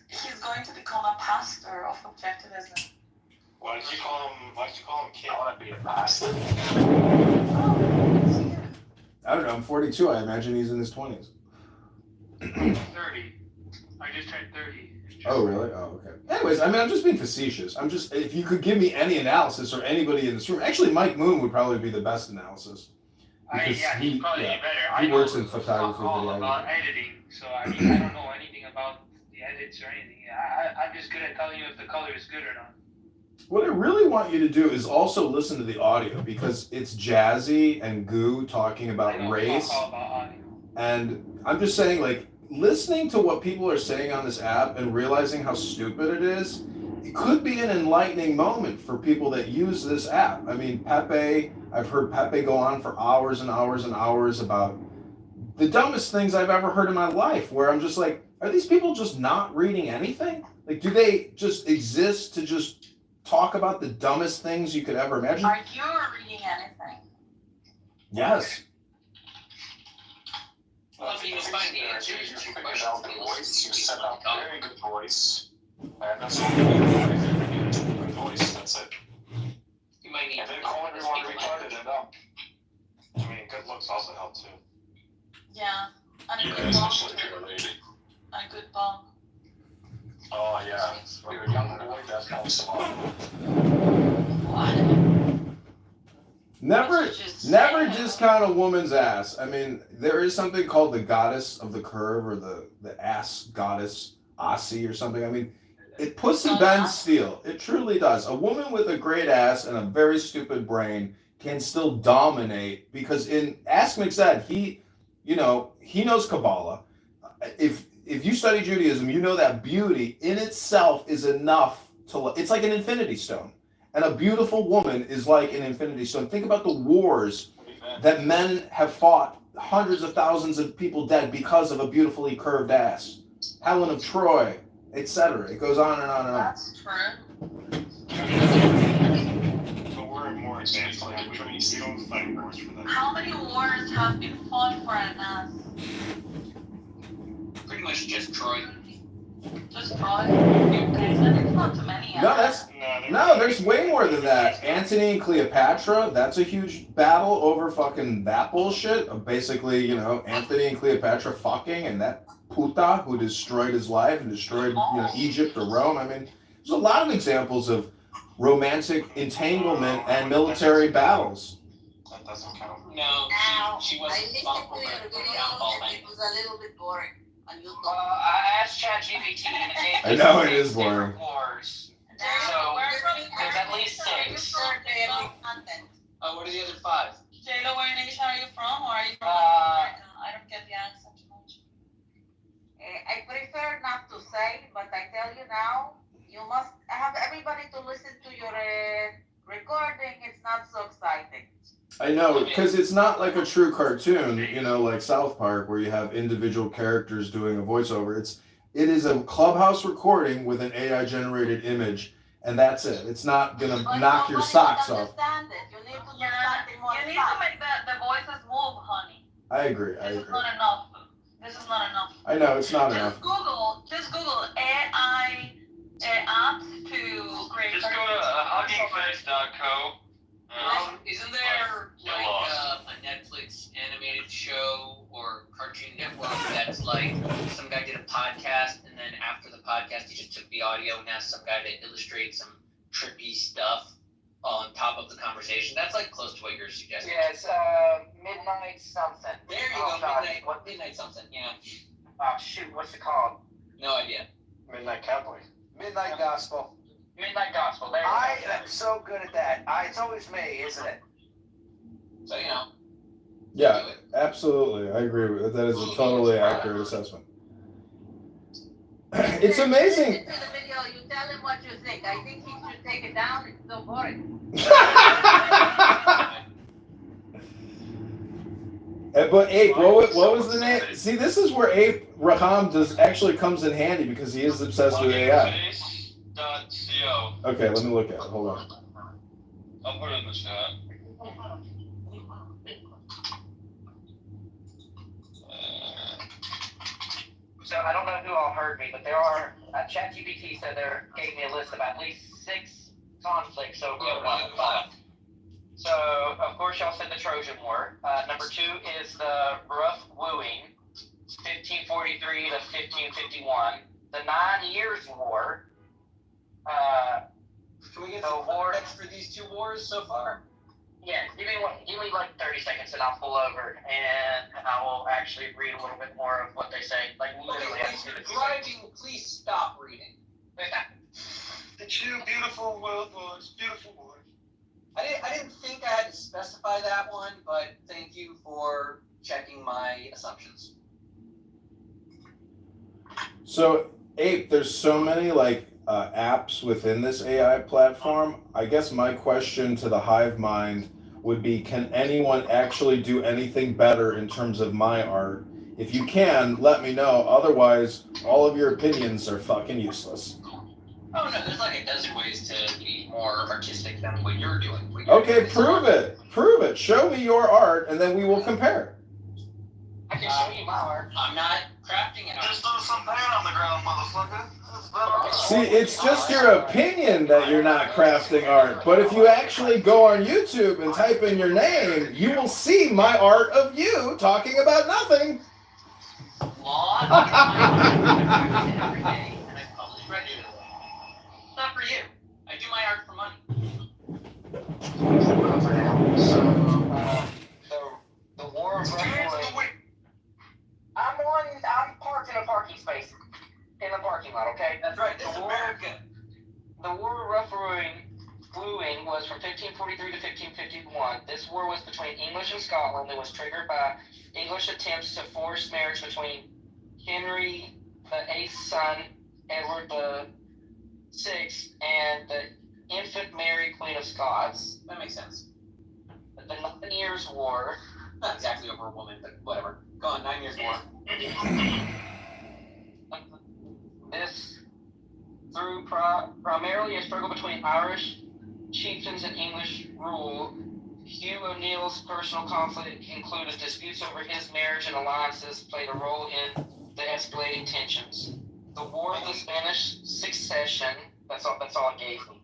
He's going to become a pastor of objectivism. Why did you call him kid? I want to be a pastor. I don't know. I'm 42. I imagine he's in his 20s. 30. I just turned 30. Oh, really? Oh, okay. Anyways, I'm just being facetious. If you could give me any analysis or anybody in this room, actually, Mike Moon would probably be the best analysis. He'd probably be better. He works in photography. All about editing, so I don't know anything about the edits or anything. I'm just good at telling you if the color is good or not. What I really want you to do is also listen to the audio because it's Jazzy and Goo talking about race. And I'm just saying, listening to what people are saying on this app and realizing how stupid it is, it could be an enlightening moment for people that use this app. I mean, I've heard Pepe go on for hours and hours and hours about the dumbest things I've ever heard in my life, where I'm just like, are these people just not reading anything? Do they just exist to just talk about the dumbest things you could ever imagine? Are you reading anything? Yes. Well, if you find the answers, you figured out the voice, you set up a very good voice, and that's all you need. Good voice, that's it. You might need And then call everyone retarded and dumb. I mean, good looks also help too. Yeah. And a good Yes, bong. especially if you're a lady. And a good bong. Oh, yeah. When you're a young boy, that's kind of smart. Never discount a woman's ass. I mean, there is something called the goddess of the curve or the ass goddess, Aussie or something. I mean, it pussy bends steel. It truly does. A woman with a great ass and a very stupid brain can still dominate because Ask McZed, he knows Kabbalah. If you study Judaism, you know that beauty in itself is enough it's like an infinity stone. And a beautiful woman is like an infinity stone. Think about the wars that men have fought, hundreds of thousands of people dead because of a beautifully curved ass. Helen of Troy, etc. It goes on and on and on. That's true. more advanced language. You don't fight wars for that. How many wars have been fought for us? Pretty much just Troy. Just Troy? Okay, so it's not too many. No, there's way more than that. Antony and Cleopatra, that's a huge battle over fucking that bullshit. Of basically, you know, Anthony and Cleopatra fucking, and that puta who destroyed his life and destroyed, you know, Egypt or Rome. I mean, there's a lot of examples of romantic entanglement and military battles. That doesn't count. No, she wasn't responsible for the downfall. It was a little bit boring. I asked ChatGPT and it gave me I know it six is boring. different wars. So there's at least 6. What are the other 5? Jayla, where nation are you from? Or are you from America? I don't get the accent too much. I prefer not to say, but I tell you now, you must have everybody to listen to your recording. It's not so exciting. I know, because it's not like a true cartoon, you know, like South Park, where you have individual characters doing a voiceover. It is a Clubhouse recording with an AI-generated image, and that's it. It's not gonna knock your socks off. You need to make the voices move, honey. I agree. This is not enough. This is not enough. I know it's not enough. Just Google AI apps to create. Just go to huggingface.co. Isn't there like a Netflix animated show or Cartoon Network that's like some guy did a podcast and then after the podcast he just took the audio and asked some guy to illustrate some trippy stuff on top of the conversation? That's like close to what you're suggesting. Yeah, it's midnight something. There you go, midnight something, yeah. Oh shoot, what's it called? No idea. Midnight Cowboy. Midnight Gospel. Midnight Gospel. There I am so good at that. It's always me, isn't it? So, you know. Yeah, absolutely. I agree with that. Is a totally accurate assessment. It's amazing. Listen to the video, you tell him what you think. I think he should take it down. It's so boring. But Ape, what was the name? See, this is where Ape Raham actually comes in handy because he is obsessed with AI. Huggingface.co. Okay, let me look at it. Hold on. I'll put it in the chat. So I don't know who all heard me, but there are ChatGPT said gave me a list of at least 6 conflicts over the 5. So of course y'all said the Trojan War. Number 2 is the Rough Wooing, 1543 to 1551. The 9 Years' War. Can we get some context for these 2 wars so far? Yeah, give me like 30 seconds and I'll pull over and I will actually read a little bit more of what they say. Like literally, Okay, when you're driving, please stop reading. The 2 beautiful world wars, beautiful wars. I didn't think I had to specify that one, but thank you for checking my assumptions. So, Ape, there's so many apps within this AI platform. I guess my question to the hive mind would be, can anyone actually do anything better in terms of my art? If you can, let me know. Otherwise, all of your opinions are fucking useless. Oh no, there's like a dozen ways to be more artistic than what you're doing. Okay, prove it. Prove it. Show me your art, and then we will compare. I can show you my art. I'm not crafting it. Just throw some paint on the ground, motherfucker. See, it's just your opinion that you're not crafting art. But if you actually go on YouTube and type in your name, you will see my art of you talking about nothing. Every day, and I publish regularly. It's not for you. I do my art for money. The War of Rough Wooing. I'm parked in a parking space. In the parking lot, okay? That's right, this is America. The War of Rough Wooing was from 1543 to 1551. This war was between English and Scotland. It was triggered by English attempts to force marriage between Henry VIII's son, Edward VI, and the infant Mary, Queen of Scots. That makes sense. The 9 Years' War. Not exactly over a woman, but whatever. Go on, 9 Years' War. This through primarily a struggle between Irish chieftains in English rule, Hugh O'Neill's personal conflict included disputes over his marriage and alliances played a role in the escalating tensions. The War of the Spanish Succession, that's all it gave me.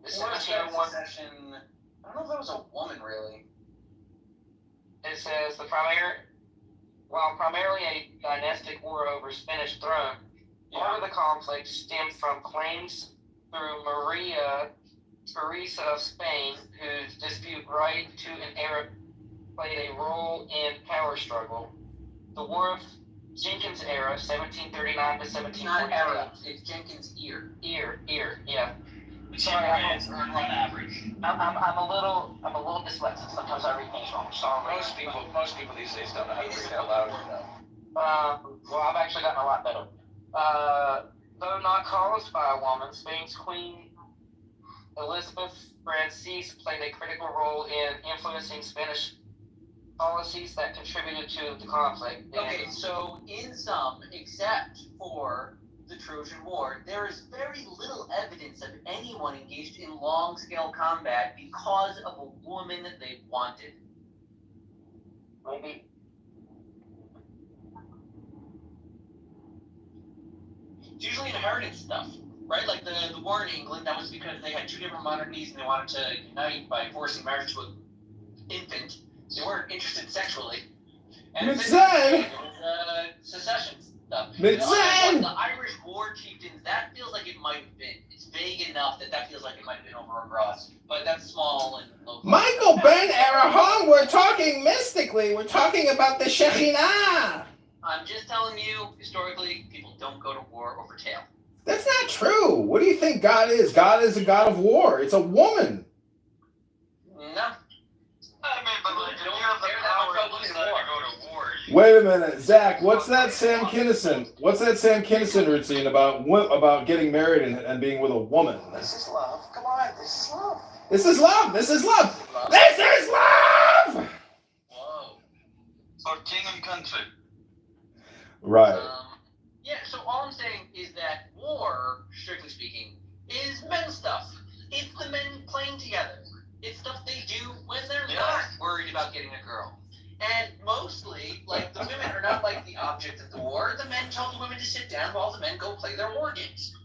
The War of the 1701 Succession, I don't know if that was a woman, really. It says while primarily a dynastic war over Spanish throne, part of the conflict stemmed from claims through Maria Teresa of Spain, whose dispute right to an heir played a role in power struggle. The War of Jenkins' era, 1739 to 1748. Not era, it's Jenkins' ear. Ear, yeah. Sorry, I'm on average. I'm a little dyslexic. Sometimes I read things wrong. Sorry. Most people these days don't know how to read out loud. Well, I've actually gotten a lot better. Though not caused by a woman, Spain's Queen Elizabeth Francis played a critical role in influencing Spanish policies that contributed to the conflict. Okay, so in sum, except for the Trojan War, there is very little evidence of anyone engaged in long-scale combat because of a woman they wanted. Maybe. It's usually inheritance stuff, right? Like the war in England, that was because they had two different monarchies and they wanted to unite by forcing marriage to an infant. They weren't interested sexually. And Mid-Zen! Secession stuff. Mid-Zen! The Irish war chieftains, that feels like it might have been. It's vague enough that feels like it might have been over across. But that's small and local. Michael Ben Arahong, we're talking mystically. We're talking about the Shekinah. I'm just telling you, historically, people don't go to war over tail. That's not true. What do you think God is? God is a God of war. It's a woman. No. Wait a minute, Zach. What's that Sam Kinison routine about getting married and being with a woman? This is love. Come on, this is love. This is love. This is love. This is love. Whoa. For king and country. Right. Yeah, so all I'm saying is that war, strictly speaking, is men stuff. It's the men playing together. It's stuff they do when they're not worried about getting a girl. And mostly, like, the women are not like the object of the war. The men tell the women to sit down while the men go play their war games.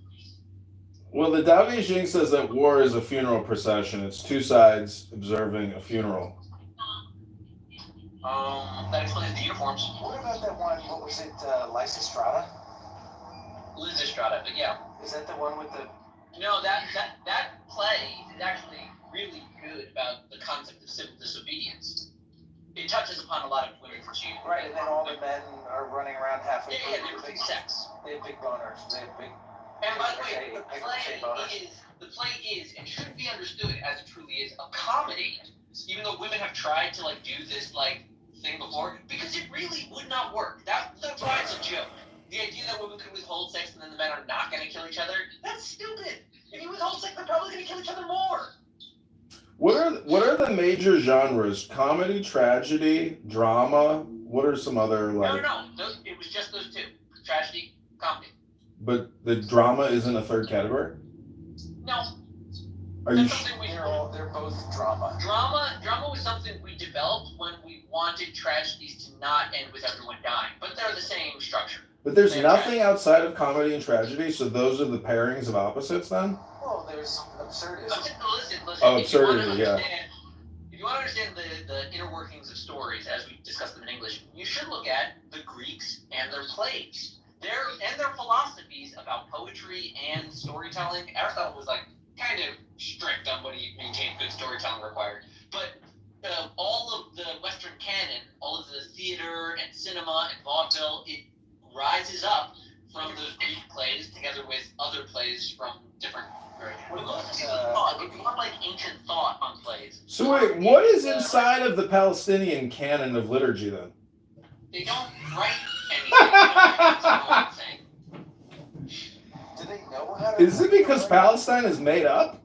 Well, the Tao Te Ching says that war is a funeral procession. It's two sides observing a funeral. That explains the uniforms. What about that one? What was it? Lysistrata? Lysistrata, but yeah. Is that the one with the? No, that play is actually really good about the concept of civil disobedience. It touches upon a lot of women's issues. Right, and then all the men are running around half. Yeah, they were big sex. They have big boners. They have big. And by the way, the play is and should be understood as it truly is a comedy. Even though women have tried to do this thing before, because it really would not work. That's why it's a joke. The idea that women could withhold sex and then the men are not going to kill each other, that's stupid. If you withhold sex, they're probably going to kill each other more. What are the major genres? Comedy, tragedy, drama? What are some other No. It was just those two: tragedy, comedy. But the drama isn't a third category? No. Are you? They're both drama. Drama was something we developed when we wanted tragedies to not end with everyone dying, but they're the same structure. But there's nothing outside of comedy and tragedy, so those are the pairings of opposites then? Well, there's absurdism. Listen. Oh, absurdity, yeah. If you want to understand the inner workings of stories, as we discussed them in English, you should look at the Greeks and their plays. Their philosophies about poetry and storytelling. Aristotle was kind of strict on what he maintained good storytelling required. But all of the Western canon, all of the theater and cinema and vaudeville, it rises up from those Greek plays together with other plays from different. We want ancient thought on plays. So wait, what is inside of the Palestinian canon of liturgy then? They don't write anything. Do they know how to? Is it because Palestine is made up?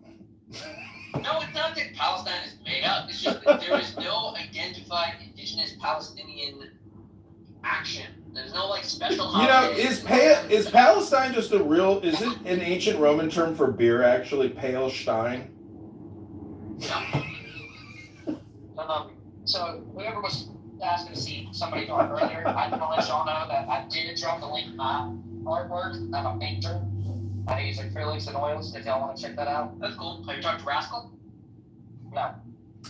No, it's not that Palestine is made up. It's just that there is no identified indigenous Palestinian action There's no like special You know, holidays. is Palestine just a real? Is it an ancient Roman term for beer? Actually, Palestine. So whoever was asking to see somebody talk earlier, I just want to let y'all know that I did drop the link to my artwork. I'm a painter. I use acrylics and oils if y'all want to check that out. That's cool. Have you talked to Rascal? No.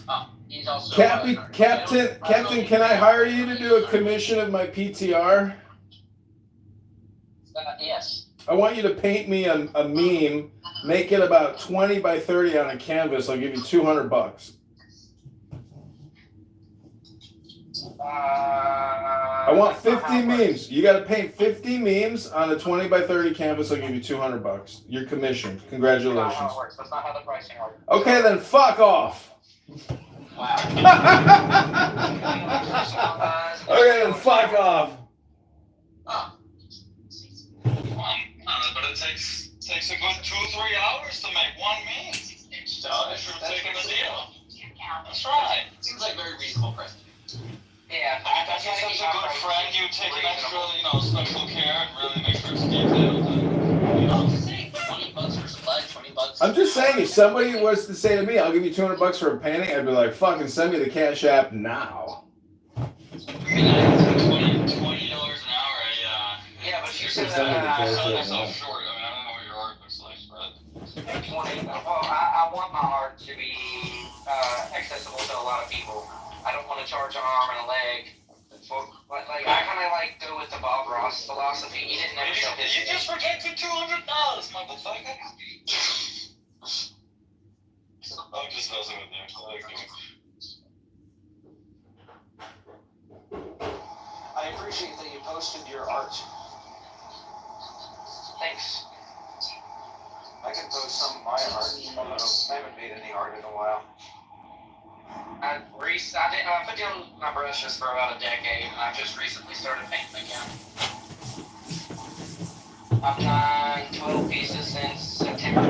Oh, he's also. Captain, can I hire you to do a commission of my PTR? Yes. I want you to paint me a meme, make it about 20 by 30 on a canvas. I'll give you $200. I want 50 memes. You got to paint 50 memes on a 20 by 30 canvas. I'll give you $200. You're commissioned. Congratulations. That's not how it works. That's not how the pricing works. Okay, then fuck off. Wow. Okay, then fuck off. But it takes a good 2-3 hours to make one meme. So I should have taken the deal. That's right. Seems like very reasonable price. Yeah. I guess as a good friend, you take an extra, special care and really make sure it's detailed. $20 for supplies, $20. I'm just saying, if somebody was to say to me, I'll give you $200 for a painting, I'd be like, fucking send me the Cash App now. $20 an hour, Yeah, but you said sell yourself short. I don't know what your art looks like, but. Well, I want my art to be accessible to a lot of people. I don't want to charge an arm and a leg. I kind of go with the Bob Ross philosophy. He didn't ever sell his. You just rejected $200, motherfucker. I'm just messing with you. I appreciate that you posted your art. Thanks. I can post some of my art, although I haven't made any art in a while. I've put down my brushes for about a decade, and I just recently started painting again. I've done 12 pieces since September.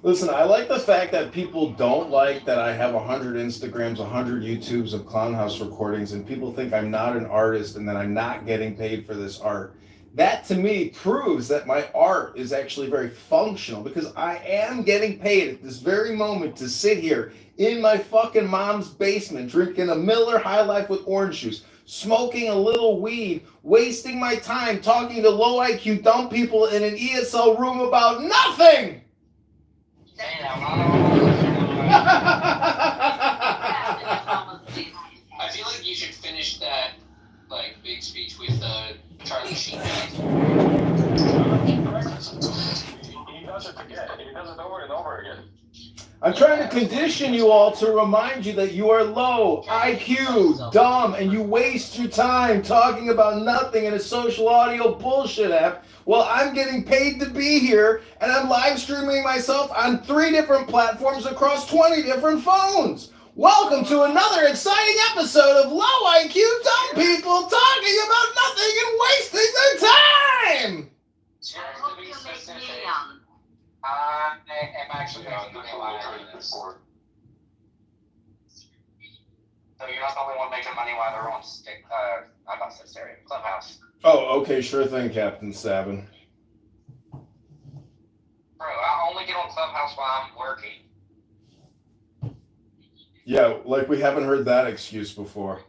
Listen, I like the fact that people don't like that I have 100 Instagrams, 100 YouTubes of Clown House recordings, and people think I'm not an artist and that I'm not getting paid for this art. That to me proves that my art is actually very functional, because I am getting paid at this very moment to sit here in my fucking mom's basement drinking a Miller High Life with orange juice, smoking a little weed, wasting my time talking to low IQ dumb people in an ESL room about nothing. I feel like you should finish that big speech with Charlie Sheen. He does it again. He does it over and over again. I'm trying to condition you all to remind you that you are low IQ, dumb, and you waste your time talking about nothing in a social audio bullshit app. Well, I'm getting paid to be here, and I'm live streaming myself on 3 different platforms across 20 different phones. Welcome to another exciting episode of Low IQ Dumb People talking about nothing and wasting their time. I am actually making money while I'm doing this. So you're not the only one making money while they're on I'm about to say stereo, Clubhouse. Oh, okay, sure thing, Captain Sabin. Bro, I only get on Clubhouse while I'm working. Yeah, like we haven't heard that excuse before.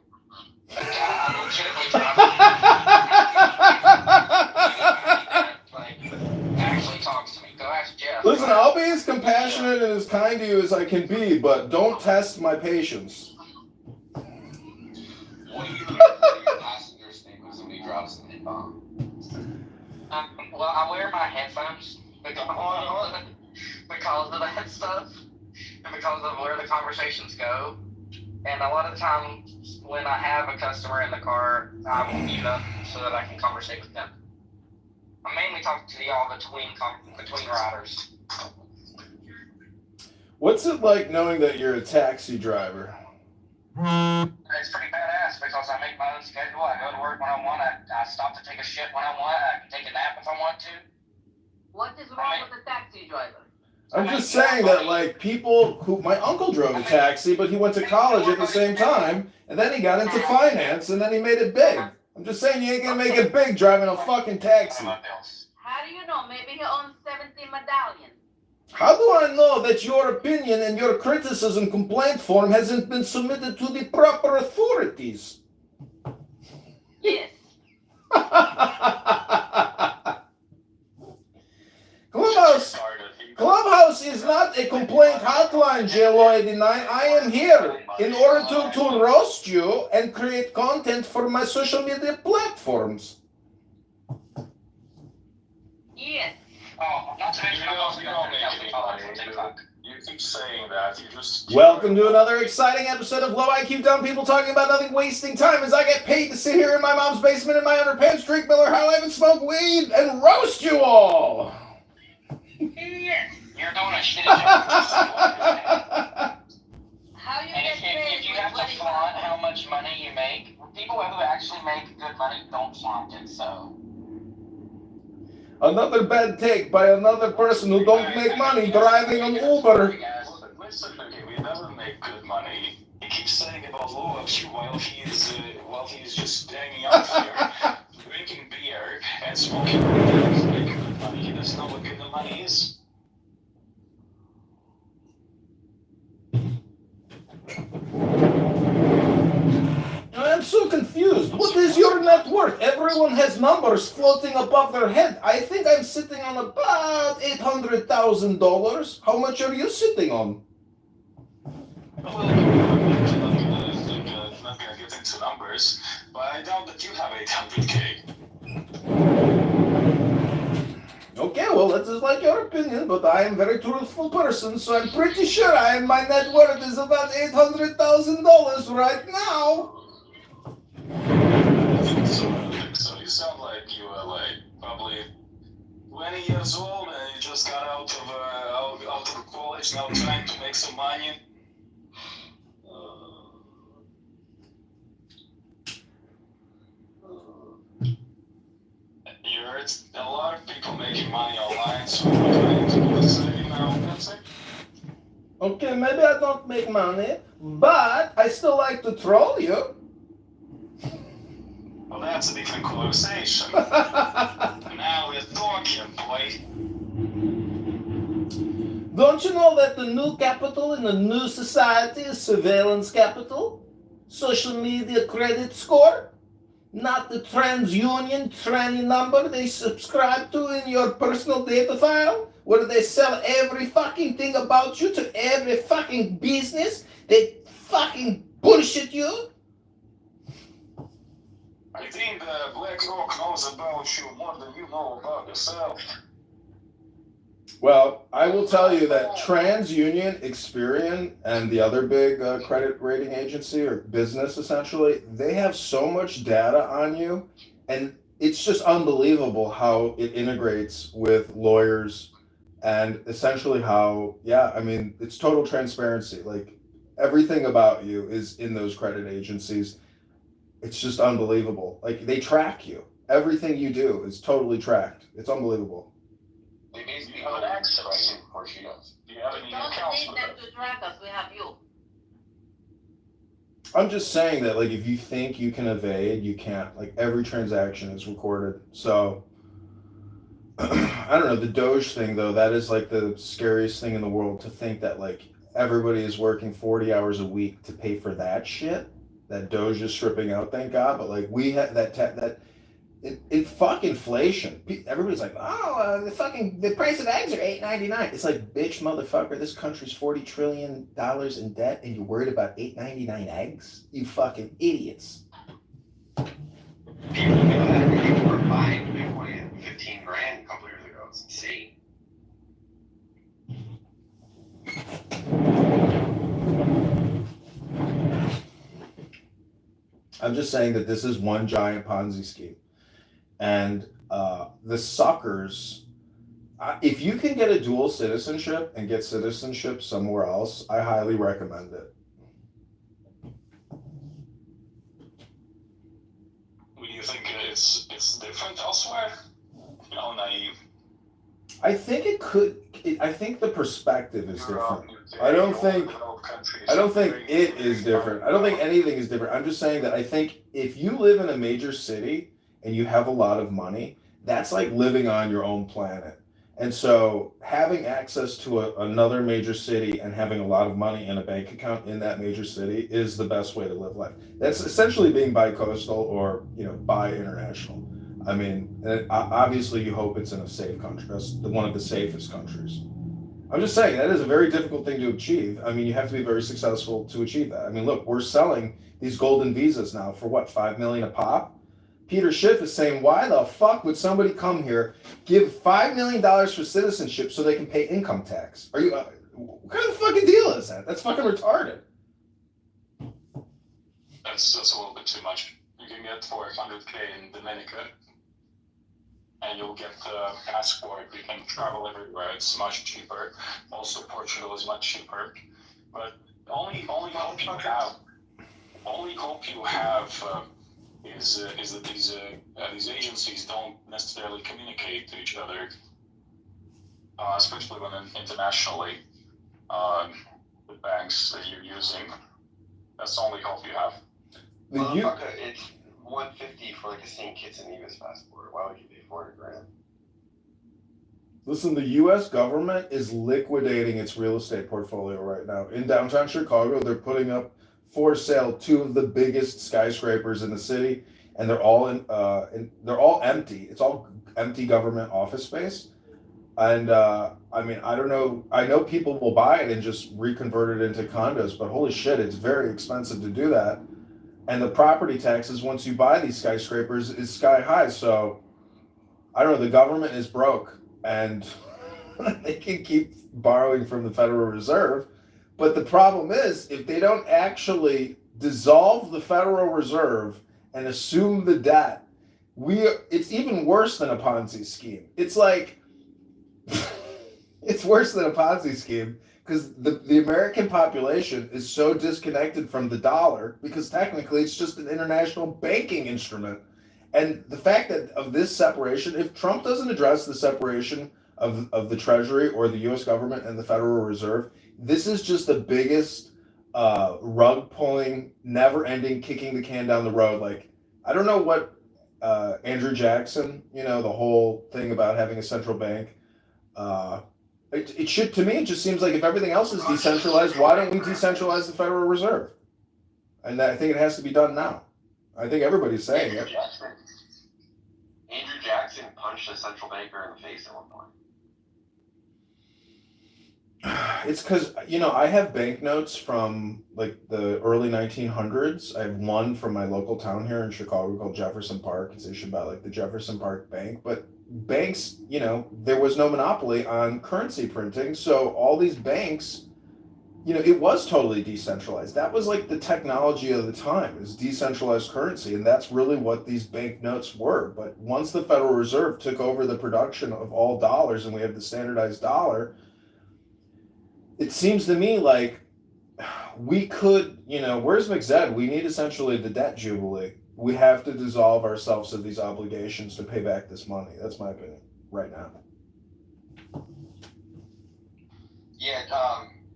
Actually talks to me. Go ask Jeff. Listen, I'll be as compassionate and as kind to you as I can be, but don't test my patience. What do you do when your passengers think when somebody drops an N-bomb? Well, I wear my headphones because of that stuff, and because of where the conversations go. And a lot of times when I have a customer in the car, I will mute up so that I can conversate with them. I'm mainly talking to y'all between riders. What's it like knowing that you're a taxi driver? It's pretty badass because I make my own schedule. I go to work when I want. I stop to take a shit when I want. I can take a nap if I want to. What is wrong with the taxi driver? I'm just saying that, like, people who, my uncle drove a taxi, but he went to college at the same time, and then he got into finance, and then he made it big. I'm just saying you ain't gonna make it big driving a fucking taxi. How do you know? Maybe he owns 70 medallions. How do I know that your opinion and your criticism complaint form hasn't been submitted to the proper authorities? Yes. Clubhouse is not a complaint hotline, J-Lloyd9. I am here in order to roast you and create content for my social media platforms. Yes. Oh, not to mention, I'm also going to follow from TikTok. You keep saying that. You just. Welcome to another exciting episode of Low IQ Dumb People Talking About Nothing, Wasting Time, as I get paid to sit here in my mom's basement in my underpants, drink Miller High Life, and smoke weed, and roast you all. Yes. You're doing a shitty job. How you And get paid if you with have what to you flaunt how much money you make, people who actually make good money don't flaunt it, so. Another bad take by another person who don't make money driving an Uber. Listen, okay, we never make good money. He keeps saying about low IQ while he's just hanging out here, drinking beer and smoking weed. Making good money. He doesn't know what good money is. I'm so confused. What is your net worth? Everyone has numbers floating above their head. I think I'm sitting on about $800,000. How much are you sitting on? Well, I'm not gonna get into numbers, but I doubt that you have 800K. Okay, well, that is like your opinion, but I am a very truthful person, so I'm pretty sure my net worth is about $800,000 right now. I think so. You sound like you are like probably 20 years old and you just got out of college, now trying to make some money. You heard a lot of people making money online, so what do I need to do the same now? That's it. Okay, maybe I don't make money, but I still like to troll you. Well, that's a different conversation. Now we're talking, boy. Don't you know that the new capital in the new society is surveillance capital? Social media credit score? Not the TransUnion tranny number they subscribe to in your personal data file, where they sell every fucking thing about you to every fucking business. They fucking bullshit you. I think BlackRock knows about you more than you know about yourself. Well, I will tell you that TransUnion, Experian, and the other big credit rating agency or business, essentially, they have so much data on you, and it's just unbelievable how it integrates with lawyers and essentially how, I mean, it's total transparency. Like, everything about you is in those credit agencies. It's just unbelievable. Like, they track you. Everything you do is totally tracked. It's unbelievable. You have an access, right? Of course she does. Do you have any accounts need with them her? to track us. We have you. I'm just saying that, like, if you think you can evade, you can't. Like, every transaction is recorded. So, I don't know, the Doge thing, though, that is, like, the scariest thing in the world, to think that, like, everybody is working 40 hours a week to pay for that shit. That Doge is stripping out, thank God. But, like, we had it fuck inflation. Everybody's like, the price of eggs are $8.99. It's like, bitch, motherfucker, this country's $40 trillion in debt, and you're worried about $8.99 eggs? You fucking idiots. People were buying Bitcoin at 15 grand a couple years ago. It's insane. I'm just saying that this is one giant Ponzi scheme. And the suckers, if you can get a dual citizenship and get citizenship somewhere else, I highly recommend it. Do you think it's different elsewhere? How naive. I think it could. I think the perspective is different. I don't think it is different. I don't think anything is different. I'm just saying that I think if you live in a major city and you have a lot of money, that's like living on your own planet. And so having access to another major city and having a lot of money in a bank account in that major city is the best way to live life. That's essentially being bi-coastal or, bi-international. I mean, obviously you hope it's in a safe country. That's one of the safest countries. I'm just saying that is a very difficult thing to achieve. I mean, you have to be very successful to achieve that. I mean, look, we're selling these golden visas now for what, $5 million a pop? Peter Schiff is saying, why the fuck would somebody come here, give $5 million for citizenship so they can pay income tax? Are you, what kind of fucking deal is that? That's fucking retarded. That's a little bit too much. You can get for 100K in Dominica, and you'll get the passport. You can travel everywhere. It's much cheaper. Also, Portugal is much cheaper. But only hope you have is that these agencies don't necessarily communicate to each other, especially when internationally, the banks that you're using. That's the only hope you have. Motherfucker, it's $150 for like a St. Kitts and Nevis passport. Why would you pay $400,000? Listen, the U.S. government is liquidating its real estate portfolio right now. In downtown Chicago, they're putting up for sale two of the biggest skyscrapers in the city, and they're all they're all empty. It's all empty government office space. And I mean, I don't know. I know people will buy it and just reconvert it into condos, but holy shit, it's very expensive to do that. And the property taxes once you buy these skyscrapers is sky high. So I don't know. The government is broke, and they can keep borrowing from the Federal Reserve. But the problem is, if they don't actually dissolve the Federal Reserve and assume the debt, it's even worse than a Ponzi scheme. It's like, it's worse than a Ponzi scheme because the American population is so disconnected from the dollar because technically it's just an international banking instrument. And the fact that of this separation, if Trump doesn't address the separation of the Treasury or the U.S. government and the Federal Reserve, this is just the biggest rug pulling, never ending, kicking the can down the road. Like, I don't know what Andrew Jackson, the whole thing about having a central bank. It should, to me, it just seems like if everything else is decentralized, why don't we decentralize the Federal Reserve? And I think it has to be done now. I think everybody's saying it. Andrew Jackson punched a central banker in the face at one point. It's because, I have banknotes from like the early 1900s. I have one from my local town here in Chicago called Jefferson Park. It's issued by like the Jefferson Park Bank. But banks, there was no monopoly on currency printing. So all these banks, it was totally decentralized. That was like the technology of the time, is decentralized currency. And that's really what these banknotes were. But once the Federal Reserve took over the production of all dollars and we have the standardized dollar, it seems to me like we could, where's McZed? We need essentially the debt jubilee. We have to dissolve ourselves of these obligations to pay back this money. That's my opinion right now. Yeah,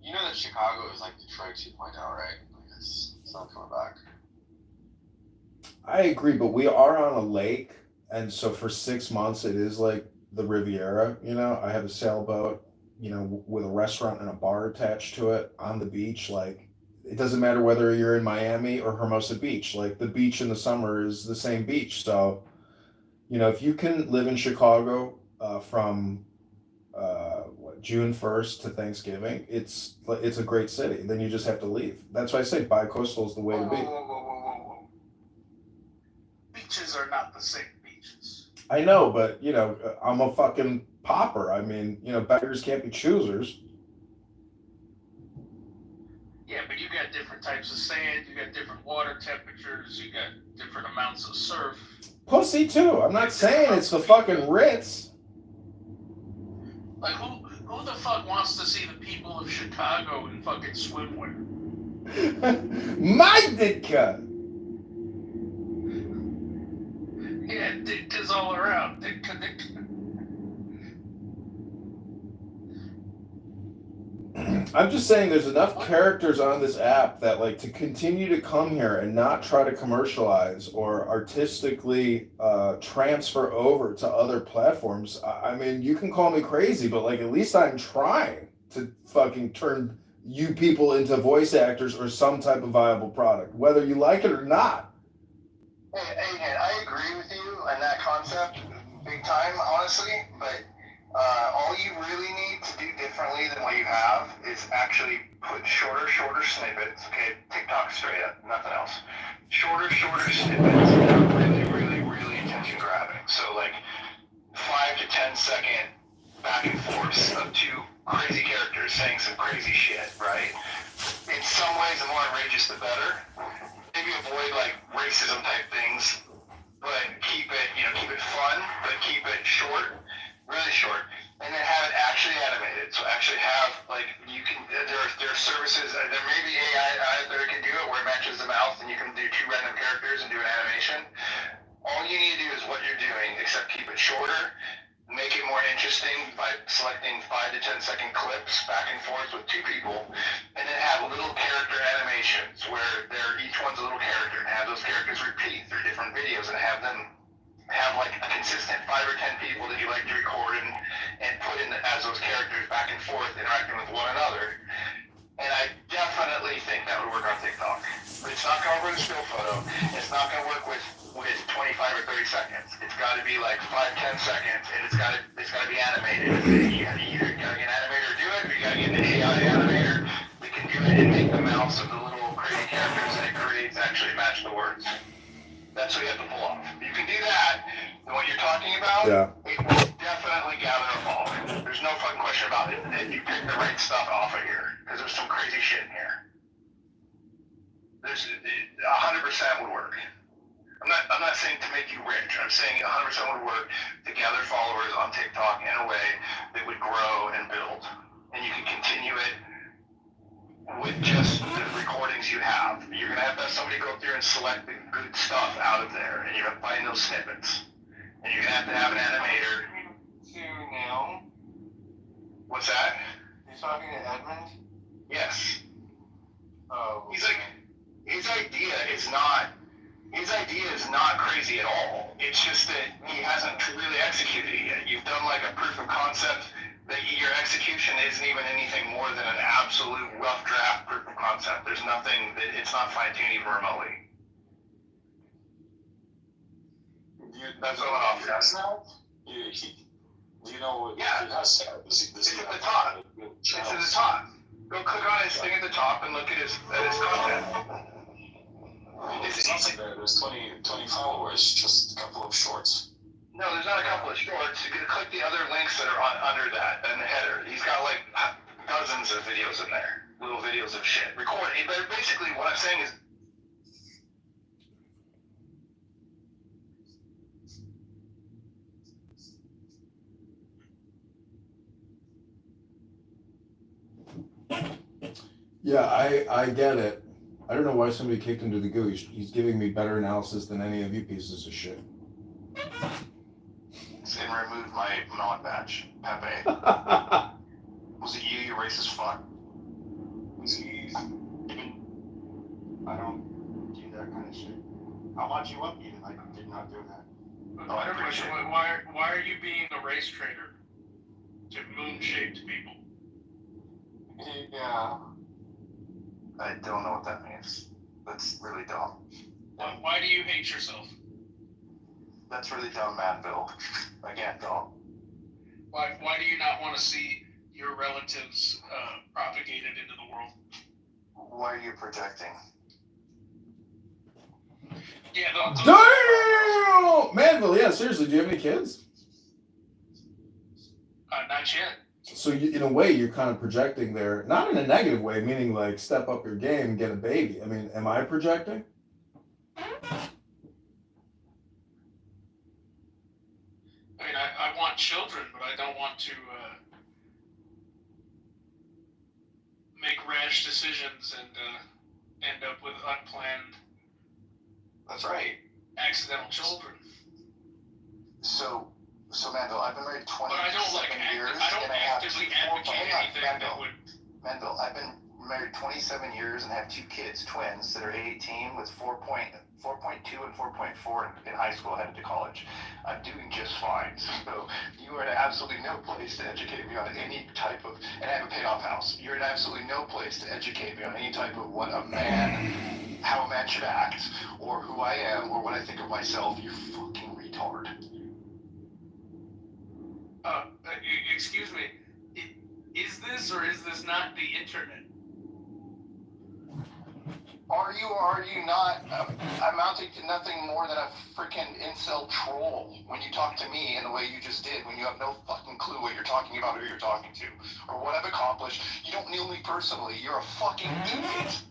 you know that Chicago is like Detroit 2.0, right? Like it's not coming back. I agree, but we are on a lake, and so for 6 months it is like the Riviera. I have a sailboat, with a restaurant and a bar attached to it on the beach. Like, it doesn't matter whether you're in Miami or Hermosa Beach. Like, the beach in the summer is the same beach. So, if you can live in Chicago from June 1st to Thanksgiving, it's a great city. Then you just have to leave. That's why I say bi-coastal is the way to be. Whoa. Beaches are not the same beaches. I know, but I'm a fucking pauper. I mean, beggars can't be choosers. Yeah, but you got different types of sand, you got different water temperatures, you got different amounts of surf. Pussy too. I'm not saying it's the fucking Ritz. Like who the fuck wants to see the people of Chicago in fucking swimwear? My Ditka! Yeah, Ditka's all around. Ditka. I'm just saying there's enough characters on this app that like to continue to come here and not try to commercialize or artistically transfer over to other platforms. I mean, you can call me crazy, but like at least I'm trying to fucking turn you people into voice actors or some type of viable product, whether you like it or not. Hey, I agree with you on that concept, big time, honestly, but all you really need to do differently than what you have is actually put shorter snippets. Okay, TikTok straight up, nothing else. Shorter snippets that are really attention grabbing. So like 5 to 10 second back and forth of two crazy characters saying some crazy shit, right? In some ways, the more outrageous, the better. Maybe avoid like racism type things, but keep it fun, but keep it short. Really short, and then have it actually animated. So actually have like you can there are services. There may be AI out there that can do it where it matches the mouth and you can do 2 random characters and do an animation. All you need to do is what you're doing, except keep it shorter, make it more interesting by selecting 5 to 10 second clips back and forth with 2 people, and then have little character animations where each one's a little character, and have those characters repeat through different videos and have them have like a consistent 5 or 10 people that you like to record and put in as those characters back and forth interacting with one another. And I definitely think that would work on TikTok. But it's not going to work with a still photo. It's not going to work with 25 or 30 seconds. It's got to be like 5-10 seconds, and it's got to be animated. You either got to get an animator to do it, or you got to get an AI animator that can do it and make the mouths of the little crazy characters that it creates actually match the words. That's what you have to pull off. If you can do that, then what you're talking about, it will definitely gather a following. There's no fucking question about it. And you pick the right stuff off of here, because there's some crazy shit in here. There's 100% would work. I'm not saying to make you rich. I'm saying 100% would work to gather followers on TikTok in a way that would grow and build, and you can continue it with just the recordings you have. You're going to have somebody go through and select the good stuff out of there, and you're going to find those snippets. And you're going to have an animator. To now? What's that? You're talking to Edmund? Yes. Oh. He's like, his idea is not crazy at all. It's just that he hasn't really executed it yet. You've done like a proof of concept that your execution isn't even anything more than an absolute rough draft proof of concept. There's nothing that it's not fine-tuned even remotely. That's what I'm off now? Do you know what he has? It's at the top. It's at the top. Go click on his thing at the top and look at his content. It's nothing there. There's 20 followers, just a couple of shorts. No, there's not a couple of shorts. You can click the other links that are under that in the header. He's got like dozens of videos in there, little videos of shit recording. But basically, what I'm saying is, Yeah, I get it. I don't know why somebody kicked him to the goo. He's giving me better analysis than any of you pieces of shit. and remove my mod badge, Pepe. Was it you racist fuck? Was he? I don't do that kind of shit. How much you up even? I did not do that. Oh, I appreciate it. Why are you being a race traitor to moon-shaped people? Yeah. I don't know what that means. That's really dumb. Why do you hate yourself? That's really dumb, Manville. Again, don't. Why do you not want to see your relatives propagated into the world? Why are you projecting? Yeah, Damn! Manville, yeah, seriously, do you have any kids? Not yet. So in a way, you're kind of projecting there, not in a negative way, meaning like step up your game and get a baby. I mean, am I projecting? I mean, I want children, but I don't want to make rash decisions and end up with unplanned. That's right. Accidental children. So Mandel, I've been married 27 years, I don't and I have actively two advocate anything that would Mendel, I've been married 27 years and have 2 kids, twins, that are 18 with 4.2 and 4.4 in high school headed to college. I'm doing just fine. So you are in absolutely no place to educate me on any type of, and I have a paid off house. You're in absolutely no place to educate me on any type of what a man, how a man should act, or who I am, or what I think of myself, you fucking retard. Excuse me. Is this or is this not the internet? Are you or are you not amounting to nothing more than a freaking incel troll when you talk to me in the way you just did, when you have no fucking clue what you're talking about or who you're talking to, or what I've accomplished? You don't know me personally. You're a fucking idiot.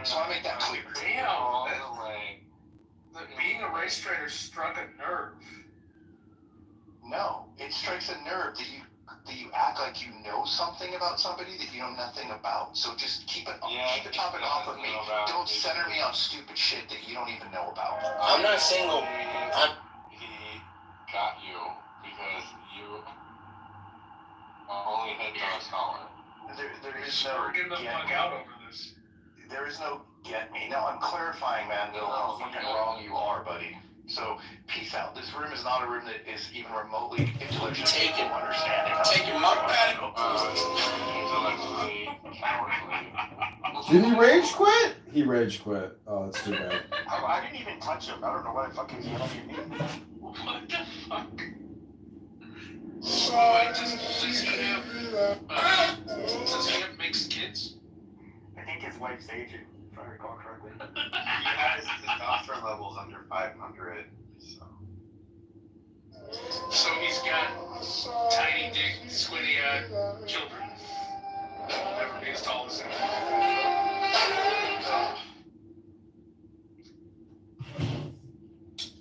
So I make that clear. Damn. Being a race trader struck a nerve. No, it strikes a nerve that you act like you know something about somebody that you know nothing about. So just keep the topic off of me. Don't center me on stupid shit that you don't even know about. I'm not single. He got you because you only hit the scholar. There is no get the fuck out over this. There is no get me. No, I'm clarifying, man. How fucking wrong you are, buddy. So, peace out. This room is not a room that is even remotely intellectually understanding. Take your mug back. Did he rage quit? He rage quit. Oh, that's too bad. I didn't even touch him. I don't know why the fuck he's yelling at me. What the fuck? Does he have mixed kids? I think his wife's aging, if I recall correctly. He has testosterone levels under 500, So he's got tiny dick, squinty-eyed children that will never be as tall as him.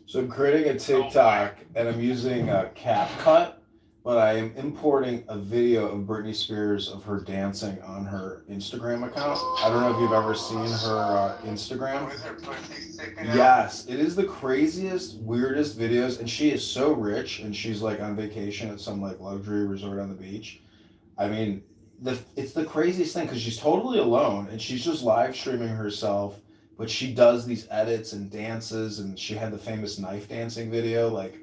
So I'm creating a TikTok and I'm using a CapCut, but I am importing a video of Britney Spears of her dancing on her Instagram account. I don't know if you've ever seen her Instagram. Yes, it is the craziest, weirdest videos, and she is so rich, and she's like on vacation at some like luxury resort on the beach. I mean, it's the craziest thing because she's totally alone, and she's just live streaming herself, but she does these edits and dances, and she had the famous knife dancing video. Like,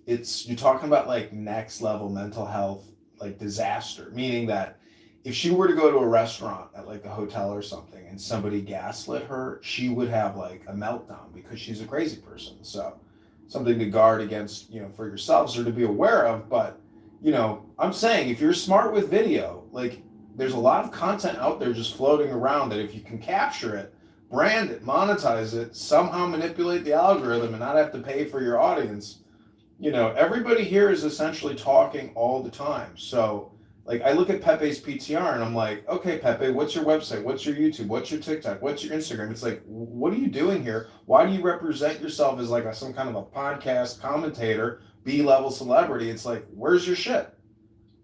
you're talking about like next level mental health, like disaster, meaning that if she were to go to a restaurant at like a hotel or something and somebody gaslit her, she would have like a meltdown because she's a crazy person. So something to guard against, for yourselves or to be aware of. But, I'm saying if you're smart with video, like there's a lot of content out there just floating around that if you can capture it, brand it, monetize it, somehow manipulate the algorithm and not have to pay for your audience. Everybody here is essentially talking all the time. So, like, I look at Pepe's PTR and I'm like, okay, Pepe, what's your website? What's your YouTube? What's your TikTok? What's your Instagram? It's like, what are you doing here? Why do you represent yourself as like some kind of a podcast commentator, B-level celebrity? It's like, where's your shit?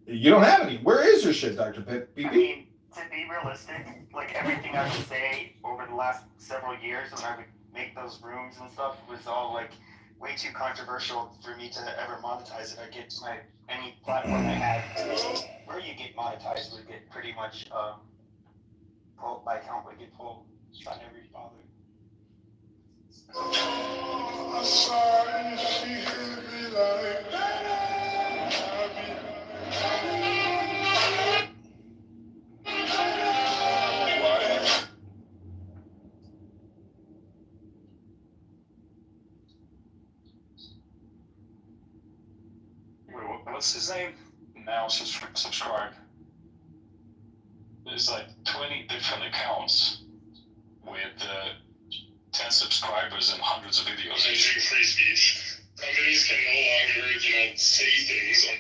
You don't have any. Where is your shit, Dr. PP? I mean, to be realistic, like everything I would say over the last several years when I would make those rooms and stuff was all like way too controversial for me to ever monetize it. I get any platform I had where you get monetized would get pretty much pulled, my account would get pulled. So I never bothered. What's his name? Now subscribe. There's like 20 different accounts with 10 subscribers and hundreds of videos. Managing free speech. Companies can no longer, say things on.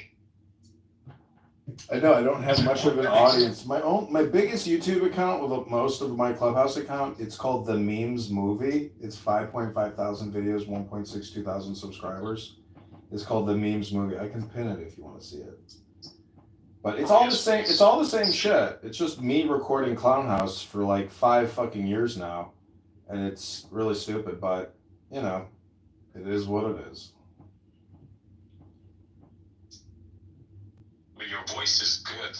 I know I don't have much of an audience. My biggest YouTube account with most of my Clubhouse account, it's called The Memes Movie. It's 5.5 thousand videos, 1.62 thousand subscribers. It's called The Memes Movie. I can pin it if you want to see it. But it's all the same. It's all the same shit. It's just me recording Clown House for like 5 fucking years now, and it's really stupid. But it is what it is. But your voice is good.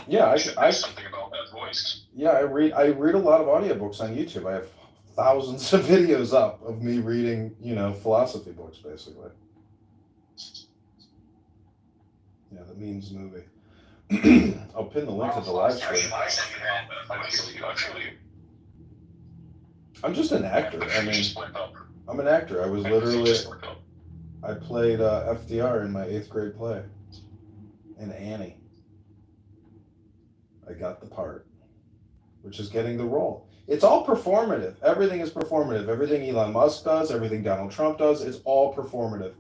Yeah, I something about that voice. yeah, I read a lot of audiobooks on YouTube. I have thousands of videos up of me reading, philosophy books basically. Yeah, the memes movie. I'll pin the link to the live stream. I'm just an actor. I mean, I'm an actor. I was literally, I played FDR in my 8th grade play, in Annie. I got the part, which is getting the role. It's all performative. Everything is performative. Everything Elon Musk does, everything Donald Trump does, is all performative.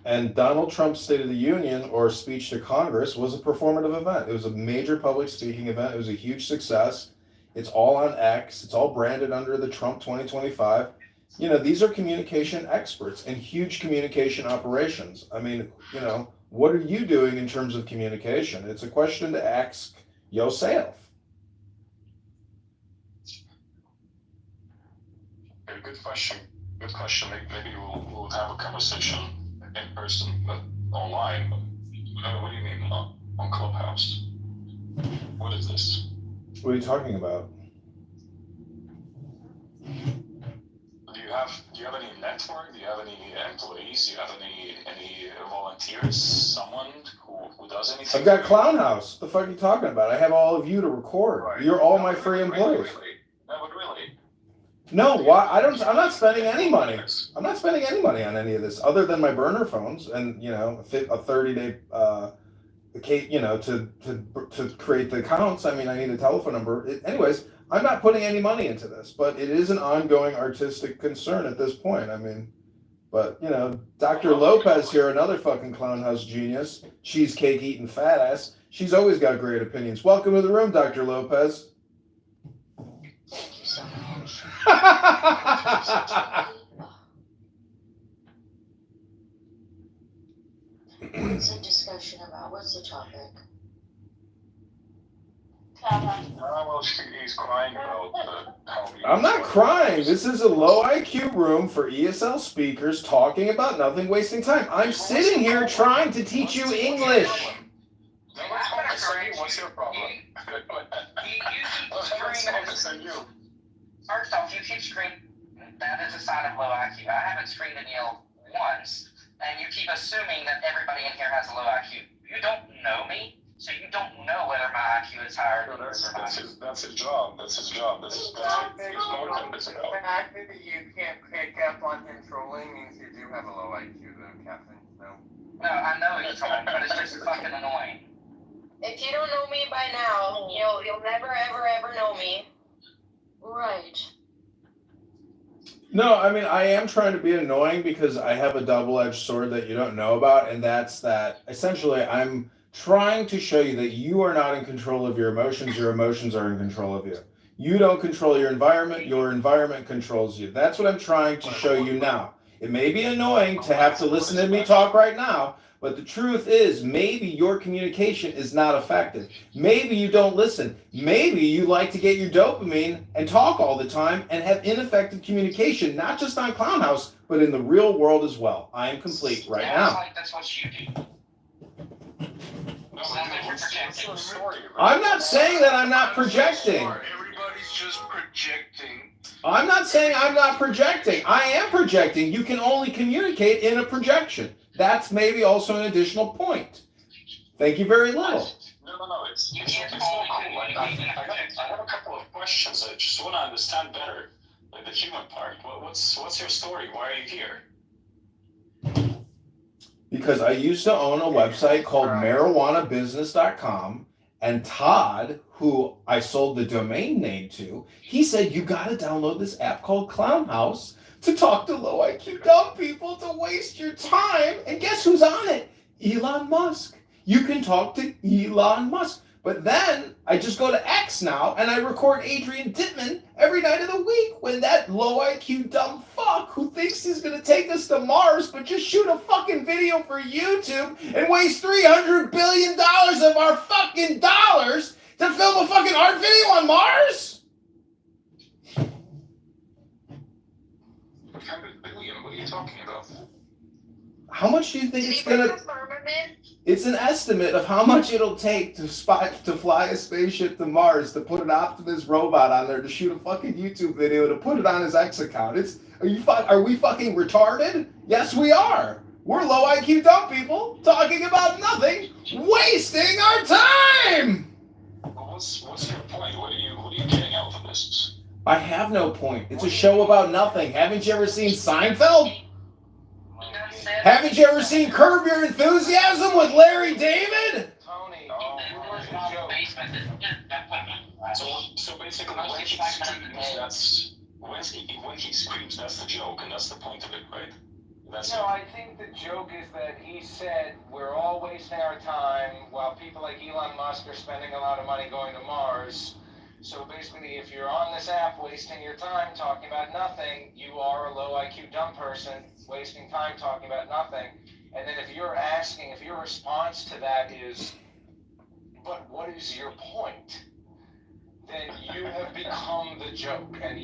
And Donald Trump's State of the Union, or speech to Congress, was a performative event. It was a major public speaking event. It was a huge success. It's all on X. It's all branded under the Trump 2025. These are communication experts and huge communication operations. I mean, what are you doing in terms of communication? It's a question to ask yourself. Okay, good question. Good question. Maybe we'll have a conversation in person, but online. What do you mean on Clubhouse? What is this? What are you talking about? Do you have any network? Do you have any employees? Do you have any volunteers? Someone who does anything? I've got Clown House. The fuck are you talking about? I have all of you to record. Right. You're all my free employees. No, but really. No, why? I'm not spending any money. I'm not spending any money on any of this other than my burner phones and a 30-day to create the accounts. I mean, I need a telephone number. Anyways, I'm not putting any money into this, but it is an ongoing artistic concern at this point. I mean, but Dr. Lopez here, another fucking Clown House genius, cheesecake eating fat ass. She's always got great opinions. Welcome to the room, Dr. Lopez. Thank you so much. What's the discussion about? What's the topic? Well, he's crying about how he... I'm not crying. This is a low IQ room for ESL speakers talking about nothing, wasting time. I'm sitting here trying to teach you English. What's your problem? First off, you keep screaming. That is a sign of low IQ. I haven't screamed and yelled once, and you keep assuming that everybody in here has a low IQ. You don't know me, so you don't know whether my IQ is higher than yours or not. That's his job. That's his job. That's what he's more convinced about. The fact that you can't pick up on him trolling means you do have a low IQ, though, Captain. No, I know he's trolling, but it's just fucking annoying. If you don't know me by now, you'll never, ever, ever know me. Right. No, I mean, I am trying to be annoying because I have a double-edged sword that you don't know about, and that's that essentially I'm trying to show you that you are not in control of your emotions are in control of you. You don't control your environment controls you. That's what I'm trying to show you now. It may be annoying to have to listen to me talk right now, but the truth is maybe your communication is not effective. Maybe you don't listen. Maybe you like to get your dopamine and talk all the time and have ineffective communication, not just on Clown House, but in the real world as well. I am complete right now. Like that's what you do. I'm not saying that I'm not projecting. Everybody's just projecting. I'm not saying I'm not projecting. I am projecting. You can only communicate in a projection. That's maybe also an additional point. Thank you very little. No, it's so cool. I have a couple of questions. I just want to understand better, like the human part. What's your story? Why are you here? Because I used to own a website called marijuanabusiness.com, and Todd, who I sold the domain name to, he said, you got to download this app called Clown House to talk to low IQ dumb people to waste your time. And guess who's on it? Elon Musk. You can talk to Elon Musk. But then I just go to X now and I record Adrian Dittman every night of the week when that low IQ dumb fuck who thinks he's going to take us to Mars but just shoot a fucking video for YouTube and waste $300 billion of our fucking dollars to film a fucking art video on Mars? $100 billion? What are you talking about? How much do you think Did it's he bring gonna? the firmament? It's an estimate of how much it'll take to fly a spaceship to Mars, to put an Optimus robot on there, to shoot a fucking YouTube video, to put it on his X account. Are we fucking retarded? Yes, we are. We're low IQ dumb people talking about nothing, wasting our time. Well, what's your point? What are you getting out of this? I have no point. It's a show about nothing. Haven't you ever seen Seinfeld? Haven't you ever seen Curb Your Enthusiasm with Larry David? Tony, So basically, when he screams, when he screams, that's the joke, and that's the point of it, right? No, I think the joke is that he said we're all wasting our time while people like Elon Musk are spending a lot of money going to Mars. So basically, if you're on this app wasting your time talking about nothing, you are a low IQ dumb person wasting time talking about nothing. And then if your response to that is, but what is your point? Then you have become the joke, and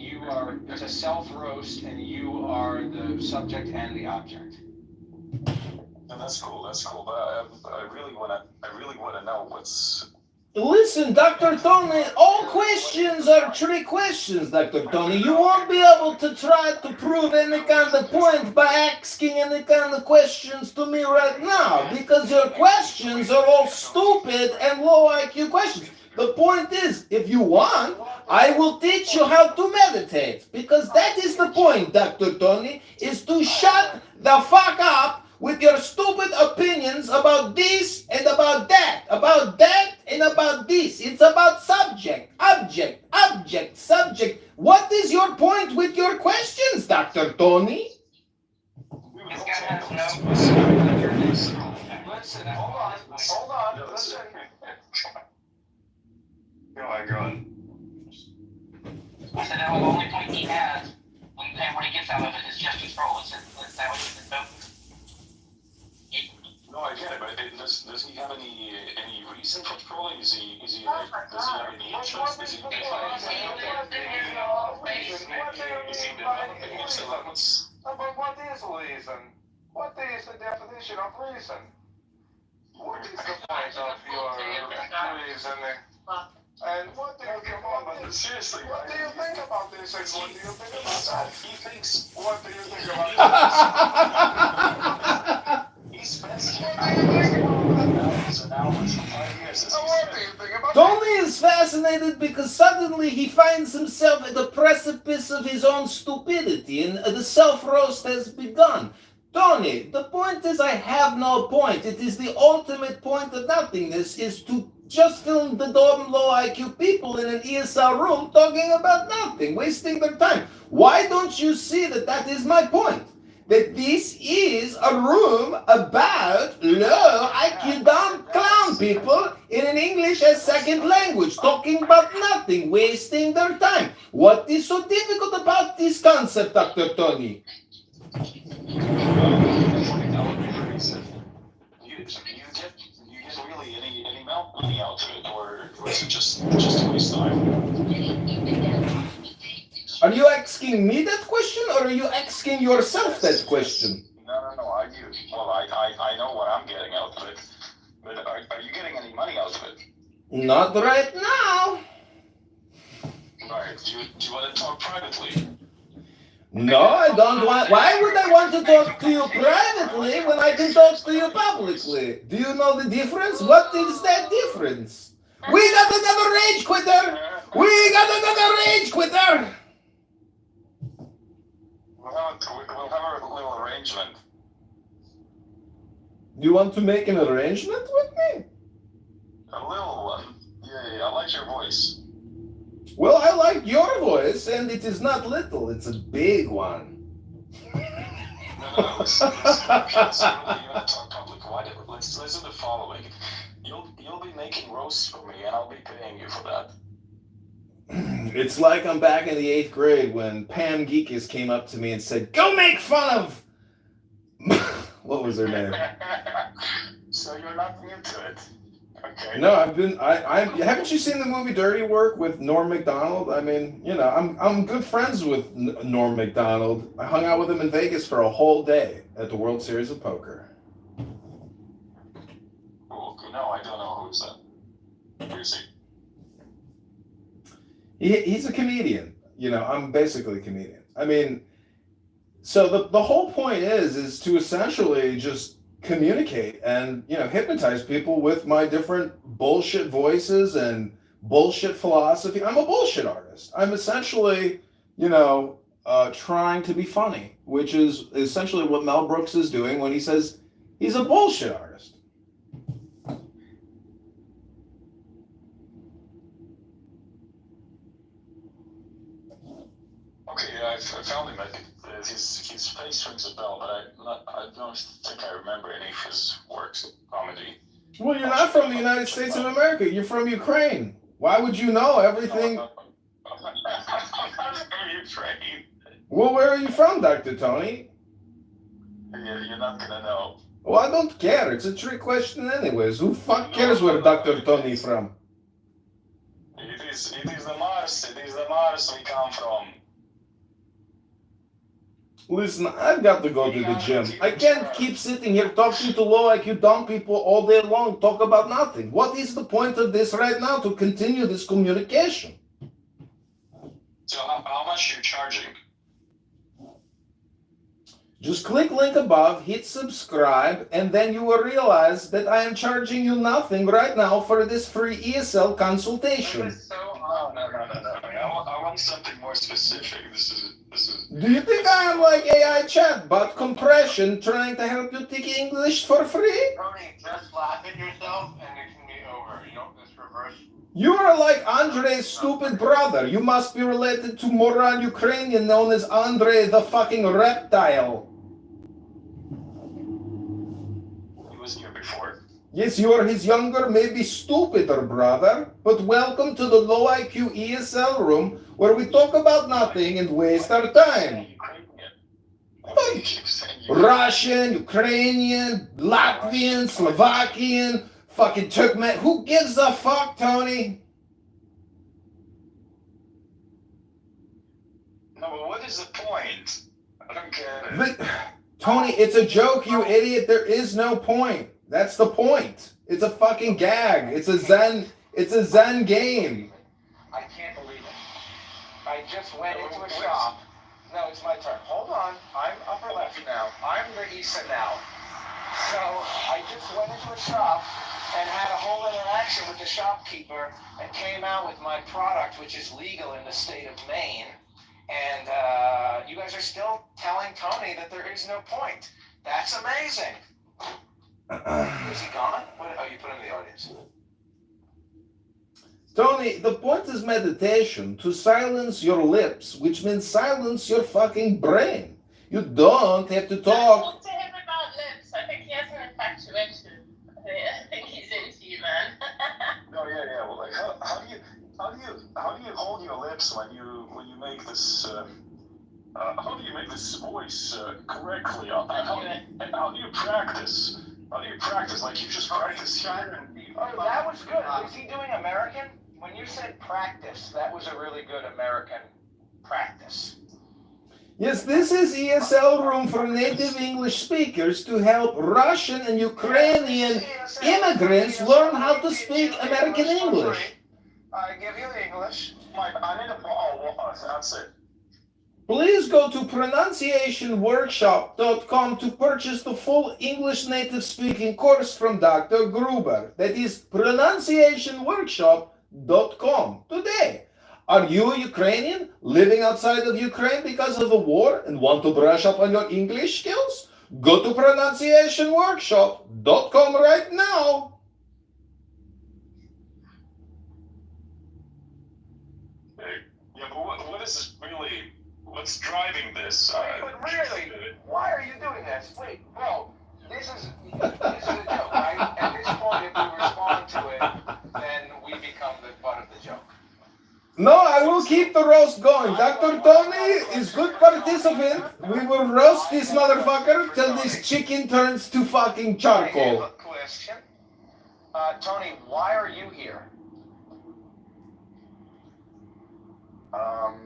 it's a self-roast, and you are the subject and the object. And that's cool, but I really wanna know what's... Listen, Dr. Tony, all questions are trick questions, Dr. Tony. You won't be able to try to prove any kind of point by asking any kind of questions to me right now, because your questions are all stupid and low IQ questions. The point is, if you want, I will teach you how to meditate, because that is the point, Dr. Tony, is to shut the fuck up with your stupid opinions about this and about that and about this. It's about subject, object, subject. What is your point with your questions, Dr. Tony? This guy has no... Listen, hold on, listen. Go on. I said the only point he has, and what he gets out of it is just control. Is that what he said? No, I get it, but does he have any reason for trolling? Does he like, does he have any interest? Is he developing himself? But what is reason? What is the definition of reason? What is the point of your reasoning? And what do you think about this? Seriously, what do you think about this? And what do you think about that? He thinks. What do you think about this? He spends Tony is fascinated because suddenly he finds himself at the precipice of his own stupidity, and the self-roast has begun. Tony, the point is I have no point. It is the ultimate point of nothingness, is to just film the dumb low IQ people in an ESL room talking about nothing, wasting their time. Why don't you see that that is my point? That this is a room about low IQ dumb clown people in an English as second language, talking about nothing, wasting their time. What is so difficult about this concept, Dr. Tony? You get really any money out of it, or is it just a waste of time? Are you asking me that question, or are you asking yourself that question? No, I do. Well, I know what I'm getting out of it, but are you getting any money out of it? Not right now. Alright, do you want to talk privately? No, I don't want. Why would I want to talk to you privately when I can talk to you publicly? Do you know the difference? What is that difference? We got another rage quitter! We got another rage quitter! We'll have a little arrangement. You want to make an arrangement with me? A little one. Yeah, I like your voice. Well, I like your voice, and it is not little, it's a big one. No, listen, okay, so you want to talk public. Let's do the following. You'll be making roasts for me, and I'll be paying you for that. It's like I'm back in the 8th grade when Pam Geekus came up to me and said, "Go make fun of..." What was her name? So you're not new to it. Okay. No, haven't you seen the movie Dirty Work with Norm Macdonald? I mean, I'm good friends with Norm Macdonald. I hung out with him in Vegas for a whole day at the World Series of Poker. Cool. No, I don't know who's that. Who is he? He's a comedian. I'm basically a comedian. I mean, so the whole point is to essentially just communicate and hypnotize people with my different bullshit voices and bullshit philosophy. I'm a bullshit artist. I'm essentially trying to be funny, which is essentially what Mel Brooks is doing when he says he's a bullshit artist. Okay, I found him. His face rings a bell, but I don't think I remember any of his works, comedy. Well, you're not from the United States of America. You're from Ukraine. Why would you know everything? I'm not from Ukraine. Well, where are you from, Dr. Tony? You're not gonna know. Well, I don't care. It's a trick question anyways. Who fuck cares where Dr. Tony is from? It is the Mars. It is the Mars we come from. Listen, I've got to go to the gym. I can't keep sitting here talking to low IQ dumb people all day long, talk about nothing. What is the point of this right now to continue this communication? So how much are you charging? Just click link above, hit subscribe, and then you will realize that I am charging you nothing right now for this free ESL consultation. No. I want something more specific. This is. Do you think I am like AI chatbot compression trying to help you take English for free? Tony, just laugh at yourself and it can be over. This reverse. You are like Andrei's stupid brother. You must be related to moron Ukrainian known as Andrei the fucking reptile. He was here before. Yes, you are his younger, maybe stupider brother, but welcome to the low IQ ESL room where we talk about nothing and waste our time. Russian, Ukrainian, Latvian, Slovakian, fucking Turkmen. Who gives a fuck, Tony? No, but what is the point? I don't get it. Tony, it's a joke, you idiot. There is no point. That's the point. It's a fucking gag. It's a Zen game. I can't believe it. I just went into a shop. No, it's my turn. Hold on. I'm upper left now. I'm the Issa now. So I just went into a shop and had a whole interaction with the shopkeeper and came out with my product, which is legal in the state of Maine. And you guys are still telling Tony that there is no point. That's amazing. Is he gone? Oh, you put him in the audience. Tony, the point is meditation, to silence your lips, which means silence your fucking brain. You don't have to talk. Talk to him about lips. I think he has an infatuation. I think he's into you, man. No, yeah. Well, like, how do you hold your lips when you make this? How do you make this voice correctly? How do you practice? How do you practice? Like you just practice here. Oh, that was good. Is he doing American? When you said practice, that was a really good American practice. Yes, this is ESL room for native English speakers to help Russian and Ukrainian immigrants learn how to speak American English. I give you the English. I need a ball. That's it. Please go to pronunciationworkshop.com to purchase the full English native speaking course from Dr. Gruber. That is pronunciationworkshop.com today. Are you Ukrainian living outside of Ukraine because of the war and want to brush up on your English skills? Go to pronunciationworkshop.com right now. Yeah, but what is this really? What's driving this? But really, why are you doing this? Wait, bro, this is a joke, right? At this point, if we respond to it, then we become the butt of the joke. No, I will keep the roast going. Dr. Tony is good participant. We will roast this motherfucker till this chicken turns to fucking charcoal. Question. Tony, why are you here?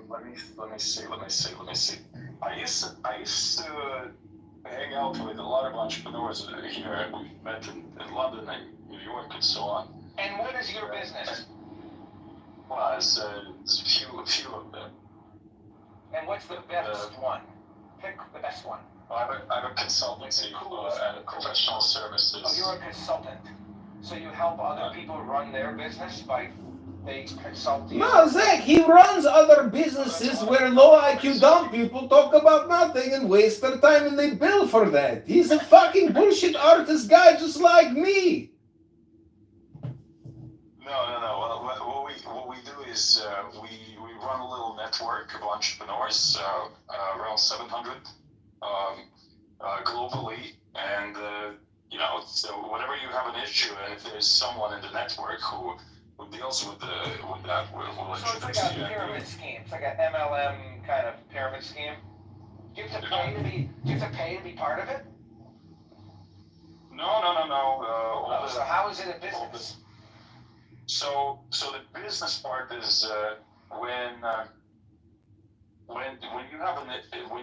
Let me see. I used to hang out with a lot of entrepreneurs here. We met in London and New York and so on. And what is your business? Well, it's a few of them. And what's the best one? Pick the best one. I have a consultancy and professional services. Oh, you're a consultant. So you help other people run their business by they consult you? No, Zach, he runs other businesses where low IQ dumb people talk about nothing and waste their time and they bill for that. He's a fucking bullshit artist guy just like me. No. What we do is we run a little network of entrepreneurs, around 700 globally, and so whenever you have an issue, and if there's someone in the network who deals with that, we'll So it's like a pyramid scheme. It's like an MLM kind of pyramid scheme. Do you have to pay to be? Do you have to pay to be part of it? No. So how is it a business? So the business part is when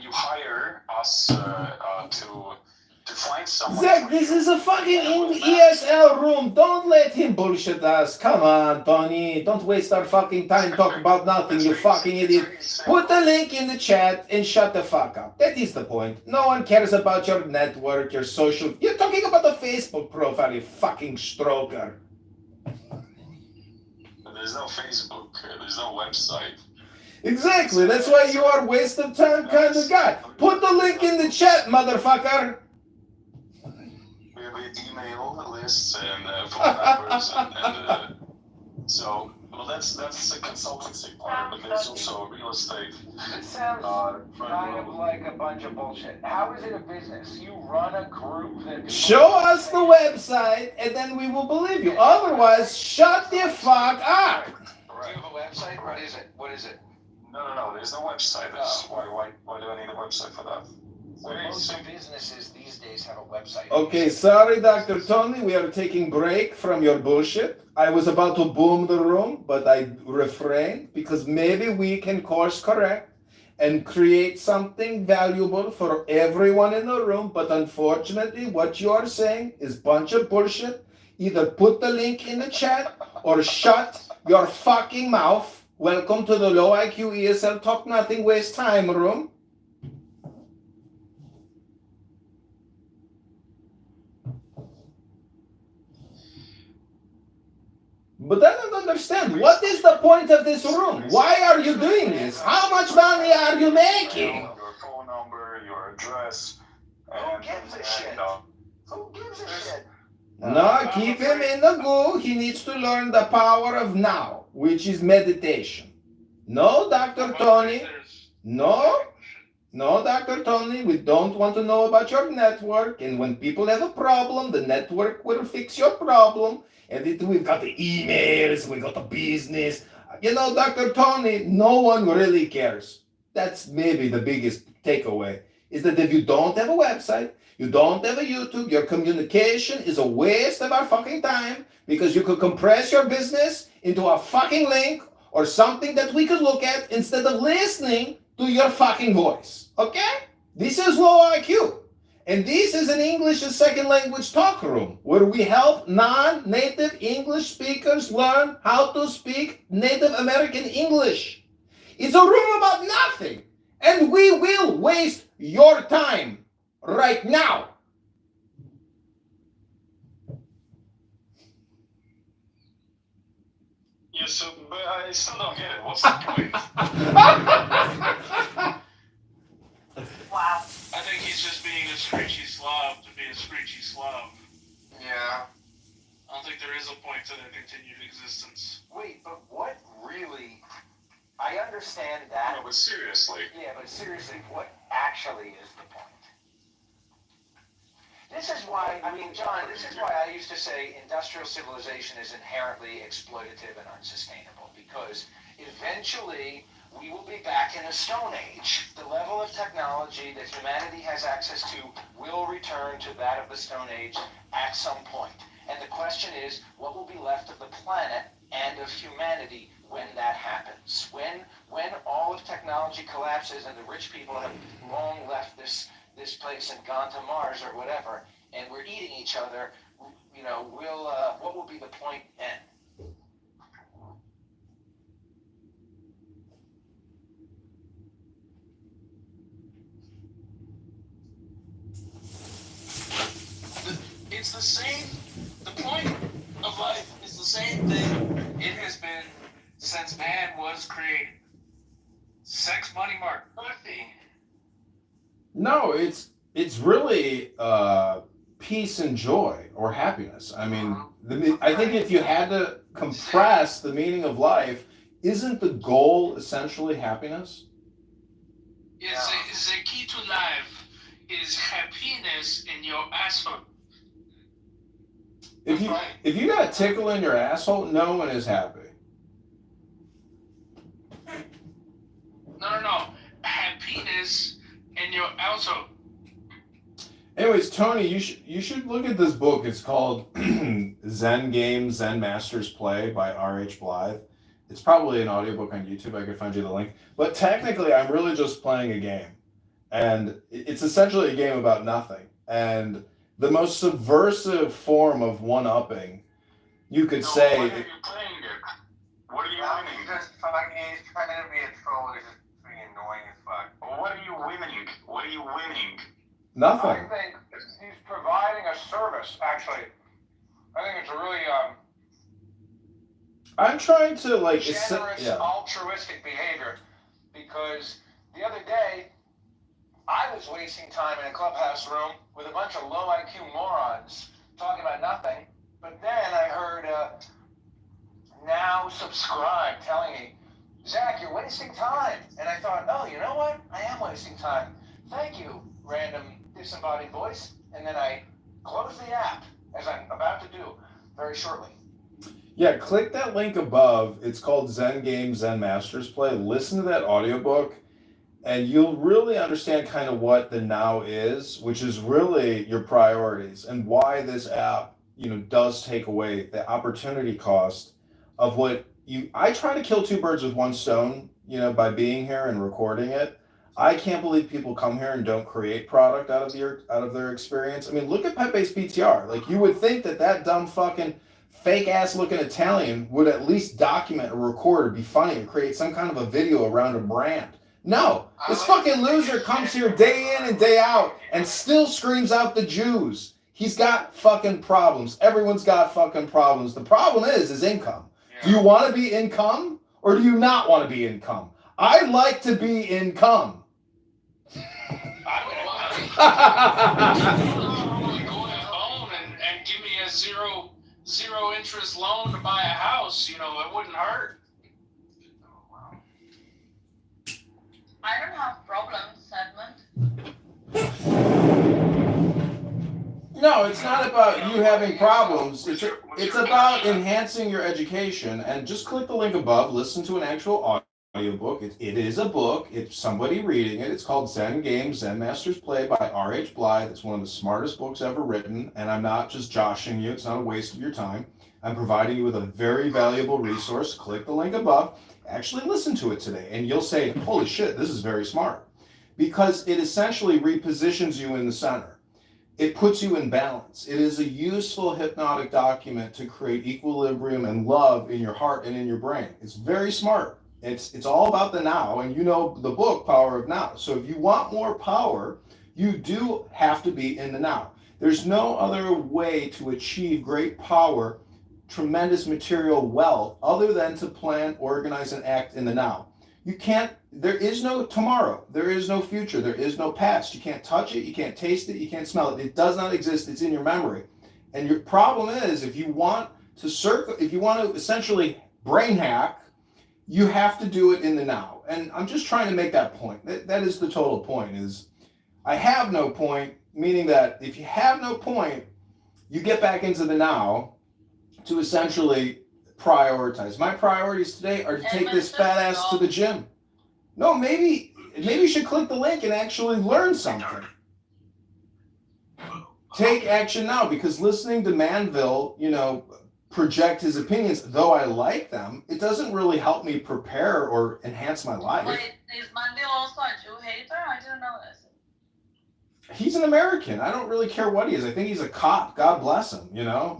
you hire us to find someone. Zach, this is a fucking ESL room. Don't let him bullshit us. Come on, Tony. Don't waste our fucking time talking about nothing, you fucking idiot. Put the link in the chat and shut the fuck up. That is the point. No one cares about your network, your social. You're talking about the Facebook profile, you fucking stroker. There's no Facebook. There's no website. Exactly. That's why you are waste of time kind of guy. Put the link in the chat, motherfucker. We have email lists and phone numbers and so well that's the consultancy part, but there's also real estate. It sounds kind of like a bunch of bullshit. How is it a business? You run a group that show us the website and then we will believe you. Otherwise, shut the fuck up. Do you have a website? What is it? No. There's no website. Why do I need a website for that? Most businesses these days have a website. Okay, sorry, Dr. Tony. We are taking break from your bullshit. I was about to boom the room, but I refrained because maybe we can course correct and create something valuable for everyone in the room. But unfortunately, what you are saying is bunch of bullshit. Either put the link in the chat or shut your fucking mouth. Welcome to the Low IQ ESL Talk Nothing Waste Time room. But I don't understand. What is the point of this room? Why are you doing this? How much money are you making? Your phone number, your address. Who gives a shit? Who gives a shit? No, keep him in the goo. He needs to learn the power of now, which is meditation. No, Dr. Tony. No, Dr. Tony. We don't want to know about your network. And when people have a problem, the network will fix your problem. And we've got the emails, we got the business. Dr. Tony, no one really cares. That's maybe the biggest takeaway, is that if you don't have a website, you don't have a YouTube, your communication is a waste of our fucking time because you could compress your business into a fucking link or something that we could look at instead of listening to your fucking voice. Okay? This is Low IQ. And this is an English as second language talk room where we help non-native English speakers learn how to speak Native American English. It's a room about nothing. And we will waste your time right now. Yeah, but I still don't get it. What's the point? Wow. I think he's just being a screechy slob to be a screechy slob. Yeah. I don't think there is a point to their continued existence. Wait, but what really? I understand that. No, but seriously. Yeah, but seriously, what actually is the point? This is why, John, this is why I used to say industrial civilization is inherently exploitative and unsustainable, because eventually we will be back in a stone age. The level of technology that humanity has access to will return to that of the stone age at some point. And the question is, what will be left of the planet and of humanity when that happens? When all of technology collapses and the rich people have long left this place and gone to Mars or whatever, and we're eating each other, what will be the point then? It's the same. The point of life is the same thing it has been since man was created. Sex, money, mark, pussy. No, it's really peace and joy or happiness. I mean, I think if you had to compress the meaning of life, isn't the goal essentially happiness? Yes, the key to life is happiness in your asshole. If you got a tickle in your asshole, no one is happy. No. Happiness in your asshole. Anyways, Tony, you should look at this book. It's called Zen Games, Zen Masters Play by R.H. Blythe. It's probably an audiobook on YouTube. I could find you the link. But technically, I'm really just playing a game. And it's essentially a game about nothing. And the most subversive form of one-upping, you could say... What are you playing it? What are you winning? He's just fucking, he's trying to be a troll. He's just being annoying as fuck. What are you winning? What are you winning? Nothing. I think he's providing a service, actually. I think it's a really I'm trying to, like... generous, altruistic behavior. Because the other day, I was wasting time in a clubhouse room with a bunch of low IQ morons talking about nothing. But then I heard Now Subscribe telling me, Zach, you're wasting time. And I thought, oh, you know what? I am wasting time. Thank you, random disembodied voice. And then I closed the app, as I'm about to do very shortly. Yeah, click that link above. It's called Zen Games, Zen Masters Play. Listen to that audiobook, and you'll really understand kind of what the now is, which is really your priorities, and why this app, does take away the opportunity cost of what I try to kill two birds with one stone, by being here and recording it. I can't believe people come here and don't create product out of their experience. I mean, look at Pepe's PTR. Like, you would think that dumb fucking fake ass looking Italian would at least document or record or be funny or create some kind of a video around a brand. No, this fucking loser comes here day in and day out and still screams out the Jews. He's got fucking problems. Everyone's got fucking problems. The problem is income. Do you want to be income or do you not want to be income? I like to be income. And give me a zero interest loan to buy a house, it wouldn't hurt. I don't have problems, Edmund. No, it's not about you having problems. It's about enhancing your education. And just click the link above. Listen to an actual audiobook. It is a book. It's somebody reading it. It's called Zen Games, Zen Masters Play by R.H. Blythe. It's one of the smartest books ever written. And I'm not just joshing you. It's not a waste of your time. I'm providing you with a very valuable resource. Click the link above. Actually listen to it today. And you'll say, holy shit, this is very smart. Because it essentially repositions you in the center. It puts you in balance. It is a useful hypnotic document to create equilibrium and love in your heart and in your brain. It's very smart. It's all about the now, and the book, Power of Now. So if you want more power, you do have to be in the now. There's no other way to achieve great power, tremendous material wealth, other than to plan, organize, and act in the now. There is no tomorrow. There is no future. There is no past. You can't touch it. You can't taste it. You can't smell it. It does not exist. It's in your memory. And your problem is, if you want to essentially brain hack, you have to do it in the now. And I'm just trying to make that point. That is the total point, is I have no point, meaning that if you have no point, you get back into the now to essentially prioritize. My priorities today are to take this fat ass to the gym. No, maybe you should click the link and actually learn something. take action now, because listening to Manville, project his opinions, though I like them, it doesn't really help me prepare or enhance my life. Wait, is Mandel also a Jew hater? I didn't know this. He's an American. I don't really care what he is. I think he's a cop. God bless him.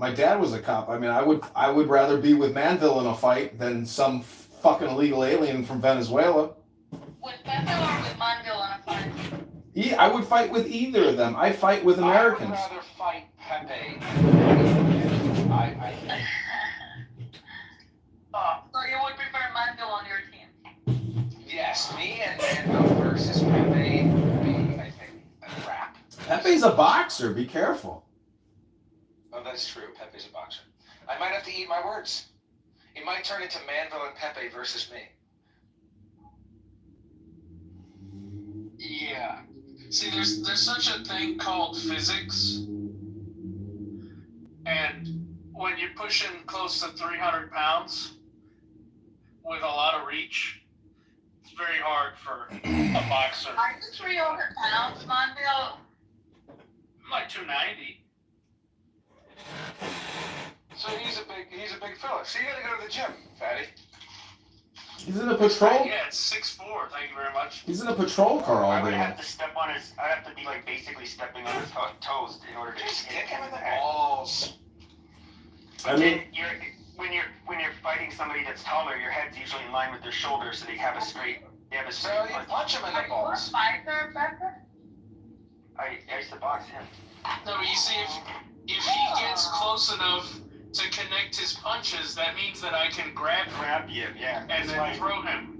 My dad was a cop. I mean, I would rather be with Manville in a fight than some fucking illegal alien from Venezuela. With Pepe or with Mandel in a fight? I would fight with either of them. I fight with Americans. I would rather fight Pepe. So you would prefer Mandel on your team? Yes, me and Mandel versus Pepe would be, I think, a wrap. Pepe's a boxer. Be careful. Oh, that's true. Pepe's a boxer. I might have to eat my words. It might turn into Manville and Pepe versus me. Yeah. See, there's such a thing called physics, and when you're pushing close to 300 pounds with a lot of reach, it's very hard for a boxer. Are you 300 pounds, Mandel? I'm like 290. So he's a big fella. So you gotta go to the gym, fatty. He's in a patrol. Yeah, it's 6'4". Thank you very much. He's in a patrol car all I would day. have to step on his. I have to be like basically stepping on his toes in order to Just hit kick him in the head. balls. But I then mean, when you're fighting somebody that's taller, your head's usually in line with their shoulders, so they have a straight. So you punch him in the Are balls. you a fighter, Pepe? I used to box him. No, but you see, if he gets close enough to connect his punches, that means that I can grab you, yeah. and then throw him.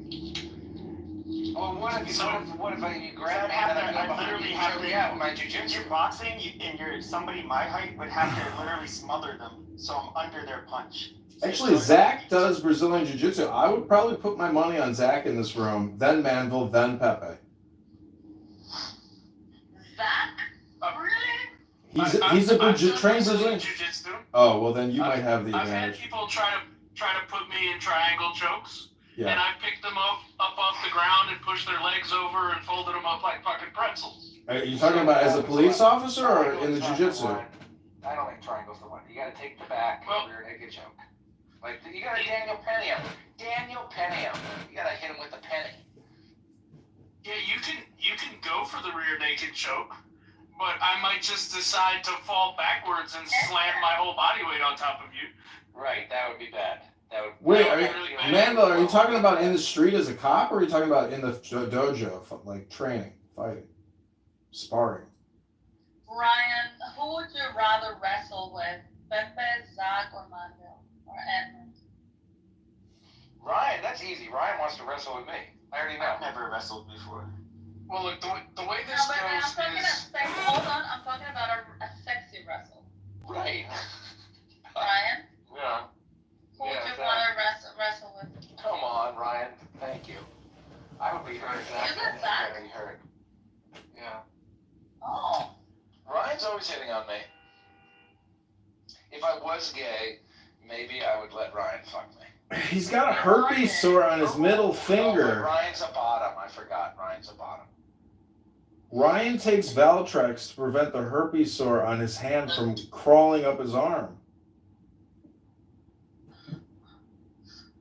Well, what if you grab me I and then I go behind literally you have and to. choke you out with my If jujitsu? you're boxing, and you're somebody my height would have to literally smother them, so I'm under their punch. actually, Zach does Brazilian Jiu-Jitsu. I would probably put my money on Zach in this room, then Manville, then Pepe. Zach? Really? He's a I've done trained Brazilian. Jiu-jitsu. Oh, well, then you might have the I've had advantage. people try to put me in triangle chokes, and Yeah. I picked them up off the ground and pushed their legs over and folded them up like fucking pretzels. Are you talking about as a police officer or in the Jiu-Jitsu? I don't think triangle's the one. You gotta take the back rear naked choke. Like you gotta Daniel Penny him. Daniel Penny him. You gotta hit him with the penny. Yeah, you can go for the rear naked choke, but I might just decide to fall backwards and slam my whole body weight on top of you. Right, that would be bad. Wait, Mandel, are you talking about in the street as a cop, or are you talking about in the dojo, like training, fighting, sparring? Ryan, who would you rather wrestle with? Pepe, Zach, or Mandel? Or Edmund? Ryan, that's easy. Ryan wants to wrestle with me. I already know. I've never wrestled before. Well, look, the way this No, but I'm goes talking is... hold on, I'm talking about a sexy wrestle. Right. Ryan? Yeah. Who would Yeah, you Zach. rather wrestle with? Come on, Ryan. Thank you. I would be hurt. You got Zach? Very hurt. Yeah. Oh. Ryan's always hitting on me. If I was gay, maybe I would let Ryan fuck me. He's got a herpes sore on his middle Oh, finger. Ryan's a bottom. I forgot. Ryan's a bottom. Ryan takes Valtrex to prevent the herpes sore on his hand from crawling up his arm.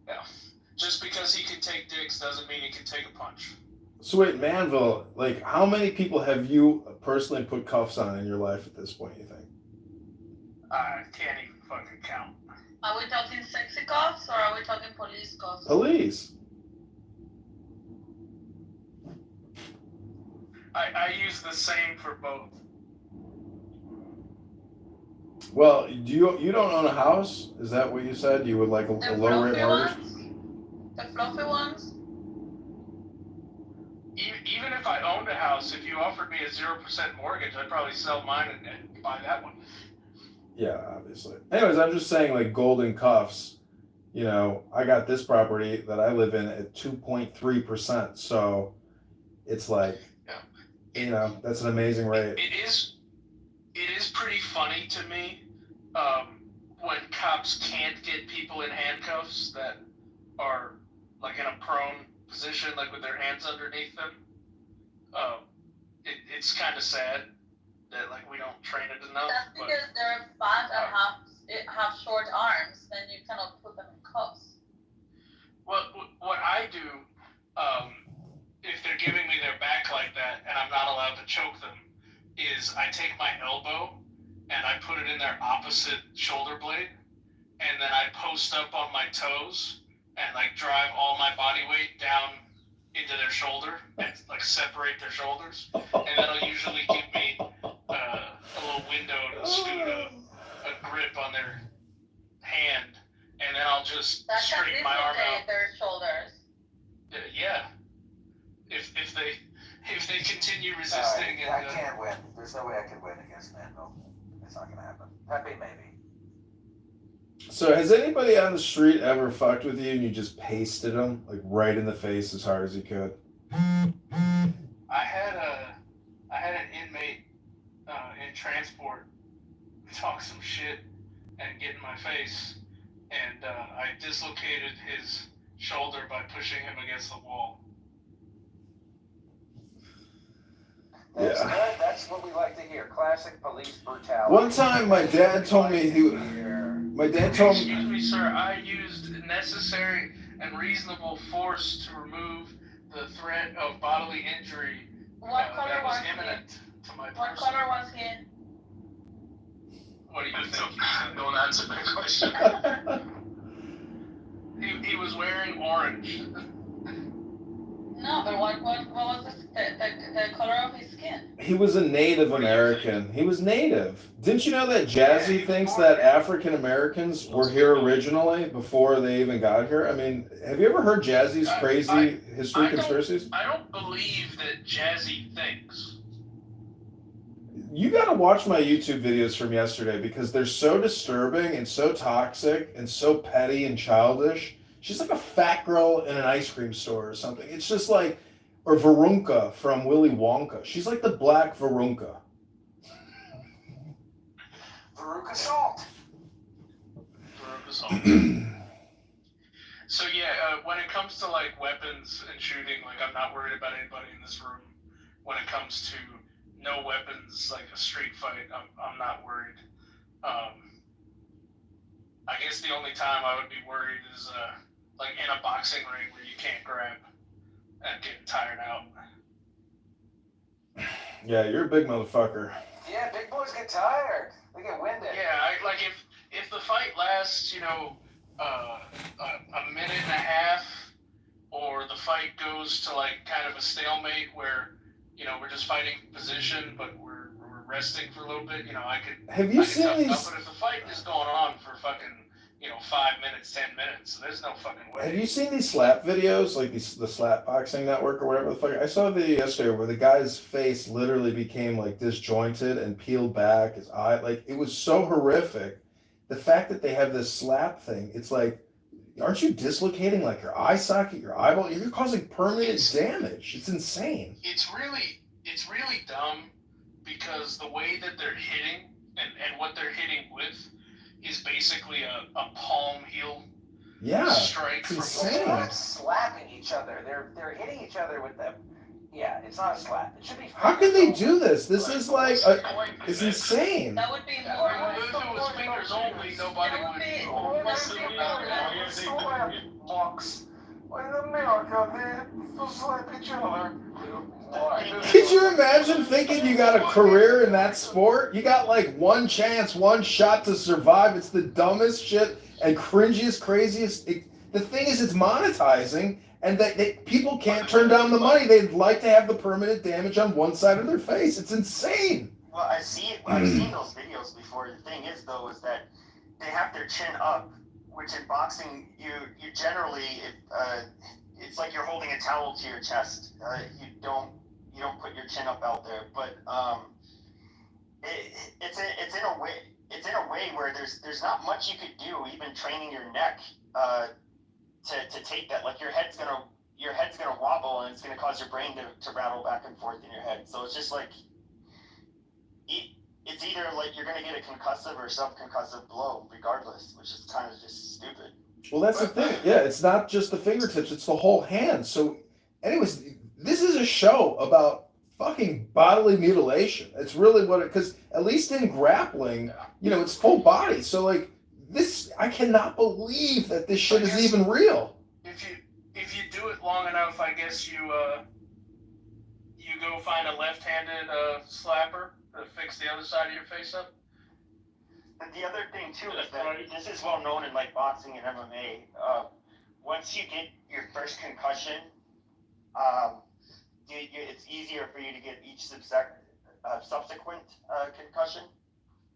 Yeah. Just because he can take dicks doesn't mean he can take a punch. So wait, Manville, like how many people have you personally put cuffs on in your life at this point, you think? I can't even fucking count. Are we talking sexy cuffs or are we talking police cuffs? Police. I use the same for both. Well, you don't own a house? Is that what you said? You would like a low rate mortgage? The fluffy ones? Even if I owned a house, if you offered me a 0% mortgage, I'd probably sell mine and buy that one. Yeah, obviously. Anyways, I'm just saying, like golden cuffs. You know, I got this property that I live in at 2.3%. So it's like, you know, that's an amazing rate. It is pretty funny to me when cops can't get people in handcuffs that are like in a prone position, like with their hands underneath them. It's kind of sad. that like we don't train it enough. That's But because they're fat and have short arms, then you cannot put them in cuffs. what I do, if they're giving me their back like that and I'm not allowed to choke them, is I take my elbow and I put it in their opposite shoulder blade, and then I post up on my toes and like drive all my body weight down into their shoulder and like separate their shoulders, and that'll usually give me a little window to scoot a grip on their hand, and then I'll just straighten my arm out. Their shoulders. Yeah. If they continue resisting, I can't win. There's no way I can win against Manville. It's not gonna happen. Pepe maybe. So has anybody on the street ever fucked with you and you just pasted them like right in the face as hard as you could? I had an inmate in transport talk some shit and get in my face, and I dislocated his shoulder by pushing him against the wall. That's good. That's what we like to hear. Classic police brutality. One time my dad told me Excuse me, sir, I used necessary and reasonable force to remove the threat of bodily injury What color that was was imminent to my person. What color was he? What do you think? Don't answer that question. He was wearing orange. No, but what was the color of his skin? He was a Native American. He was Native. Didn't you know that Jazzy thinks that African Americans were here originally before they even got here? I mean, have you ever heard Jazzy's crazy history conspiracies? I don't believe that Jazzy thinks. You gotta watch my YouTube videos from yesterday because they're so disturbing and so toxic and so petty and childish. She's like a fat girl in an ice cream store or something. It's just like, or Varunka from Willy Wonka. She's like the black Varunka. Veruca Salt. Veruca Salt. So yeah, when it comes to like weapons and shooting, like I'm not worried about anybody in this room. When it comes to no weapons, like a street fight, I'm not worried. I guess the only time I would be worried is like in a boxing ring where you can't grab and getting tired out. Yeah, you're a big motherfucker. Yeah, big boys get tired. They get winded. Yeah, like if the fight lasts, you know, a minute and a half, or the fight goes to like kind of a stalemate where, you know, we're just fighting position, but we're resting for a little bit, you know, I could. Have you seen tough these? Up, but if the fight is going on for fucking, you know, 5 minutes, 10 minutes, there's no fucking way. Have you seen these slap videos, like the Slap Boxing Network or whatever the fuck? I saw a video yesterday where the guy's face literally became like disjointed and peeled back. His eye, like it was so horrific. The fact that they have this slap thing, it's like, aren't you dislocating like your eye socket, your eyeball? You're causing permanent damage. It's insane. It's really dumb because the way that they're hitting and what they're hitting with is basically a palm heel strike. It's They're insane. not slapping each other. They're hitting each other with them. Yeah, it's not a slap. It should be. How can they do this? This is like, it's insane. That would be more. If it was fingers only, nobody would. Box. In America, they slap each other. Could you imagine thinking you got a career in that sport? You got like one chance, one shot to survive. It's the dumbest shit and cringiest, craziest. The thing is, it's monetizing, and that people can't turn down the money. They'd like to have the permanent damage on one side of their face. It's insane. Well, I've seen those videos before. The thing is, though, is that they have their chin up, which in boxing, you generally, it's like you're holding a towel to your chest. You don't put your chin up out there, but it's in a way where there's not much you could do, even training your neck to take that. Like your head's gonna wobble, and it's gonna cause your brain to rattle back and forth in your head. So it's just like it's either like you're gonna get a concussive or subconcussive blow, regardless, which is kind of just stupid. Well, that's the thing. Yeah, it's not just the fingertips; it's the whole hand. So, anyways, this is a show about fucking bodily mutilation. It's really what it, because at least in grappling, you know, it's full body. So like this, I cannot believe that this shit is even real. If you do it long enough, I guess you go find a left-handed slapper to fix the other side of your face up. And the other thing too is that this is well known in like boxing and MMA. Once you get your first concussion, it's easier for you to get each subsequent concussion.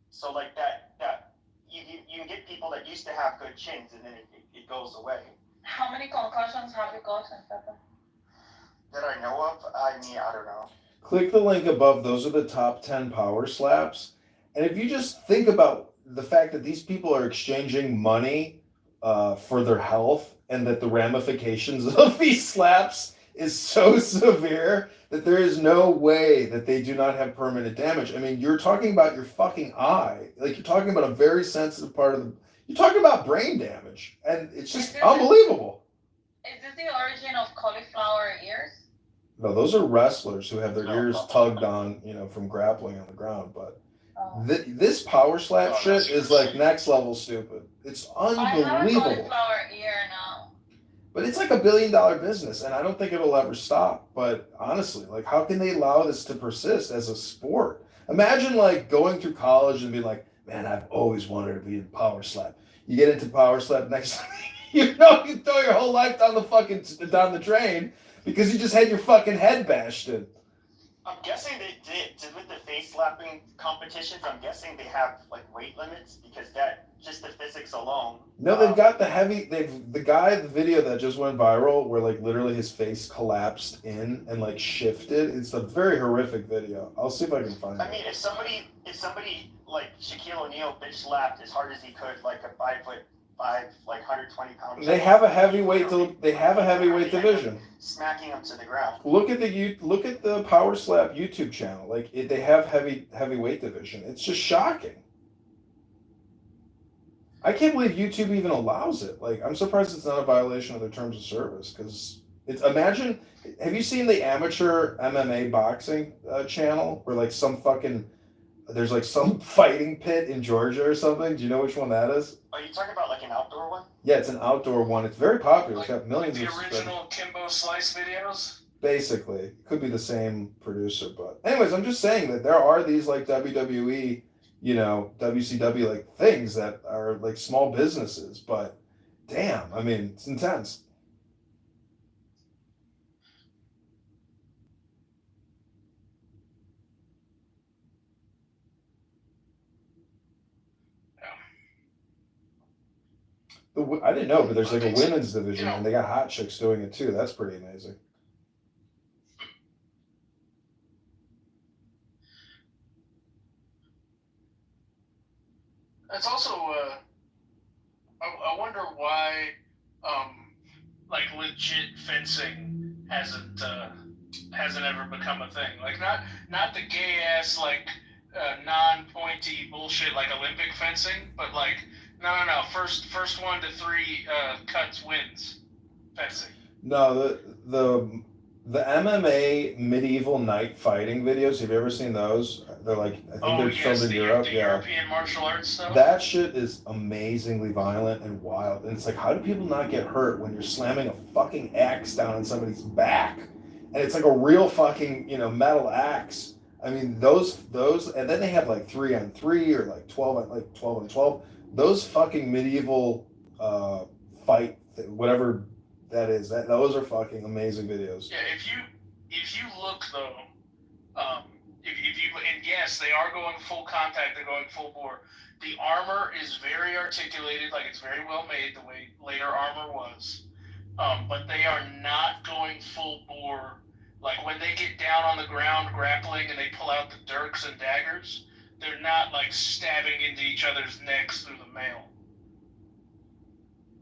So like that you get people that used to have good chins and then it goes away. How many concussions have you gotten, Pepper? That I know of, I mean, I don't know. Click the link above. Those are the top 10 power slaps. And if you just think about the fact that these people are exchanging money for their health and that the ramifications of these slaps is so severe that there is no way that they do not have permanent damage. I mean, you're talking about your fucking eye. Like, you're talking about a very sensitive part of the... You're talking about brain damage. And it's just unbelievable. Is this the origin of cauliflower ears? No, those are wrestlers who have their ears tugged on, you know, from grappling on the ground. But this power slap shit is like next level stupid. It's unbelievable. I have a cauliflower ear now. But it's like $1 billion business, and I don't think it'll ever stop. But honestly, like, how can they allow this to persist as a sport? Imagine like going through college and being like, man, I've always wanted to be in power slap. You get into power slap next time, you know, you throw your whole life down the drain because you just had your fucking head bashed in. I'm guessing with the face slapping competitions, I'm guessing they have like weight limits because that just the physics alone. No, they've got the video that just went viral where like literally his face collapsed in and like shifted. It's a very horrific video. I'll see if I can find it. I mean, if somebody like Shaquille O'Neal bitch slapped as hard as he could, like a 5'5", like 120 pounds. They have a heavyweight division. Smacking him to the ground. Look at the Power Slap YouTube channel. Like they have heavyweight division. It's just shocking. I can't believe YouTube even allows it. Like, I'm surprised it's not a violation of their terms of service. Because imagine, have you seen the amateur MMA boxing channel where like there's like some fighting pit in Georgia or something? Do you know which one that is? Are you talking about like an outdoor one? Yeah, it's an outdoor one. It's very popular. It's got millions of subscribers. The original Kimbo Slice videos? Basically. It could be the same producer, but anyways, I'm just saying that there are these like WWE, you know, WCW like things that are like small businesses, but damn, I mean, it's intense. I didn't know, but there's like a women's division, and they got hot chicks doing it too. That's pretty amazing. It's also, I wonder why, like legit fencing hasn't ever become a thing. Like not the gay ass like non-pointy bullshit like Olympic fencing, but like. No. First 1 to 3 cuts wins fencing. No, the MMA medieval night fighting videos. Have you ever seen those? They're like they're filmed in Europe. The European martial arts stuff. That shit is amazingly violent and wild. And it's like, how do people not get hurt when you're slamming a fucking axe down on somebody's back? And it's like a real fucking, you know, metal axe. I mean, those, and then they have like 3-on-3 or like 12-on-12. Those fucking medieval fight, whatever that is, those are fucking amazing videos. Yeah, if you look though, if you and yes, they are going full contact, they're going full bore. The armor is very articulated, like it's very well made, the way later armor was. But they are not going full bore. Like when they get down on the ground grappling and they pull out the dirks and daggers, they're not like stabbing into each other's necks through the mail.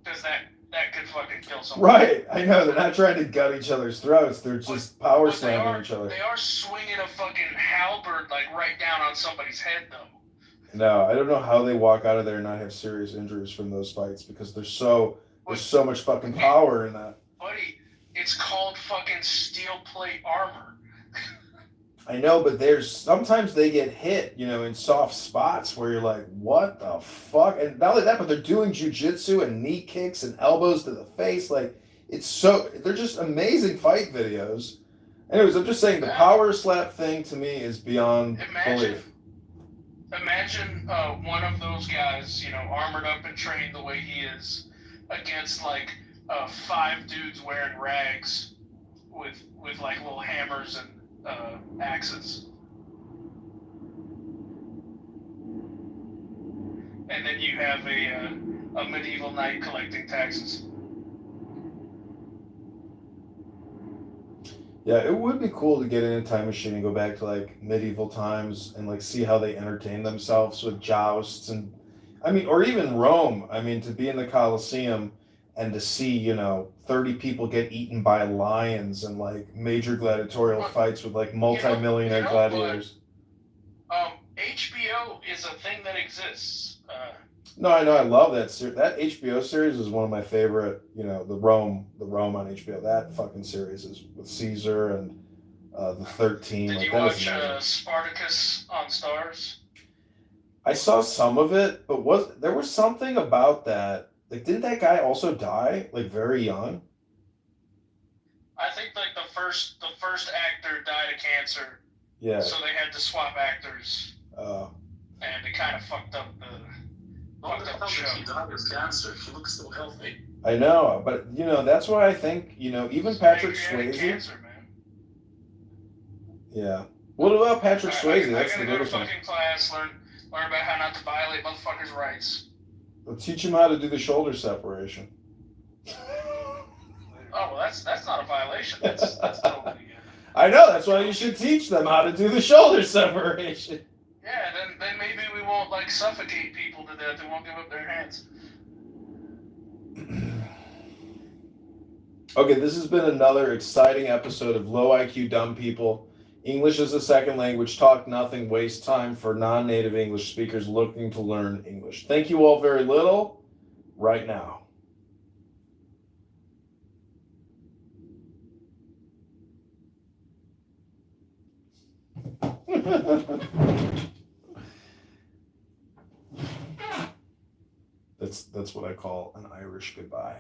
Because that could fucking kill someone. Right, I know. They're not trying to gut each other's throats. They're just power slamming each other. They are swinging a fucking halberd like right down on somebody's head, though. No, I don't know how they walk out of there and not have serious injuries from those fights because there's so much fucking power in that. Buddy, it's called fucking steel plate armor. I know, but sometimes they get hit, in soft spots where you're like, what the fuck? And not only that, but they're doing jujitsu and knee kicks and elbows to the face. Like, they're just amazing fight videos. Anyways, I'm just saying the power slap thing to me is beyond belief. Imagine one of those guys, armored up and trained the way he is, against like 5 dudes wearing rags with like little hammers and axes. And then you have a medieval knight collecting taxes. Yeah, it would be cool to get in a time machine and go back to like medieval times and like see how they entertain themselves with jousts or even Rome. To be in the Colosseum and to see, 30 people get eaten by lions and like major gladiatorial fights with like multi-millionaire gladiators. HBO is a thing that exists. No, I know. I love that series. That HBO series is one of my favorite. The Rome on HBO. That fucking series is with Caesar and the 13. Did you watch Spartacus on Stars? I saw some of it, but there was something about that? Like, didn't that guy also die like very young? I think like the first actor died of cancer. Yeah. So they had to swap actors. And it kind of fucked up the. He died of cancer. He looks so healthy. I know, but that's why I think even Patrick Swayze. Cancer, man. Yeah. What about Patrick Swayze? That's the biggest one. Fucking class, learn about how not to violate motherfuckers' rights. Well, teach him how to do the shoulder separation. Oh well, that's not a violation. That's totally. I know. That's why you should teach them how to do the shoulder separation. Yeah, then maybe we won't like suffocate people to death. They won't give up their hands. Okay, this has been another exciting episode of Low IQ Dumb People. English as a second language, talk nothing, waste time for non-native English speakers looking to learn English. Thank you all very little right now. That's what I call an Irish goodbye.